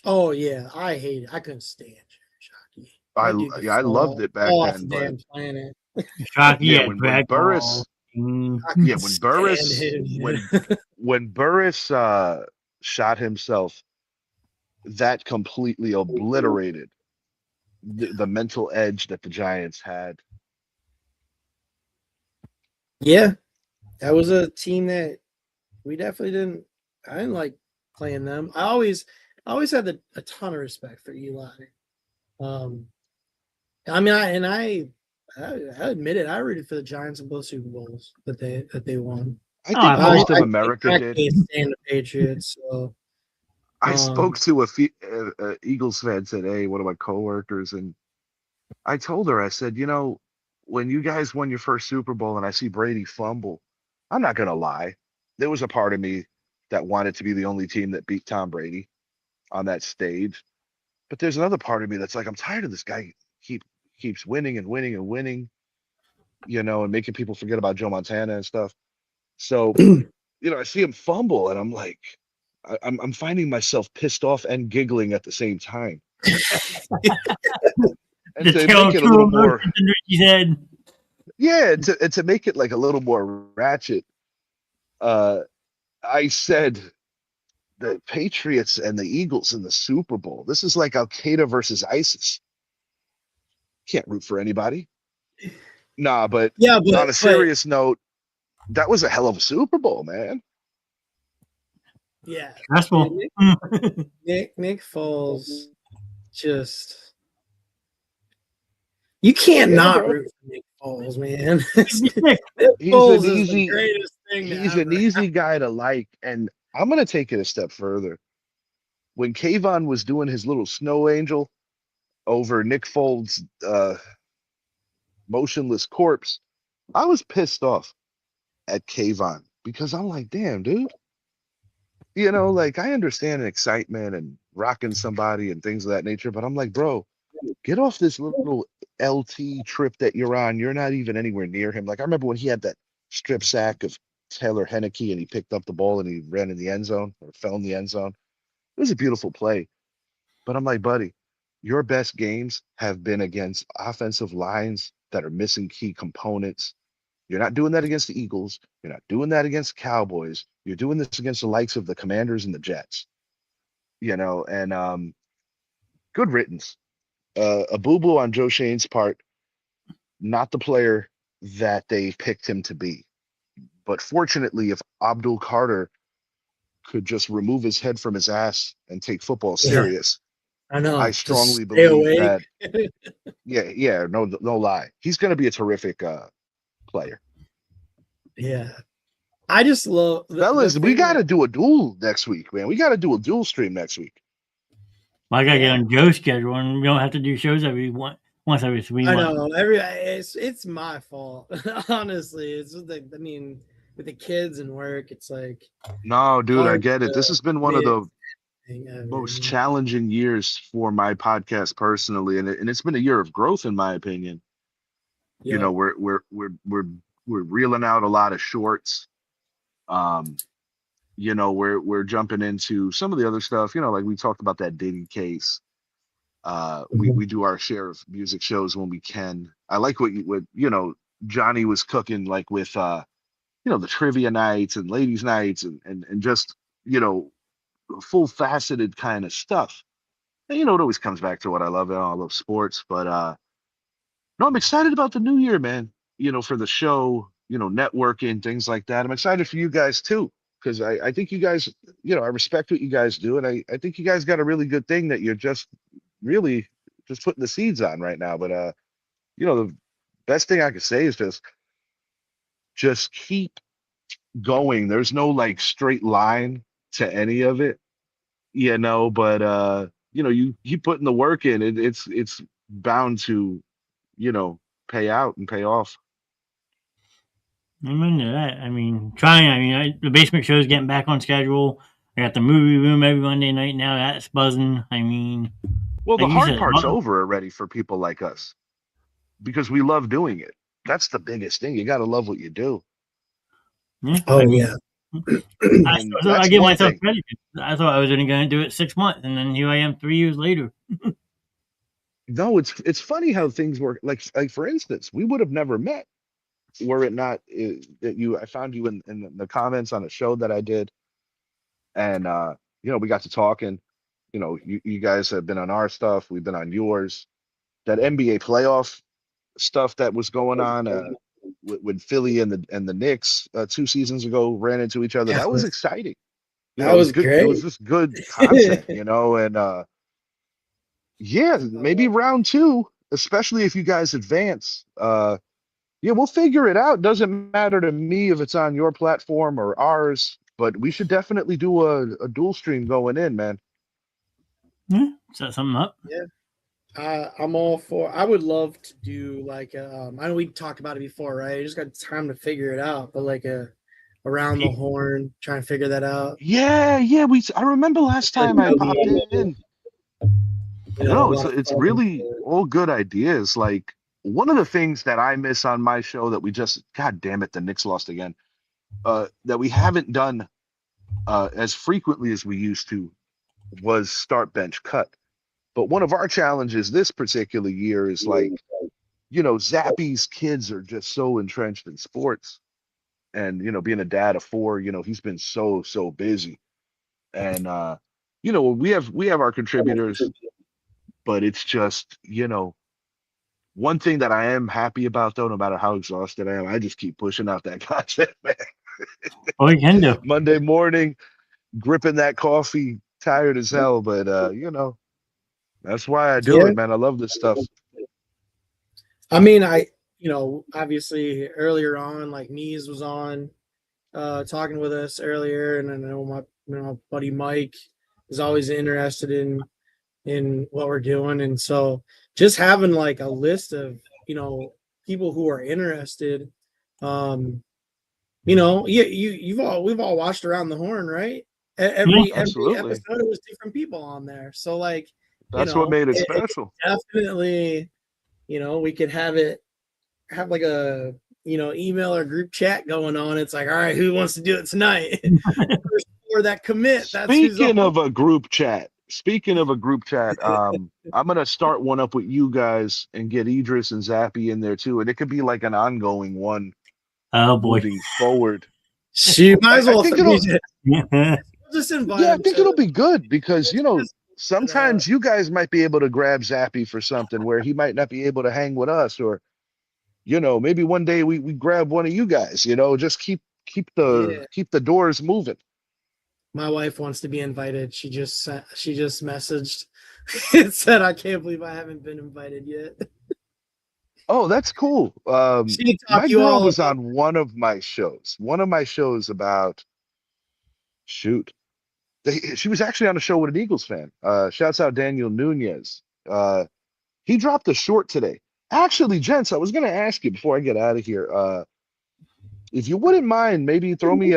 Speaker 3: Oh yeah, I hate it. I couldn't stand Shockey.
Speaker 5: I loved it back
Speaker 3: off
Speaker 5: then,
Speaker 3: the damn
Speaker 5: but
Speaker 3: planet.
Speaker 1: Shockey
Speaker 5: yeah,
Speaker 1: had
Speaker 5: when
Speaker 1: drag
Speaker 5: Burris,
Speaker 1: balls.
Speaker 5: yeah, when Burris,
Speaker 3: Stand him.
Speaker 5: when Burris shot himself, that completely obliterated the mental edge that the Giants had.
Speaker 3: Yeah, that was a team that we definitely didn't. I didn't like playing them. I always had a ton of respect for Eli. I mean, I admit it. I rooted for the Giants in both Super Bowls that they won.
Speaker 5: I think most of America
Speaker 3: I
Speaker 5: did.
Speaker 3: can't stand the Patriots. So
Speaker 5: I spoke to a Eagles fan today, one of my coworkers, and I told her, I said, you know, when you guys won your first Super Bowl and I see Brady fumble, I'm not going to lie. There was a part of me that wanted to be the only team that beat Tom Brady on that stage. But there's another part of me that's like, I'm tired of this guy keeps winning and winning and winning, you know, and making people forget about Joe Montana and stuff. So, you know, I see him fumble and I'm like, I'm finding myself pissed off and giggling at the same time. And to make it a little more, yeah, to make it like a little more ratchet, I said the Patriots and the Eagles in the Super Bowl. This is like Al Qaeda versus ISIS. Can't root for anybody. Nah, but on a serious note, that was a hell of a Super Bowl, man.
Speaker 3: Yeah,
Speaker 1: stressful.
Speaker 3: Nick Foles, just you can't not root for Nick Foles, man.
Speaker 5: He's an easy guy to like, and I'm gonna take it a step further. When Kayvon was doing his little snow angel over Nick Foles' motionless corpse, I was pissed off at Kayvon because I'm like, damn, dude. You know, like I understand excitement and rocking somebody and things of that nature, but I'm like, bro, get off this little LT trip that you're on. You're not even anywhere near him. Like I remember when he had that strip sack of Taylor Henneke and he picked up the ball and he ran in the end zone or fell in the end zone. It was a beautiful play. But I'm like, buddy, your best games have been against offensive lines that are missing key components. You're not doing that against the Eagles. You're not doing that against Cowboys. You're doing this against the likes of the Commanders and the Jets. You know, and good riddance. A boo-boo on Joe Shane's part, not the player that they picked him to be. But fortunately, if Abdul Carter could just remove his head from his ass and take football serious,
Speaker 3: I know.
Speaker 5: I strongly believe that. Yeah, no lie. He's going to be a terrific player.
Speaker 3: Yeah. I just love
Speaker 5: fellas. We got to do a duel next week, man. We got to do a duel stream next week.
Speaker 1: Well, I got to get on Joe's schedule, and we don't have to do shows every once every 3
Speaker 3: I
Speaker 1: months.
Speaker 3: know. It's my fault. Honestly, it's just like, I mean, with the kids and work, it's like
Speaker 5: No, dude, I
Speaker 3: hard
Speaker 5: get it. This
Speaker 3: to
Speaker 5: has been one of
Speaker 3: mix
Speaker 5: the
Speaker 3: ever.
Speaker 5: most challenging years for my podcast personally, and it's been a year of growth in my opinion. You know,
Speaker 3: Yep.
Speaker 5: we're reeling out a lot of shorts. Um, you know, we're jumping into some of the other stuff, you know, like we talked about that Diddy case. We do our share of music shows when we can. I like what you know, Johnny was cooking like with you know, the trivia nights and ladies nights and just, you know, full faceted kind of stuff. And, you know, it always comes back to what I love. I love sports, but no, I'm excited about the new year, man. You know, for the show, you know, networking, things like that. I'm excited for you guys too, because I think you guys, you know, I respect what you guys do, and I think you guys got a really good thing that you're just really just putting the seeds on right now. But you know, the best thing I could say is just keep going. There's no like straight line to any of it, you know, but you know, you keep putting the work in, it's bound to, you know, pay out and pay off.
Speaker 1: I'm into that. I mean, trying. I mean, the basement show's getting back on schedule. I got the movie room every Monday night now. That's buzzing. I mean,
Speaker 5: Well, the
Speaker 1: like you
Speaker 5: hard
Speaker 1: said,
Speaker 5: part's over already for people like us because we love doing it. That's the biggest thing. You got to love what you do.
Speaker 1: yeah.
Speaker 3: Oh
Speaker 1: I mean,
Speaker 3: yeah.
Speaker 5: And
Speaker 1: I
Speaker 5: that's
Speaker 1: give
Speaker 5: one
Speaker 1: myself
Speaker 5: thing.
Speaker 1: credit. I thought I was only going to do it 6 months, and then here I am 3 years later.
Speaker 5: No, it's funny how things work. Like for instance, we would have never met were it not that you I found you in the comments on a show that I did, and you know, we got to talking. You know, you guys have been on our stuff, we've been on yours. That NBA playoff stuff that was going on with Philly and the Knicks 2 seasons ago ran into each other.
Speaker 3: That
Speaker 5: That was
Speaker 3: was
Speaker 5: exciting. You know,
Speaker 3: that
Speaker 5: it was
Speaker 3: was
Speaker 5: good. It
Speaker 3: great.
Speaker 5: was just good content, you know, and yeah, maybe round two, especially if you guys advance. Yeah, we'll figure it out. Doesn't matter to me if it's on your platform or ours, but we should definitely do a dual stream going in, man.
Speaker 1: Yeah, set something up.
Speaker 3: Yeah. I'm all for. I would love to do like I know we talked about it before, right? I just got time to figure it out, but like a around the horn, trying to figure that out.
Speaker 5: Yeah, yeah. I remember last time I
Speaker 3: That'll
Speaker 5: popped
Speaker 3: be,
Speaker 5: in.
Speaker 3: you know, a
Speaker 5: No,
Speaker 3: lot of
Speaker 5: it's
Speaker 3: fun.
Speaker 5: really all good ideas. Like one of the things that I miss on my show that we just, God damn it, the Knicks lost again. That we haven't done as frequently as we used to was start bench cut. But one of our challenges this particular year is like, you know, Zappy's kids are just so entrenched in sports. And, you know, being a dad of four, you know, he's been so busy. And you know, we have our contributors, but it's just, you know, one thing that I am happy about though, no matter how exhausted I am, I just keep pushing out that content, man.
Speaker 1: All you can do.
Speaker 5: Monday morning, gripping that coffee, tired as hell, but you know, that's why I do
Speaker 3: Yeah.
Speaker 5: it, man. I love this stuff.
Speaker 3: I mean, obviously earlier on, like Nees was on talking with us earlier, and I know my buddy Mike is always interested in what we're doing, and so just having like a list of people who are interested. We've all watched Around the Horn, right?
Speaker 1: Yeah.
Speaker 3: Every
Speaker 5: Absolutely.
Speaker 3: episode it was different people on there, so like
Speaker 5: That's what made it
Speaker 3: it's
Speaker 5: special.
Speaker 3: definitely we could have like a email or group chat going on. It's like, all right, who wants to do it tonight? First four that commit, that's who's on.
Speaker 5: Speaking of a group chat, I'm gonna start one up with you guys and get Idris and Zappy in there too, and it could be like an ongoing one
Speaker 1: Oh boy.
Speaker 5: moving forward.
Speaker 3: She might as
Speaker 5: I
Speaker 3: well
Speaker 5: think it'll,
Speaker 3: just invite
Speaker 5: yeah, I
Speaker 3: him
Speaker 5: think it'll be good because you know
Speaker 3: just,
Speaker 5: sometimes you guys might be able to grab Zappy for something where he might not be able to hang with us, or you know, maybe one day we grab one of you guys. You know, just keep
Speaker 3: yeah.
Speaker 5: the doors moving.
Speaker 3: My wife wants to be invited. She just messaged and said, I can't believe I haven't been invited yet.
Speaker 5: Oh, that's cool.
Speaker 3: She talked
Speaker 5: My
Speaker 3: you
Speaker 5: girl
Speaker 3: all
Speaker 5: was
Speaker 3: about
Speaker 5: on one of my shows. One of my shows about shoot. She was actually on a show with an Eagles fan. Shouts out Daniel Nunez. He dropped a short today. Actually, gents, I was going to ask you before I get out of here, if you wouldn't mind, maybe throw me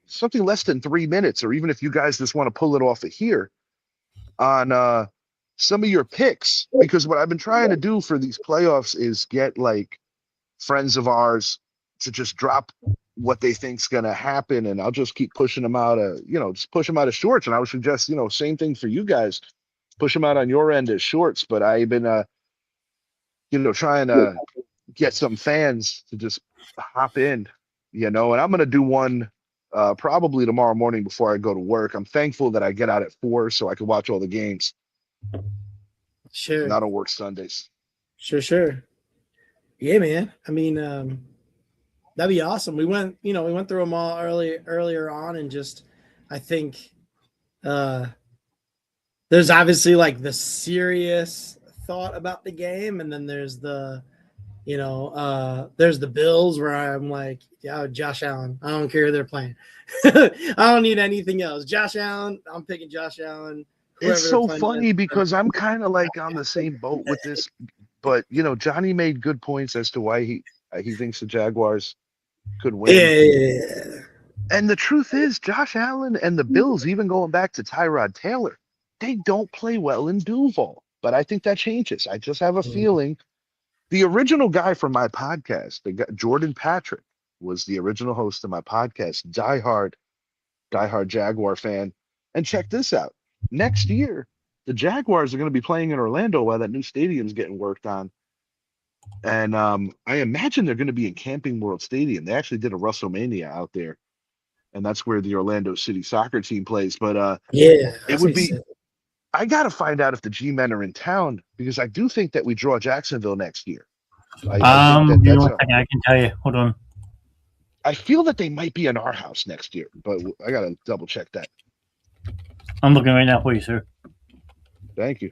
Speaker 5: something less than 3 minutes, or even if you guys just want to pull it off of here on some of your picks, because what I've been trying to do for these playoffs is get like friends of ours to just drop what they think's gonna happen, and I'll just keep pushing them out of, just push them out of shorts. And I would suggest, same thing for you guys, push them out on your end as shorts. But I've been trying to get some fans to just hop in, and I'm gonna do one probably tomorrow morning before I go to work. I'm thankful that I get out at 4 so I can watch all the games.
Speaker 3: Sure.
Speaker 5: And I don't work Sundays.
Speaker 3: Sure. Yeah, man. I mean, that'd be awesome. We went through them all earlier on, and just I think there's obviously like the serious thought about the game, and then there's the there's the Bills where I'm like, yeah, Josh Allen. I don't care who they're playing. I don't need anything else. Josh Allen. I'm picking Josh Allen.
Speaker 5: It's so funny because I'm kind of like on the same boat with this, but Johnny made good points as to why he thinks the Jaguars could win.
Speaker 3: Yeah.
Speaker 5: And the truth is, Josh Allen and the Bills, even going back to Tyrod Taylor, they don't play well in Duval. But I think that changes. I just have a feeling. The original guy from my podcast, Jordan Patrick, was the original host of my podcast, diehard Jaguar fan. And check this out. Next year, the Jaguars are going to be playing in Orlando while that new stadium's getting worked on. And I imagine they're going to be in Camping World Stadium. They actually did a WrestleMania out there. And that's where the Orlando City soccer team plays. But it would be – I got to find out if the G-Men are in town, because I do think that we draw Jacksonville next year.
Speaker 1: I can tell you. Hold on.
Speaker 5: I feel that they might be in our house next year, but I got to double check that.
Speaker 1: I'm looking right now for you, sir.
Speaker 5: Thank you.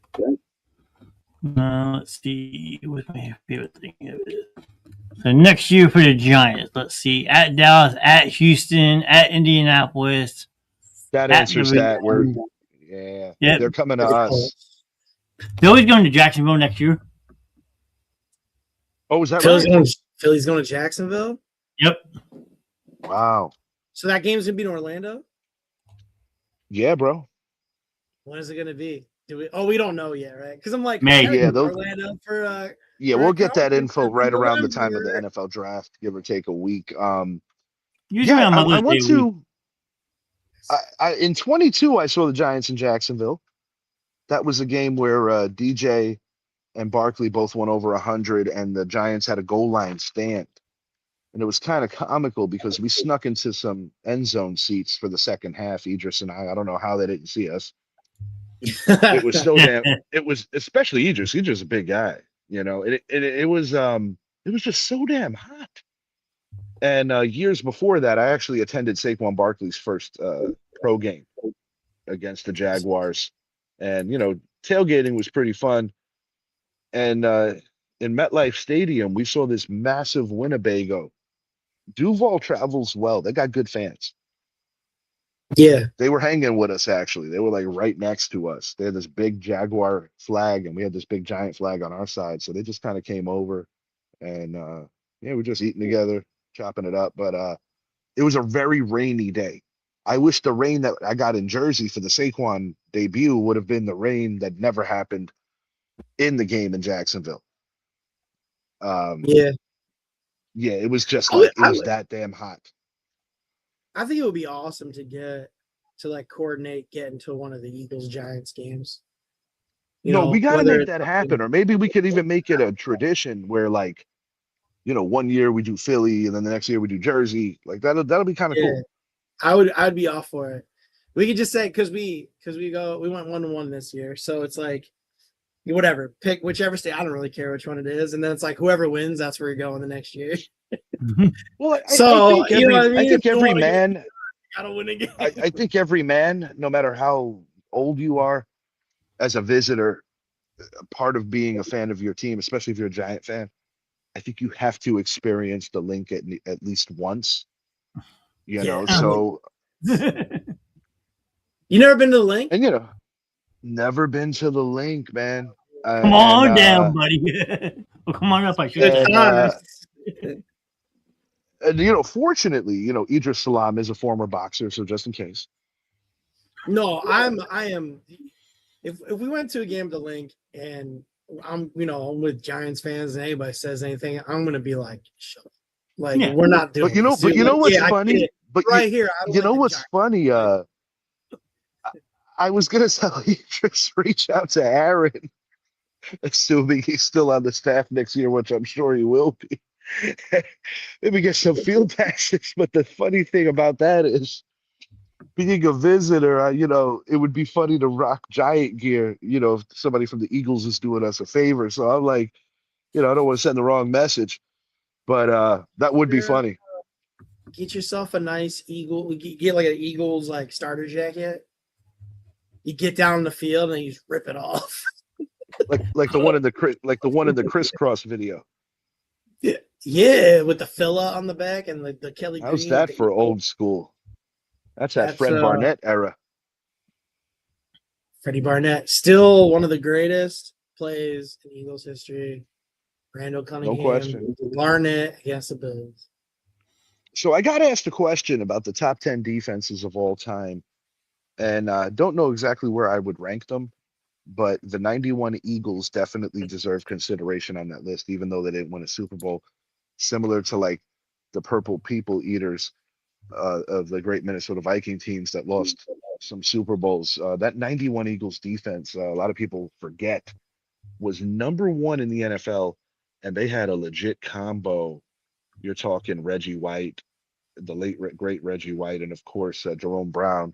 Speaker 1: Let's see what my favorite thing is. So next year for the Giants, let's see, at Dallas, at Houston, at Indianapolis.
Speaker 5: That answers that. They're coming to us.
Speaker 1: Philly's going to Jacksonville next year.
Speaker 5: Oh, is that
Speaker 3: right? Philly's going to Jacksonville?
Speaker 1: Yep.
Speaker 5: Wow.
Speaker 3: So that game's going to be in Orlando?
Speaker 5: Yeah, bro.
Speaker 3: When is it going to be? We don't know yet, right? Because I'm like,
Speaker 5: Orlando
Speaker 3: for
Speaker 5: we'll get that info right around the time of the NFL draft, give or take a week.
Speaker 1: Usually
Speaker 5: I want to. In 22, I saw the Giants in Jacksonville. That was a game where DJ and Barkley both went over 100, and the Giants had a goal line stand. And it was kind of comical because we snuck into some end zone seats for the second half, Idris and I. I don't know how they didn't see us. It was so damn. It was especially Idris. Idris is a big guy, It was just so damn hot. And years before that, I actually attended Saquon Barkley's first pro game against the Jaguars, and tailgating was pretty fun. And in MetLife Stadium, we saw this massive Winnebago. Duval travels well. They got good fans.
Speaker 3: Yeah.
Speaker 5: They were hanging with us, actually. They were like right next to us. They had this big Jaguar flag, and we had this big giant flag on our side. So they just kind of came over, and we're just eating together, chopping it up. But it was a very rainy day. I wish the rain that I got in Jersey for the Saquon debut would have been the rain that never happened in the game in Jacksonville. It was just it was that damn hot.
Speaker 3: I think it would be awesome to get to coordinate getting to one of the Eagles Giants games.
Speaker 5: We got to make that happen, or maybe we could even make it a tradition where 1 year we do Philly and then the next year we do Jersey. Like that'll be kind of cool.
Speaker 3: I'd be all for it. We could just say because we went 1-1 this year, so it's like whatever, pick whichever state. I don't really care which one it is, and then it's like whoever wins, that's where you're going the next year.
Speaker 5: Well,
Speaker 3: I
Speaker 5: think every man
Speaker 3: gotta win a game.
Speaker 5: I think every man, no matter how old you are, as a visitor, part of being a fan of your team, especially if you're a Giant fan, I think you have to experience the link at least once. So
Speaker 3: you never been to the link?
Speaker 5: And never been to the link, man.
Speaker 1: Come
Speaker 5: And
Speaker 1: on down, buddy. Well, come on up. I should
Speaker 5: and,
Speaker 3: Honest.
Speaker 5: and fortunately, Idris Salam is a former boxer, so just in case.
Speaker 3: No, I am. If we went to a game at the Link and I'm with Giants fans and anybody says anything, I'm gonna be like, shut up. Like
Speaker 1: Yeah.
Speaker 3: we're not doing.
Speaker 5: But
Speaker 3: this, dude.
Speaker 5: what's
Speaker 3: Yeah, I get
Speaker 5: funny?
Speaker 3: it.
Speaker 5: But
Speaker 3: right here, I
Speaker 5: you
Speaker 3: like
Speaker 5: know
Speaker 3: the
Speaker 5: what's
Speaker 3: Giants.
Speaker 5: funny? I was gonna tell Idris reach out to Aaron, assuming he's still on the staff next year, which I'm sure he will be. Maybe get some field passes. But the funny thing about that is, being a visitor, it would be funny to rock Giant gear, if somebody from the Eagles is doing us a favor. So I'm like, I don't want to send the wrong message, but that would be funny.
Speaker 3: Get yourself a nice Eagle. Get like an Eagles like starter jacket. You get down in the field and you just rip it off.
Speaker 5: like the one in the crisscross video.
Speaker 3: Yeah, with the filla on the back and the Kelly
Speaker 5: How's
Speaker 3: Green.
Speaker 5: that for old school? That's that Fred Barnett era.
Speaker 3: Freddie Barnett, still one of the greatest plays in Eagles history. Randall Cunningham,
Speaker 5: No question.
Speaker 3: Barnett against the Bills.
Speaker 5: So I got asked a question about the top 10 defenses of all time, and don't know exactly where I would rank them, but the 91 Eagles definitely deserve consideration on that list, even though they didn't win a Super Bowl, similar to like the Purple People Eaters of the great Minnesota Viking teams that lost some Super Bowls. That 91 Eagles defense, a lot of people forget, was number one in the NFL, and they had a legit combo. You're talking Reggie White, the late great Reggie White, and of course Jerome Brown,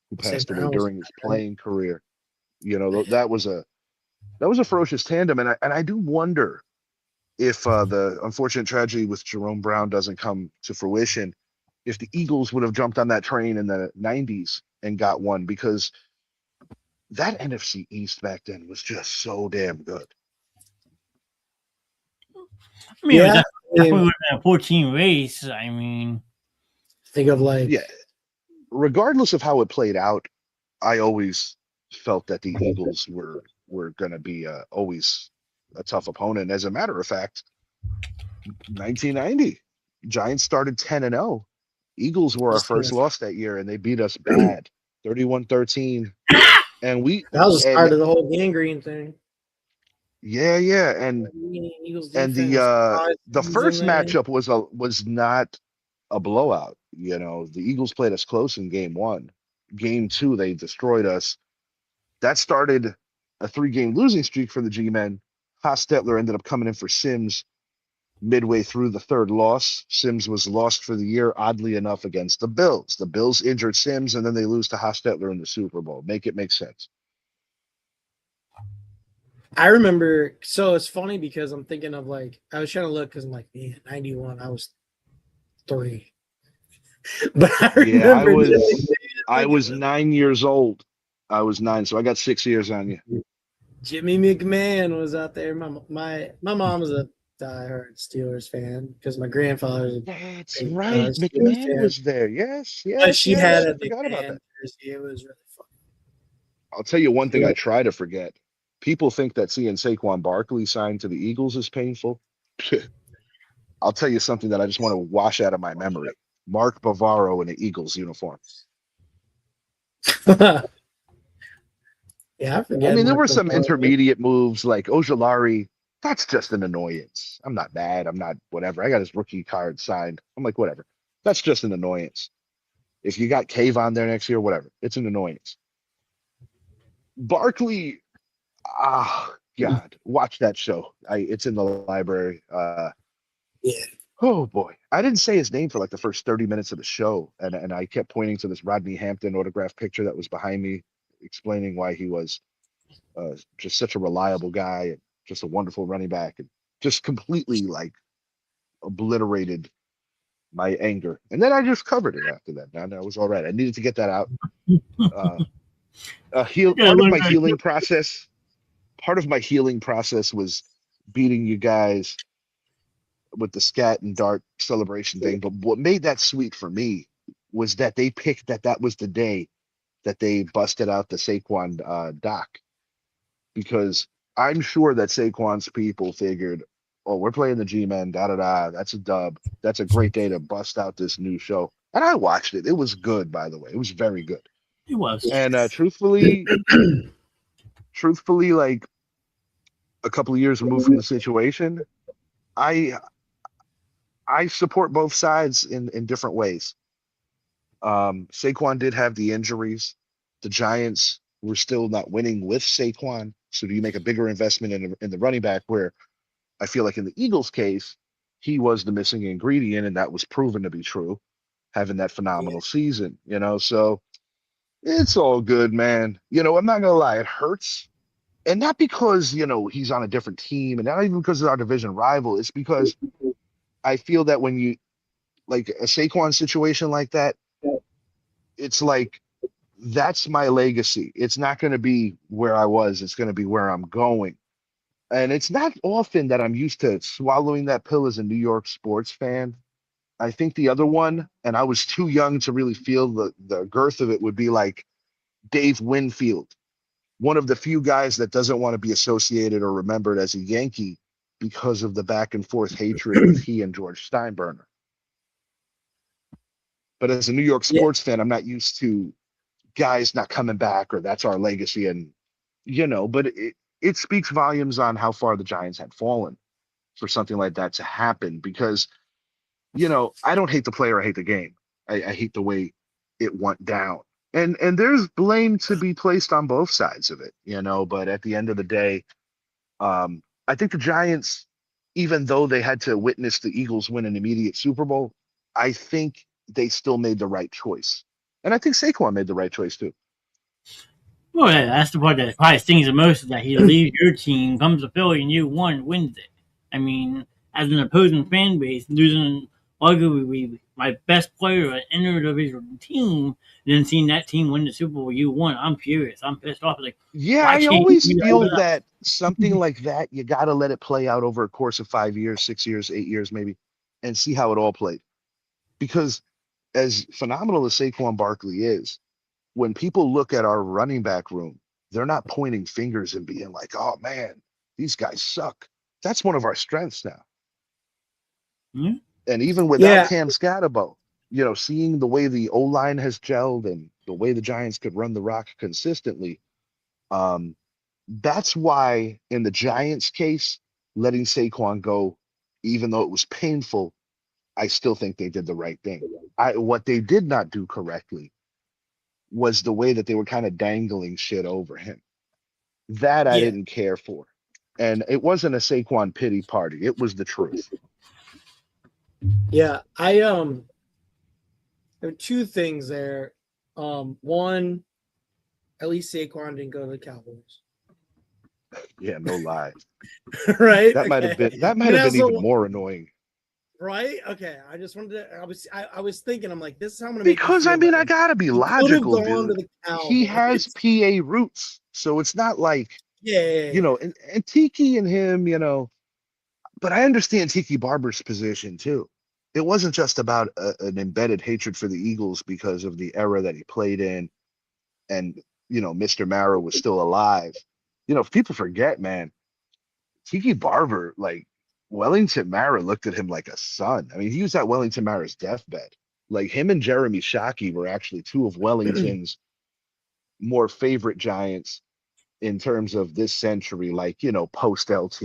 Speaker 5: who passed away during his playing career. That was a ferocious tandem, and I do wonder if the unfortunate tragedy with Jerome Brown doesn't come to fruition, if the Eagles would have jumped on that train in the 90s and got one, because that NFC East back then was just so damn good.
Speaker 1: I mean, yeah, if we were in a 14 race, I mean,
Speaker 3: think of
Speaker 5: regardless of how it played out, I always felt that the Eagles were going to be always a tough opponent. As a matter of fact, 1990, Giants started 10-0. Eagles were our first loss that year, and they beat us bad, 31-13. And
Speaker 3: that was the start of the whole gangrene thing.
Speaker 5: Yeah, and the first matchup was not a blowout. The Eagles played us close in game one. Game two, they destroyed us. That started a 3-game losing streak for the G-Men. Hostetler ended up coming in for Sims midway through the third loss. Sims was lost for the year, oddly enough, against the Bills. The Bills injured Sims, and then they lose to Hostetler in the Super Bowl. Make sense.
Speaker 3: I remember, so it's funny because I'm thinking of I was trying to look because I'm like, man, 91, I was 3. But I remember
Speaker 5: I was 9 years old. I was 9, so I got 6 years on you.
Speaker 3: Jimmy McMahon was out there. My mom was a diehard Steelers fan because my grandfather.
Speaker 5: That's right. McMahon was there. Yes.
Speaker 3: But she had a
Speaker 5: forgot about that.
Speaker 3: Jersey. It was really fun.
Speaker 5: I'll tell you one thing I try to forget. People think that seeing Saquon Barkley signed to the Eagles is painful. I'll tell you something that I just want to wash out of my memory. Mark Bavaro in an Eagles uniform.
Speaker 3: Yeah, I forget.
Speaker 5: I mean, there were some intermediate moves like Ojulari. That's just an annoyance. I'm not mad. I'm not whatever. I got his rookie card signed. I'm like, whatever. That's just an annoyance. If you got Cave on there next year, whatever. It's an annoyance. Barkley, God, watch that show. It's in the library.
Speaker 3: Yeah.
Speaker 5: Oh boy, I didn't say his name for like the first 30 minutes of the show, and I kept pointing to this Rodney Hampton autograph picture that was behind me, explaining why he was just such a reliable guy and just a wonderful running back, and just completely obliterated my anger. And then I just covered it after that. Now that was all right. I needed to get that out. Part of my healing process was beating you guys with the scat and dart celebration thing. But what made that sweet for me was that they picked that was the day that they busted out the Saquon doc, because I'm sure that Saquon's people figured, oh, we're playing the G-Men, da-da-da. That's a dub. That's a great day to bust out this new show. And I watched it. It was good, by the way. It was very good.
Speaker 1: It was.
Speaker 5: And truthfully, like a couple of years removed from the situation, I I support both sides in different ways. Saquon did have the injuries. The Giants were still not winning with Saquon. So do you make a bigger investment in the running back where I feel like in the Eagles case, he was the missing ingredient, and that was proven to be true, having that phenomenal season, So it's all good, man. I'm not gonna lie, it hurts. And not because, he's on a different team, and not even because of our division rival. It's because I feel that when you like a Saquon situation like that, it's like that's my legacy. It's not going to be where I was, it's going to be where I'm going. And it's not often that I'm used to swallowing that pill as a New York sports fan. I think the other one, and I was too young to really feel the girth of it, would be like Dave Winfield, one of the few guys that doesn't want to be associated or remembered as a Yankee because of the back and forth hatred with he and George Steinbrenner. But as a New York sports fan, I'm not used to guys not coming back or that's our legacy. And, but it speaks volumes on how far the Giants had fallen for something like that to happen because, I don't hate the player, I hate the game. I hate the way it went down. And there's blame to be placed on both sides of it, but at the end of the day, I think the Giants, even though they had to witness the Eagles win an immediate Super Bowl, I think they still made the right choice. And I think Saquon made the right choice too.
Speaker 1: Well, that's the part that probably stings the most is that he leaves your team, comes to Philly, and you won, wins it. I mean, as an opposing fan base, losing arguably my best player at interdivision team, and then seeing that team win the Super Bowl you won, I'm furious. I'm pissed off. Like,
Speaker 5: yeah, I always feel that something like that, you got to let it play out over a course of 5 years, 6 years, 8 years, maybe, and see how it all played. Because as phenomenal as Saquon Barkley is, when people look at our running back room, they're not pointing fingers and being like, oh man, these guys suck. That's one of our strengths now.
Speaker 1: Mm-hmm.
Speaker 5: And even without Cam Scatterbo, seeing the way the O-line has gelled and the way the Giants could run the rock consistently, that's why in the Giants case, letting Saquon go, even though it was painful, I still think they did the right thing. What they did not do correctly was the way that they were kind of dangling shit over him. That I didn't care for. And it wasn't a Saquon pity party. It was the truth.
Speaker 3: Yeah, there are two things there. One, at least Saquon didn't go to the Cowboys.
Speaker 5: Yeah, no lie.
Speaker 3: Right?
Speaker 5: That might have been even more annoying.
Speaker 3: Right? Okay. I just wanted to. I was thinking. I'm like, this is how I'm gonna
Speaker 5: make. Because I mean, I gotta be logical, dude. He has PA roots, so it's not like and Tiki and him, But I understand Tiki Barber's position too. It wasn't just about an embedded hatred for the Eagles because of the era that he played in, and Mr. Mara was still alive. If people forget, man, Tiki Barber, like. Wellington Mara looked at him like a son. I mean, he was at Wellington Mara's deathbed. Like him and Jeremy Shockey were actually two of Wellington's more favorite Giants in terms of this century, like, post LT,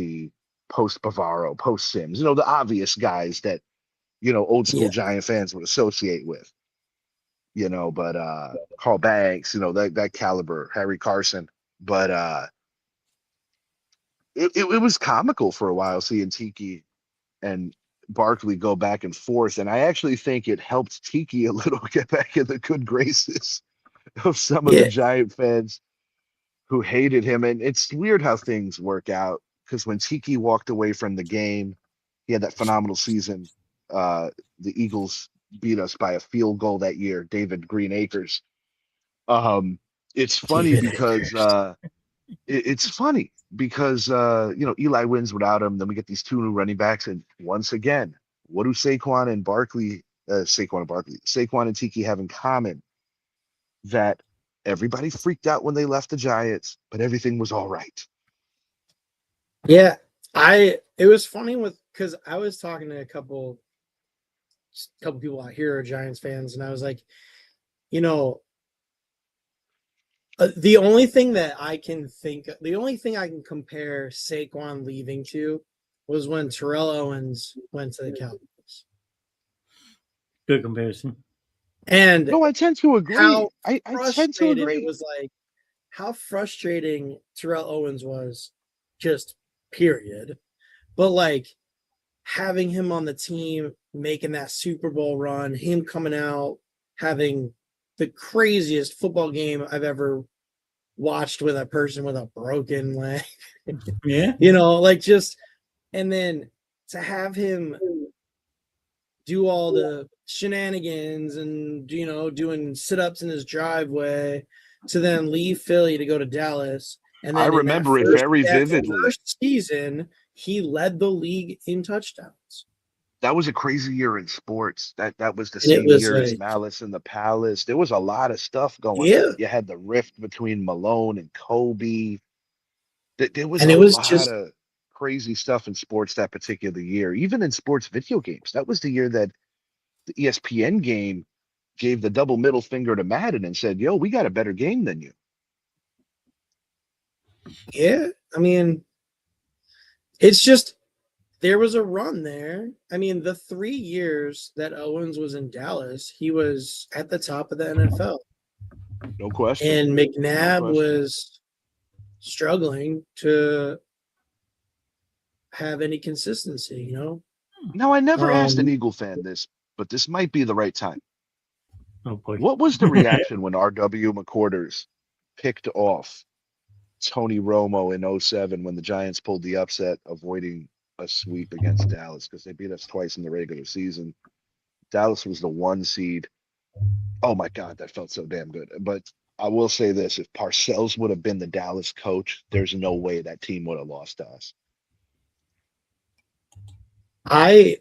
Speaker 5: post Bavaro, post Sims, the obvious guys that, old school Giant fans would associate with, but Carl Banks, that caliber, Harry Carson. But it was comical for a while seeing Tiki and Barkley go back and forth. And I actually think it helped Tiki a little get back in the good graces of some of the Giant fans who hated him. And it's weird how things work out because when Tiki walked away from the game, he had that phenomenal season. The Eagles beat us by a field goal that year, David Green Acres. It's funny because Eli wins without him. Then we get these two new running backs, and once again, what do Saquon and Tiki have in common? That everybody freaked out when they left the Giants, but everything was all right.
Speaker 3: Yeah, it was funny because I was talking to a couple people out here who are Giants fans, and I was like, you know, the only thing I can compare Saquon leaving to was when Terrell Owens went to the Cowboys.
Speaker 1: Good comparison.
Speaker 3: And
Speaker 5: No, I tend to agree.
Speaker 3: how
Speaker 5: I tend to
Speaker 3: frustrated
Speaker 5: agree.
Speaker 3: it was, like how frustrating Terrell Owens was, just period. But like having him on the team, making that Super Bowl run, him coming out, having the craziest football game I've ever watched with a person with a broken leg.
Speaker 1: Yeah.
Speaker 3: Like just, and then to have him do all the shenanigans and, doing sit-ups in his driveway to then leave Philly to go to Dallas. And
Speaker 5: I
Speaker 3: then in that
Speaker 5: remember it very vividly.
Speaker 3: first season, he led the league in touchdowns.
Speaker 5: That was a crazy year in sports. That was the
Speaker 3: And it
Speaker 5: same
Speaker 3: was
Speaker 5: year as
Speaker 3: like,
Speaker 5: Malice in the Palace. There was a lot of stuff going
Speaker 3: yeah.
Speaker 5: on. You had the rift between Malone and Kobe. There was
Speaker 3: And
Speaker 5: a
Speaker 3: it was
Speaker 5: lot
Speaker 3: just,
Speaker 5: of crazy stuff in sports that particular year. Even in sports video games. That was the year that the ESPN game gave the double middle finger to Madden and said, "Yo, we got a better game than you."
Speaker 3: yeah. I mean, it's just, there was a run there. I mean, the 3 years that Owens was in Dallas, he was at the top of the NFL.
Speaker 5: No question.
Speaker 3: And McNabb
Speaker 5: No question.
Speaker 3: was struggling to have any consistency,
Speaker 5: Now, I never asked an Eagle fan this, but this might be the right time.
Speaker 1: Oh boy.
Speaker 5: What was the reaction when R.W. McQuarters picked off Tony Romo in 07 when the Giants pulled the upset, avoiding a sweep against Dallas because they beat us twice in the regular season? Dallas was the 1 seed. Oh my God, that felt so damn good. But I will say this, if Parcells would have been the Dallas coach, there's no way that team would have lost to us.
Speaker 3: I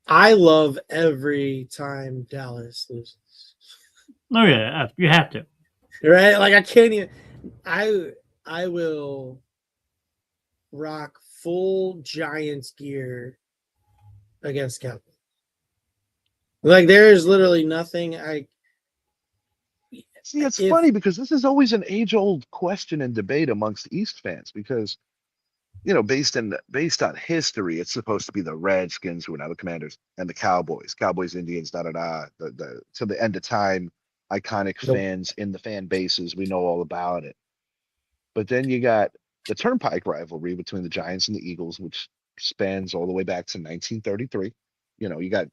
Speaker 3: love every time Dallas loses.
Speaker 1: Oh yeah, you have to.
Speaker 3: Right? Like I can't even. I will rock full Giants gear against Cowboys. Like there is literally nothing I.
Speaker 5: See, it's funny because this is always an age-old question and debate amongst East fans because, based on history, it's supposed to be the Redskins who are now the Commanders and the Cowboys, Indians, the to the end of time, iconic fans in the fan bases. We know all about it. But then you got the Turnpike rivalry between the Giants and the Eagles, which spans all the way back to 1933. You got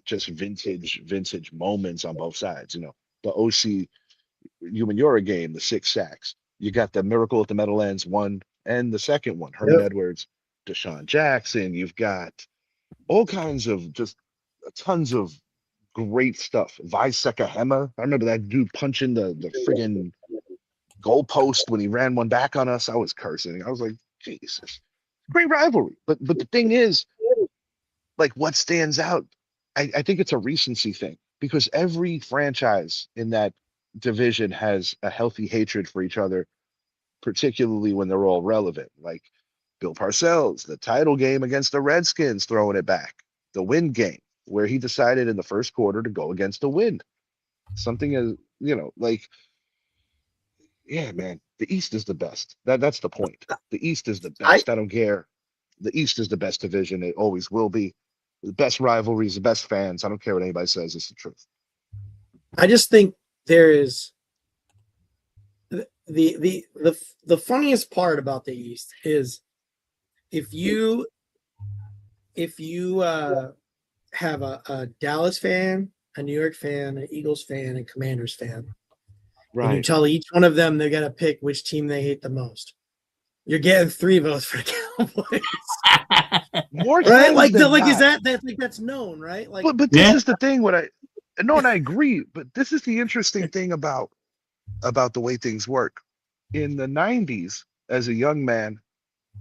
Speaker 5: just vintage moments on both sides. The OC Umanura game, the 6 sacks. You got the Miracle at the Meadowlands one and the second one, Herman Edwards, Deshaun Jackson. You've got all kinds of just tons of great stuff. Vi Sekahema. I remember that dude punching the friggin' goalpost when he ran one back on us. I was cursing. I was like, Jesus. Great rivalry. But the thing is, like what stands out, I think it's a recency thing because every franchise in that division has a healthy hatred for each other, particularly when they're all relevant. Like Bill Parcells, the title game against the Redskins, throwing it back, the Wind game, where he decided in the first quarter to go against the Wind. Something is, like, yeah, man, the East is the best. That's the point. The East is the best. I don't care. The East is the best division. It always will be. The best rivalries, the best fans. I don't care what anybody says. It's the truth.
Speaker 3: I just think there is the funniest part about the East is if you have a Dallas fan, a New York fan, an Eagles fan, and Commanders fan,
Speaker 5: right,
Speaker 3: and you tell each one of them they got to pick which team they hate the most, you're getting 3 votes for the Cowboys.
Speaker 5: More
Speaker 3: right? Like
Speaker 5: is
Speaker 3: that's known, right? Like,
Speaker 5: but this is the thing. And I agree. But this is the interesting thing about the way things work. In the 90s, as a young man,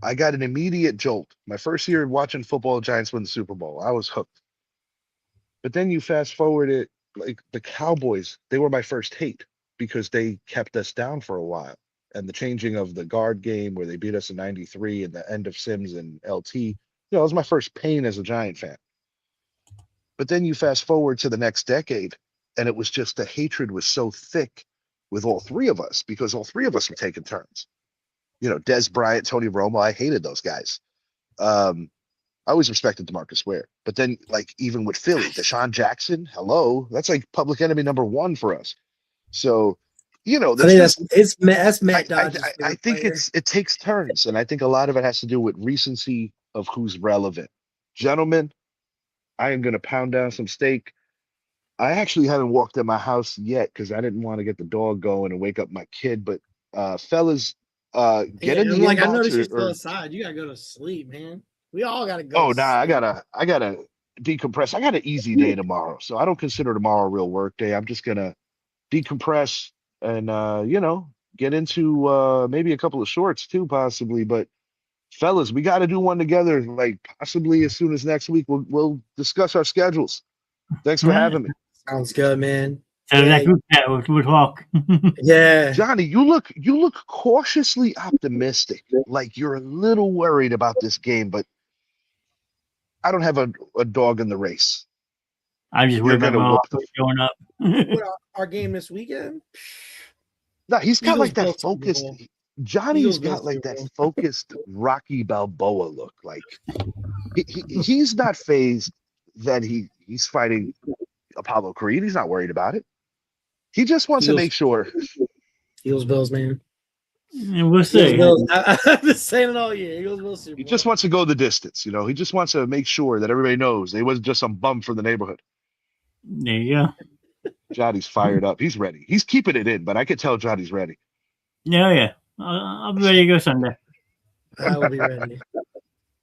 Speaker 5: I got an immediate jolt. My first year watching football, Giants win the Super Bowl. I was hooked. But then you fast forward it, like the Cowboys, they were my first hate because they kept us down for a while. and the changing of the guard game where they beat us in '93 and the end of Sims and LT, it was my first pain as a Giant fan. But then you fast forward to the next decade, and it was just the hatred was so thick with all three of us because all three of us were taking turns. Des Bryant, Tony Romo, I hated those guys. I always respected DeMarcus Ware. But then, even with Philly, Deshaun Jackson, hello, that's like public enemy number one for us. So, I think
Speaker 3: that's Matt Dodge's
Speaker 5: I think it takes turns, and I think a lot of it has to do with recency of who's relevant. Gentlemen, I am going to pound down some steak. I actually haven't walked in my house yet because I didn't want to get the dog going and wake up my kid. But fellas, get in the inbox.
Speaker 3: I noticed you're still aside. You gotta go to sleep, man. We all gotta go.
Speaker 5: Oh, nah, I gotta decompress. I got an easy day tomorrow, so I don't consider tomorrow a real work day. I'm just gonna decompress and get into maybe a couple of shorts too, possibly. But fellas, we got to do one together, possibly as soon as next week. We'll discuss our schedules. Thanks for having me.
Speaker 3: Sounds good, man.
Speaker 1: So that group chat we'll talk.
Speaker 3: Yeah,
Speaker 5: Johnny, you look cautiously optimistic. Like you're a little worried about this game, but I don't have a dog in the race.
Speaker 1: I'm just worried about showing up.
Speaker 3: Our game this weekend.
Speaker 5: No, he's got that focused. Johnny's got that focused Rocky Balboa look. Like he's not phased that he's fighting Apollo Creed. He's not worried about it. He just wants to make sure.
Speaker 3: Eagles Bills, man.
Speaker 1: And we'll see.
Speaker 3: I've been saying it all year. Eagles Bills.
Speaker 5: He just wants to go the distance. He just wants to make sure that everybody knows they wasn't just some bum from the neighborhood.
Speaker 1: There you go.
Speaker 5: Johnny's fired up. He's ready. He's keeping it in, but I could tell Johnny's ready.
Speaker 1: Yeah. I'll be ready to go Sunday.
Speaker 3: I will be ready.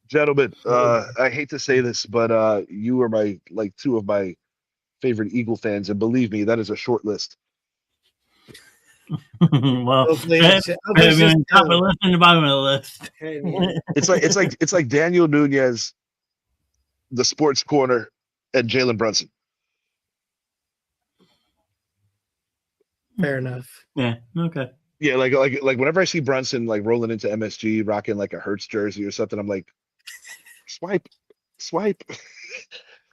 Speaker 5: Gentlemen, I hate to say this, but you are my two of my favorite Eagle fans, and believe me, that is a short list.
Speaker 1: Well, better be on top of the list and the bottom of the list.
Speaker 3: Hey, man.
Speaker 5: It's like Daniel Nunez, the Sports Corner, and Jalen Brunson.
Speaker 3: Fair enough.
Speaker 1: Yeah. Okay.
Speaker 5: Yeah, like whenever I see Brunson rolling into MSG rocking a Hertz jersey or something, I'm like, swipe.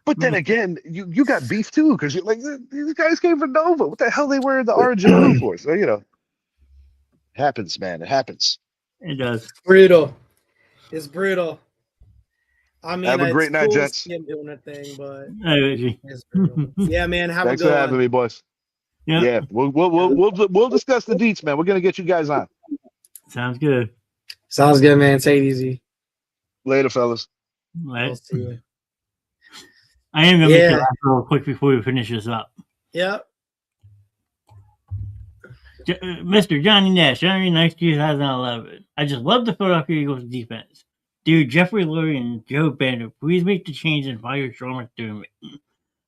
Speaker 5: But then again, you got beef too because you're like, these guys came from Nova. What the hell they wearing the orange and blue for? So it happens, man. It happens.
Speaker 1: It does.
Speaker 3: It's brutal. I mean,
Speaker 5: have a great night, gents.
Speaker 3: Doing a thing, but
Speaker 1: it's
Speaker 3: brutal. Yeah, man.
Speaker 5: Thanks for having me, boys. Yeah, we'll discuss the deets, man. We're gonna get you guys on.
Speaker 1: Sounds good.
Speaker 3: Sounds good, man. Take it easy.
Speaker 5: Later, fellas.
Speaker 3: I'll see you.
Speaker 1: I am gonna make it real quick before we finish this up.
Speaker 3: Yep.
Speaker 1: Mr. Johnny Nash, January 9th, 2011. I just love the Philadelphia Eagles defense. Dude, Jeffrey Lurie and Joe Banner, please make the change and fire Sean McDermott.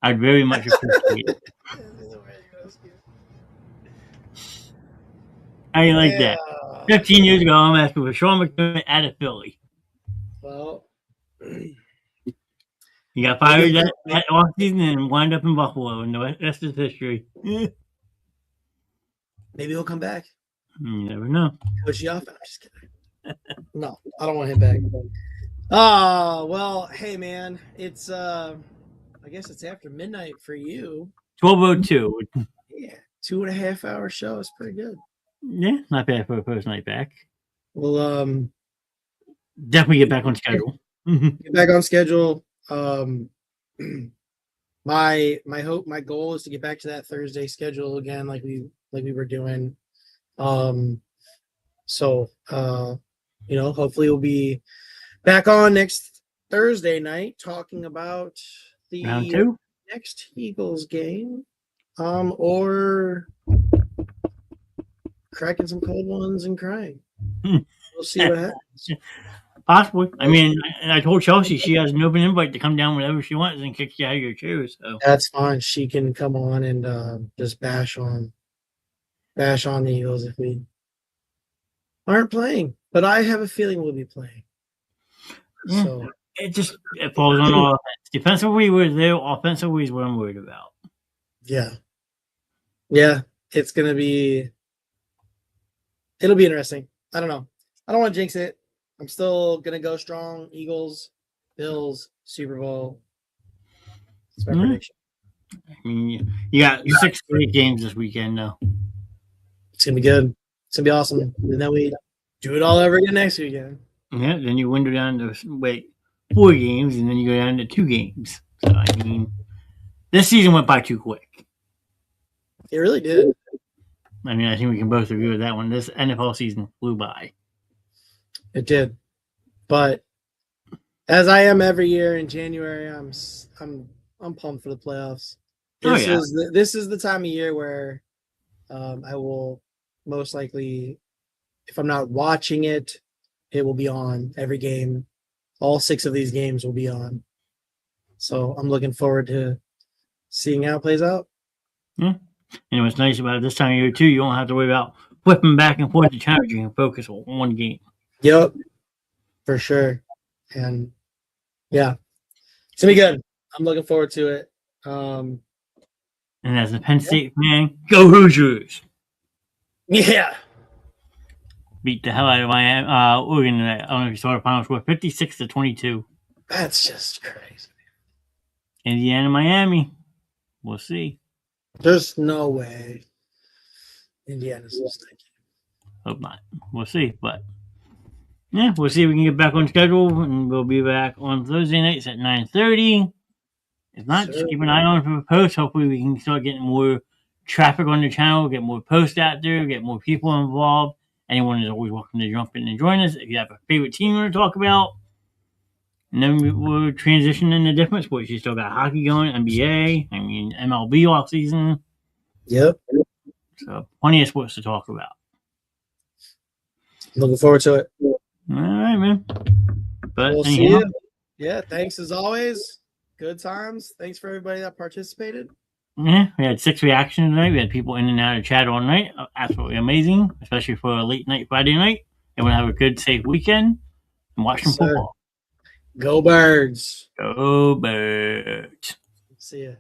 Speaker 1: I'd very much appreciate it. I ain't like that. 15 years ago, I'm asking for Sean McDermott out of Philly.
Speaker 3: Well,
Speaker 1: he got fired that offseason and wound up in Buffalo, and the rest is history.
Speaker 3: Maybe he'll come back.
Speaker 1: You never know.
Speaker 3: Coach you off? I'm just kidding. No, I don't want him back. Oh, well, hey, man. It's, I guess it's after midnight for you.
Speaker 1: 12:02.
Speaker 3: Yeah, 2.5 hour show. It's pretty good.
Speaker 1: Yeah, not bad for a first night back.
Speaker 3: Well,
Speaker 1: definitely get back on schedule.
Speaker 3: Get back on schedule. My goal is to get back to that Thursday schedule again, like we were doing. So hopefully we'll be back on next Thursday night talking about the
Speaker 1: Round 2?
Speaker 3: Next Eagles game, or cracking some cold ones and crying. We'll see what happens.
Speaker 1: Possibly. I mean, I told Chelsea she has an open invite to come down whenever she wants and kick you out of your chairs. So
Speaker 3: that's fine. She can come on and just bash on the Eagles if we aren't playing. But I have a feeling we'll be playing.
Speaker 1: Yeah.
Speaker 3: So
Speaker 1: it falls on offense. Defensively, we're there. Offensively is what I'm worried about.
Speaker 3: Yeah. Yeah. It's gonna be It'll be interesting. I don't know. I don't want to jinx it. I'm still gonna go strong. Eagles, Bills, Super Bowl. That's my prediction.
Speaker 1: I mean, you got 6 great games this weekend, though.
Speaker 3: It's gonna be good. It's gonna be awesome. And then we do it all over again next weekend.
Speaker 1: Yeah, then you window down to 4 games, and then you go down to 2 games. So I mean, this season went by too quick.
Speaker 3: It really did.
Speaker 1: I mean, I think we can both agree with that one. This NFL season flew by.
Speaker 3: It did. But as I am every year in January, I'm pumped for the playoffs. This is the time of year where I will most likely, if I'm not watching it, it will be on every game. All 6 of these games will be on. So I'm looking forward to seeing how it plays out.
Speaker 1: Yeah. And what's nice about it this time of year, too, you don't have to worry about flipping back and forth to channel. You can focus on one game.
Speaker 3: Yep, for sure. And yeah, it's going to be good. I'm looking forward to it.
Speaker 1: And as a Penn State fan, go Hoosiers!
Speaker 3: Yeah.
Speaker 1: Beat the hell out of Miami, Oregon today. I don't know if you saw the final score, 56-22.
Speaker 3: That's just crazy.
Speaker 1: Indiana, Miami. We'll see.
Speaker 3: There's no way Indiana's mistaken.
Speaker 1: Hope not. We'll see. But yeah, we'll see if we can get back on schedule, and we'll be back on Thursday nights at 9:30. If not, just keep an eye on for the posts. Hopefully, we can start getting more traffic on the channel, get more posts out there, get more people involved. Anyone is always welcome to jump in and join us. If you have a favorite team you want to talk about, and then we'll transition into different sports. You still got hockey going, NBA, I mean, MLB off season.
Speaker 3: Yep.
Speaker 1: So plenty of sports to talk about.
Speaker 3: Looking forward to it.
Speaker 1: All right, man. But
Speaker 3: we'll see you. Yeah, thanks as always. Good times. Thanks for everybody that participated.
Speaker 1: Yeah, we had 6 reactions tonight. We had people in and out of chat all night. Absolutely amazing, especially for a late night Friday night. Everyone have a good, safe weekend and watch some football.
Speaker 3: Go Birds.
Speaker 1: Go Birds.
Speaker 3: See ya.